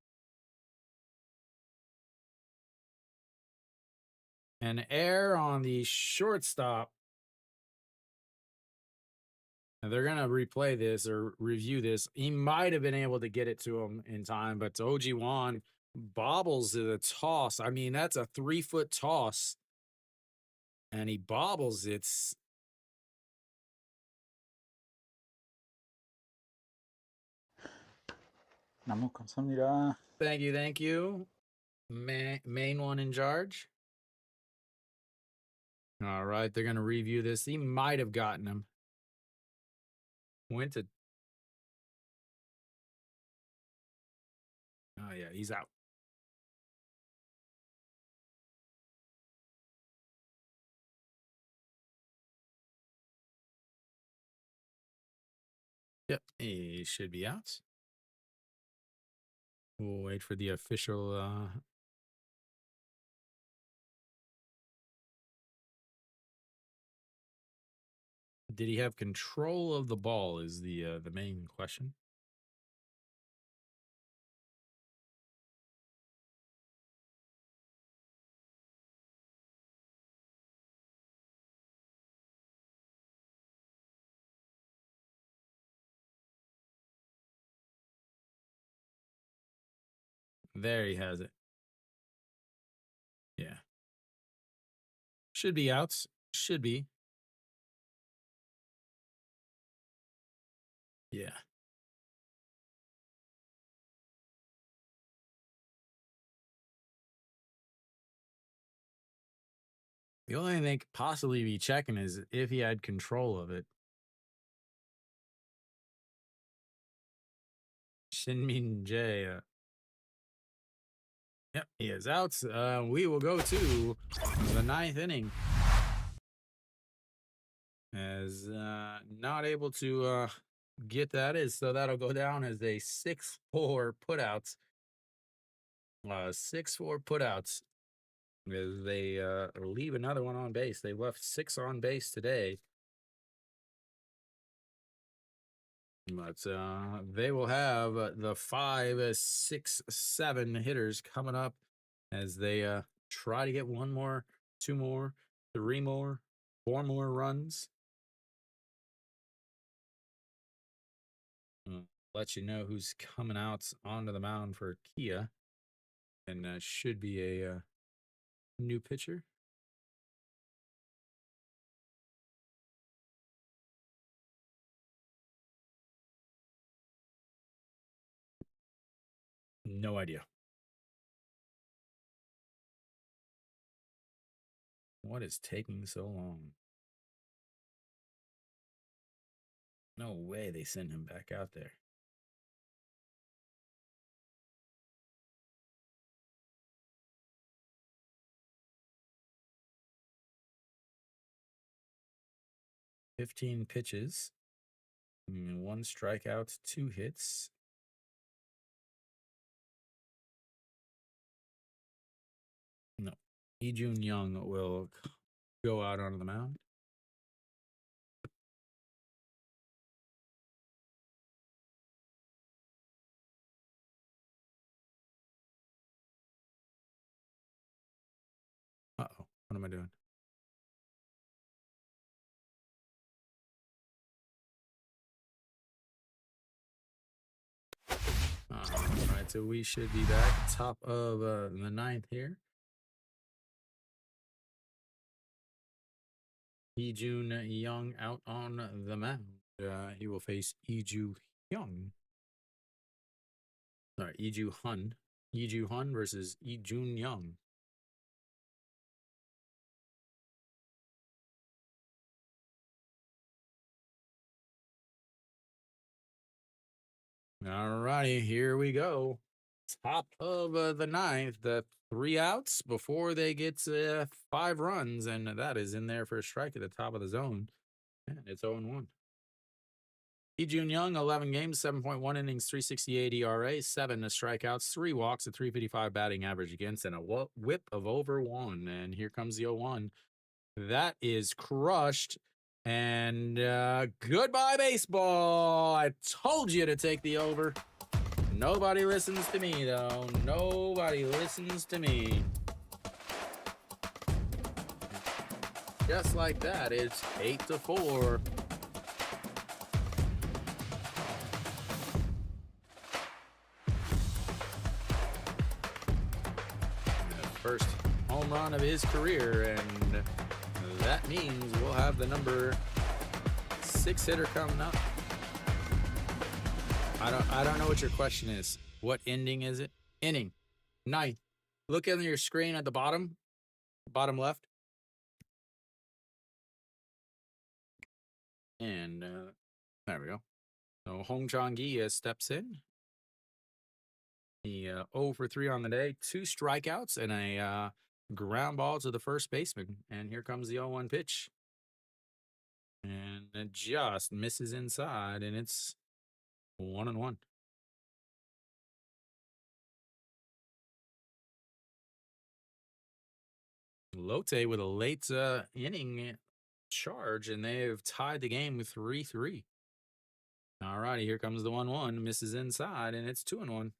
An error on the shortstop. Now they're going to replay this or review this. He might have been able to get it to him in time, but OG Wan bobbles to the toss. I mean, that's a 3-foot toss. And he bobbles it. 나무 감사합니다. Thank you. Main one in charge. All right, they're going to review this. He might have gotten him. Went to. Oh, yeah, he's out. Yep, he should be out. We'll wait for the official. Did he have control of the ball? Is the main question. There he has it. Yeah. Should be outs. Should be. Yeah. The only thing they could possibly be checking is if he had control of it. Shinmin J. Yep, he is out. We will go to the 9th inning. As not able to get that is, so that'll go down as a 6-4 putouts. 6-4 putouts. As they leave another one on base. They left 6 on base today. But they will have the 5, 6, 7 hitters coming up as they try to get 1 more, 2 more, 3 more, 4 more runs. Let you know who's coming out onto the mound for Kia. And should be a new pitcher. No idea. What is taking so long? No way they sent him back out there. "15 pitches, 1 strikeout, 2 hits." No. Lee-Jun Young will go out onto the mound. Uh-oh. What am I doing? All right, so we should be back top of the 9th here. Lee-Jun Young out on the mound. He will face Lee-Ju Young. Sorry, Lee-Ju Hun. Lee-Ju Hun versus Lee-Jun Young. All righty, here we go. Top of the 9th, the 3 outs before they get 5 runs, and that is in there for a strike at the top of the zone. And it's 0-1. Lee-Jun Young, 11 games, 7.1 innings, 368 ERA, 7 strikeouts, 3 walks, a 355 batting average against, and a whip of over 1. And here comes the 0-1. That is crushed. And goodbye, baseball. I told you to take the over. Nobody listens to me, though. Nobody listens to me. Just like that, it's 8-4. First home run of his career, and that means we'll have the number 6 hitter coming up. I don't know what your question is. What inning is it? Inning. 9th. Look at your screen at the bottom left. And there we go. So Hong Chang-gi steps in. He 0 for 3 on the day, 2 strikeouts, and a ground ball to the first baseman. And here comes the 0-1 pitch. And it just misses inside, and it's 1-1. Lotte with a late inning charge, and they have tied the game with 3-3. All righty, here comes the 1-1. Misses inside, and it's 2-1.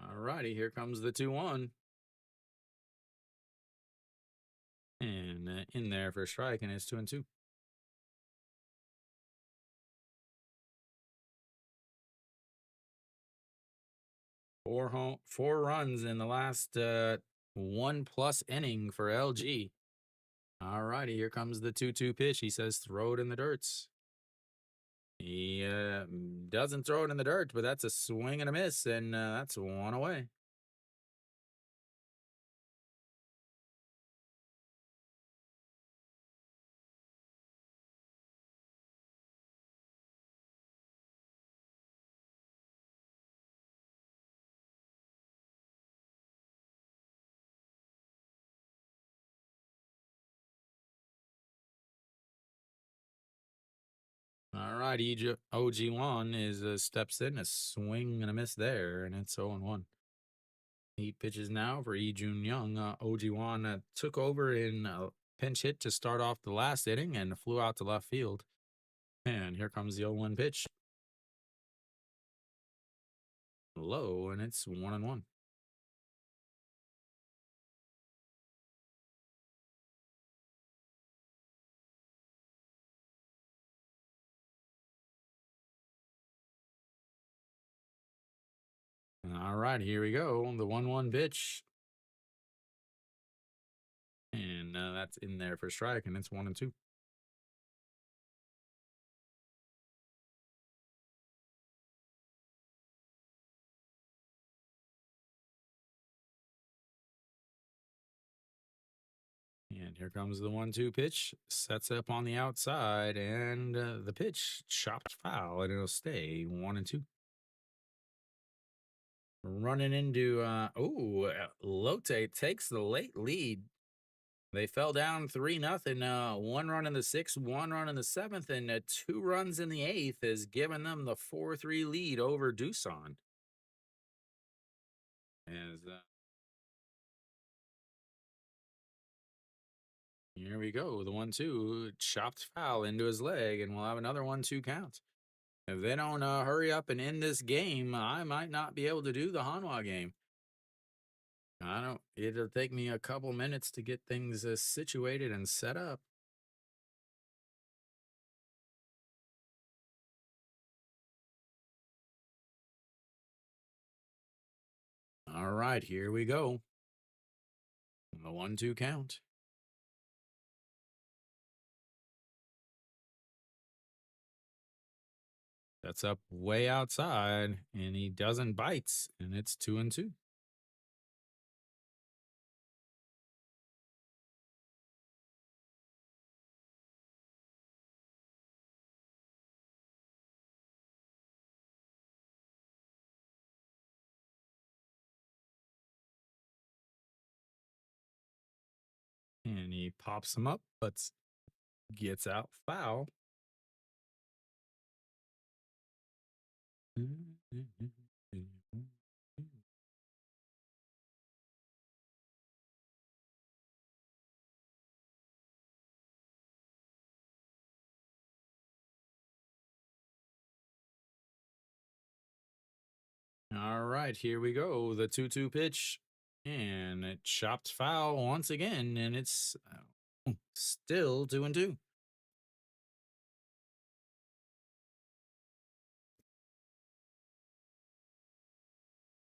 All righty, here comes the 2-1. And in there for a strike, and it's 2-2. Four runs in the last 1+ inning for LG. All righty, here comes the 2-2 pitch. He says, throw it in the dirts. He doesn't throw it in the dirt, but that's a swing and a miss, and that's 1 away. All right, OG1 is steps in, a swing and a miss there, and it's 0-1. 8 pitches now for Lee-Jun Young. OG1 took over in a pinch hit to start off the last inning and flew out to left field. And here comes the 0-1 pitch. Low, and it's 1-1. All right, here we go. The 1-1 pitch. And that's in there for strike, and it's 1-2. And here comes the 1-2 pitch. Sets up on the outside, and the pitch chopped foul, and it'll stay 1-2. Running into Lotte takes the late lead. They fell down 3-0. One run in the sixth, one run in the seventh, and 2 runs in the eighth has given them the 4-3 lead over Doosan. As here we go, the 1-2 chopped foul into his leg, and we'll have another 1-2 count. If they don't hurry up and end this game, I might not be able to do the Hanwha game. It'll take me a couple minutes to get things situated and set up. All right, here we go. The 1-2 count. That's up way outside, and he doesn't bites, and it's 2-2. And he pops him up, but gets out foul. All right, here we go. The 2-2 pitch. And it chopped foul once again, and it's still 2-2.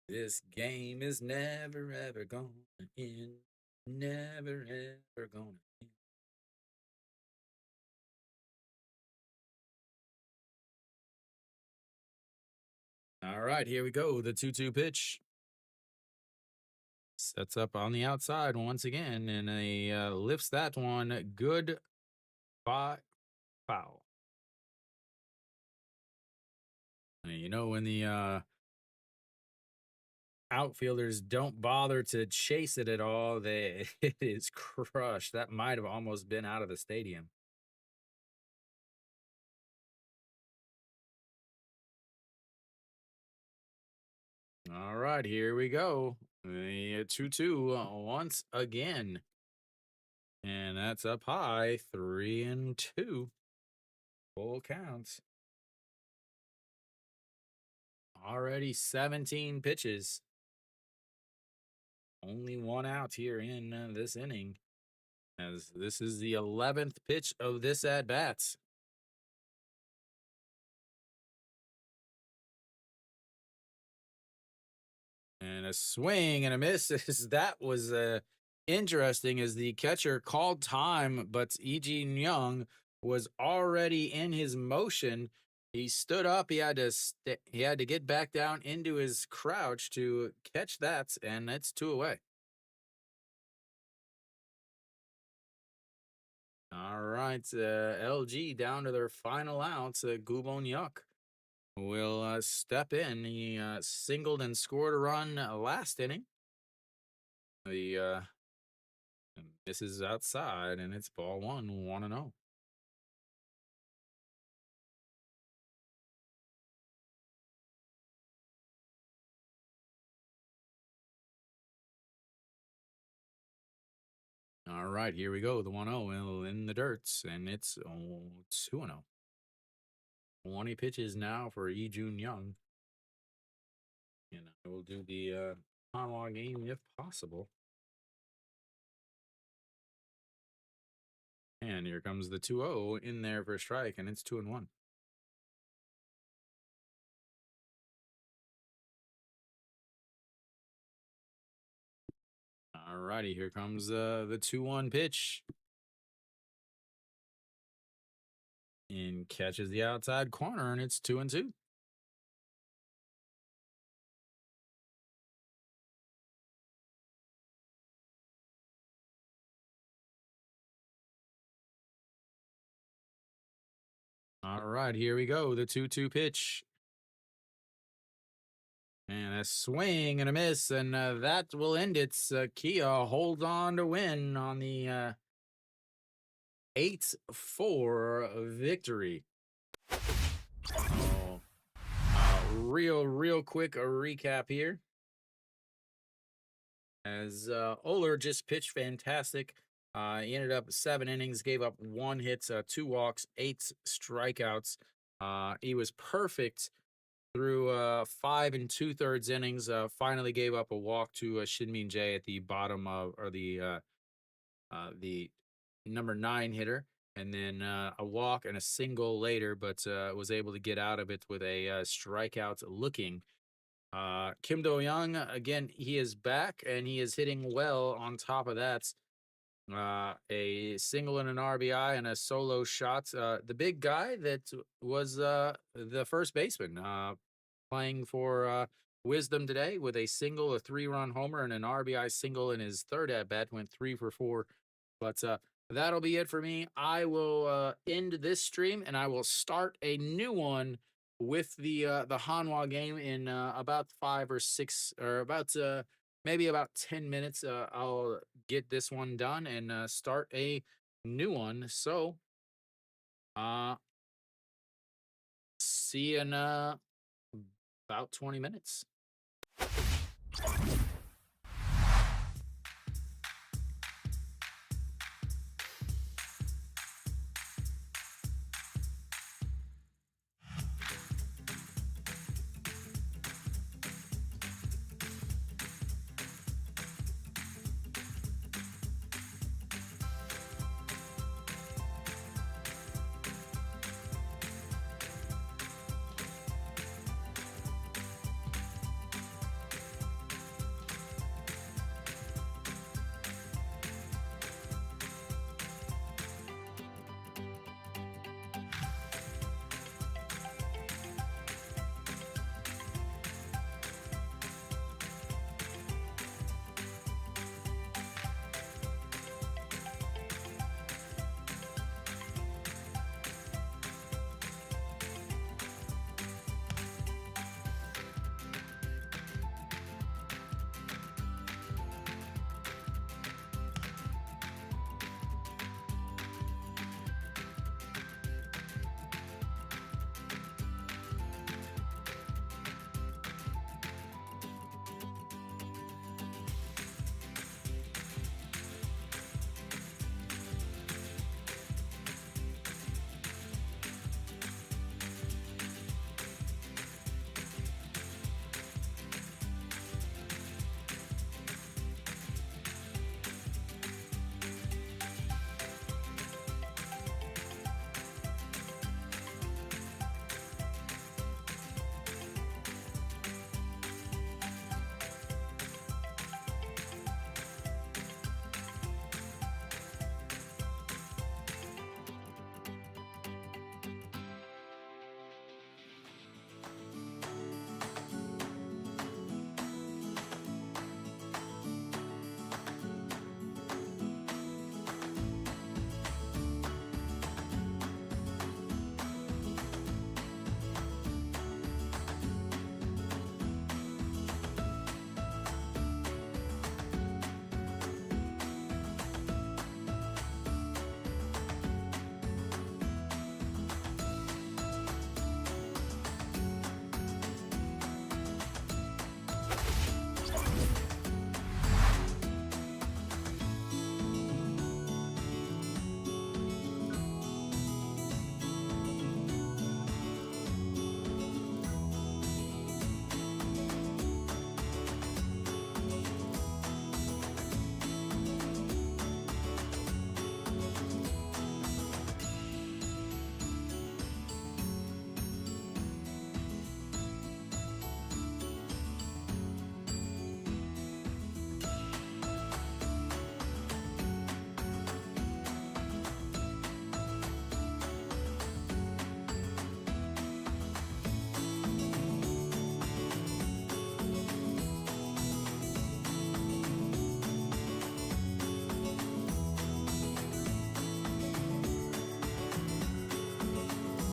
This game is never ever gonna end. Never ever gonna end. All right, here we go. The 2-2 pitch. Sets up on the outside once again, and he lifts that one. Good by foul. You know, when the outfielders don't bother to chase it at all, it is crushed. That might have almost been out of the stadium. All right, here we go. The 2-2 once again. And that's up high, 3-2. Full counts. Already 17 pitches. Only one out here in this inning, as this is the 11th pitch of this at bats. And a swing and a miss. That was interesting, as the catcher called time, but E.G. Young was already in his motion. He stood up. He had to get back down into his crouch to catch that, and it's 2 away. All right, LG down to their final outs. Gubon Yuck will step in. He singled and scored a run last inning. The misses outside, and it's ball 1-0. All right, here we go. The 1-0 in the dirts, and it's 2-0. 20 pitches now for E. Jun Young. And I will do the Hanwha game if possible. And here comes the 2-0 in there for a strike, and it's 2-1. All righty, here comes the 2-1 pitch. And catches the outside corner, and it's 2-2. All right, here we go. The 2-2 pitch. And a swing and a miss, and that will end it. Kia holds on to win on the 8-4 victory. Oh, real quick a recap here. As Oler just pitched fantastic. He ended up 7 innings, gave up 1 hit, 2 walks, 8 strikeouts. He was perfect through 5 2/3 innings. Finally gave up a walk to Shinmin Jae at the bottom of, or the number 9 hitter, and then a walk and a single later, but was able to get out of it with a strikeout looking. Kim Do-young, again, he is back and he is hitting well. On top of that, a single and an RBI and a solo shot. The big guy that was the first baseman playing for Wisdom today with a single, a 3-run homer, and an RBI single in his third at bat. Went 3 for 4. But that'll be it for me. I will end this stream and I will start a new one with the Hanwha game in about 5 or 6 or about maybe about 10 minutes. I'll get this one done and start a new one. So see you in about 20 minutes.